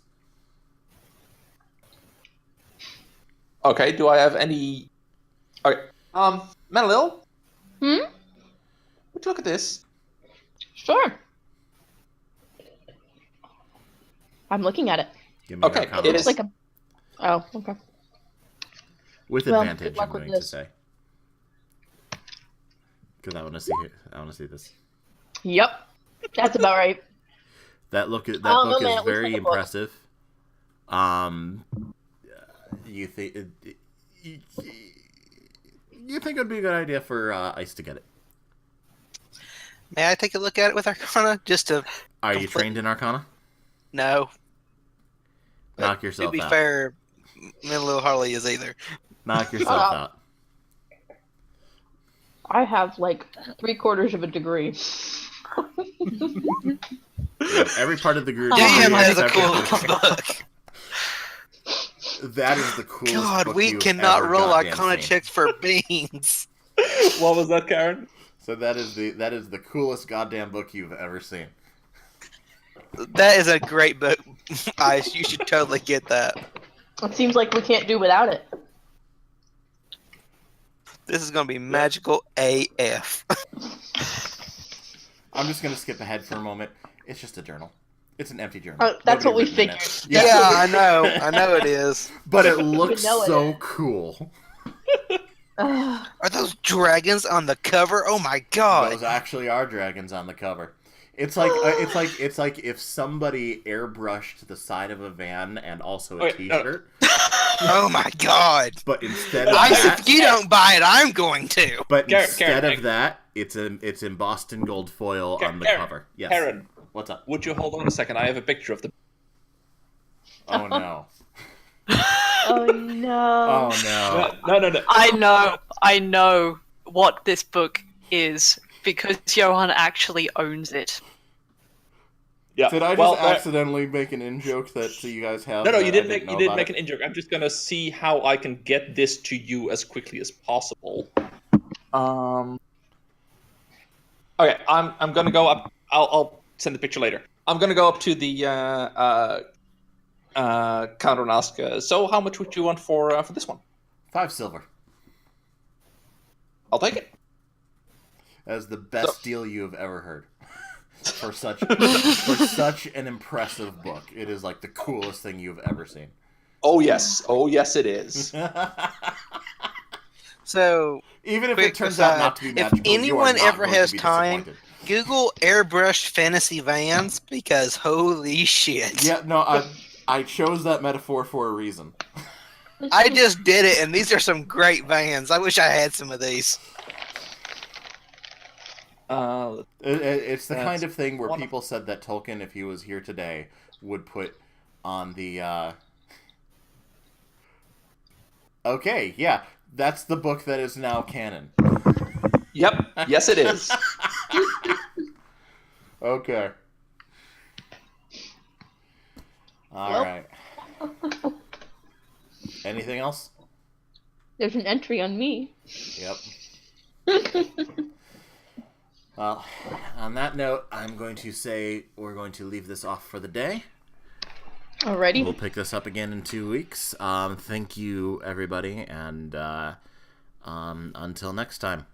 Okay, do I have any... Okay, Menelil? Hmm? Would you look at this? Sure. I'm looking at it. Give me Okay, an arcana. it is... Like a... Oh, okay. With Well, advantage, good luck I'm with going to this. say. Because I want to see it. I want to see this. Yep. That's about right. That book man, is it looks very like a book. impressive. You think it would be a good idea for Ice to get it? May I take a look at it with Arcana? Just to... Are you trained in Arcana? No. Knock To yourself be out. fair, Menelil hardly is either. Knock yourself out. I have like 3/4 of a degree. Every part of the group. Damn, that is a except cool for- book. That is the coolest God, book we you've cannot ever roll goddamn Arcana seen. checks for beans. What was that, Karen? So that is the coolest goddamn book you've ever seen. That is a great book, Ice. You should totally get that. It seems like we can't do without it. This is going to be magical AF. I'm just gonna skip ahead for a moment. It's just a journal. It's an empty journal. That's what we Nobody's written in figured. it. Yeah, I know it is. But it looks know it so cool. Ugh. Are those dragons on the cover? Oh my god! Those actually are dragons on the cover. It's like if somebody airbrushed the side of a van and also a Wait, no. T-shirt, Oh my god! but instead of Ice, that, if you don't buy it, I'm going to. but Karen, instead Karen, of that, it's embossed in gold foil on the Karen, cover. Yes. Karen, What's up? would you hold on a second? I have a picture of the... Oh no. Oh no. Oh no. No. I know what this book is because Johan actually owns it. Yeah. Did I just well, accidentally make an in-joke that you guys have? No, that you I didn't make know you didn't about make it? an in-joke. I'm just gonna see how I can get this to you as quickly as possible. Okay, I'm gonna go up. I'll send the picture later. I'm gonna go up to the counter and ask. So, how much would you want for this one? 5 silver. I'll take it. That is the best deal you have ever heard. For such an impressive book. It is like the coolest thing you've ever seen. Oh yes, it is. So, Even if quick it turns aside, out not to be if magical, you are anyone not ever going to has be time, disappointed. Google airbrushed fantasy vans because holy shit. Yeah, no, I chose that metaphor for a reason. I just did it, and these are some great vans. I wish I had some of these. It's the That's kind of thing where one- people said that Tolkien, if he was here today, would put on the. Okay, yeah, that's the book that is now canon. Yep. Yes, it is. Okay. All Well. right. Anything else? There's an entry on me. Yep. Well, on that note, I'm going to say we're going to leave this off for the day. Alrighty. We'll pick this up again in 2 weeks. Thank you, everybody, and until next time.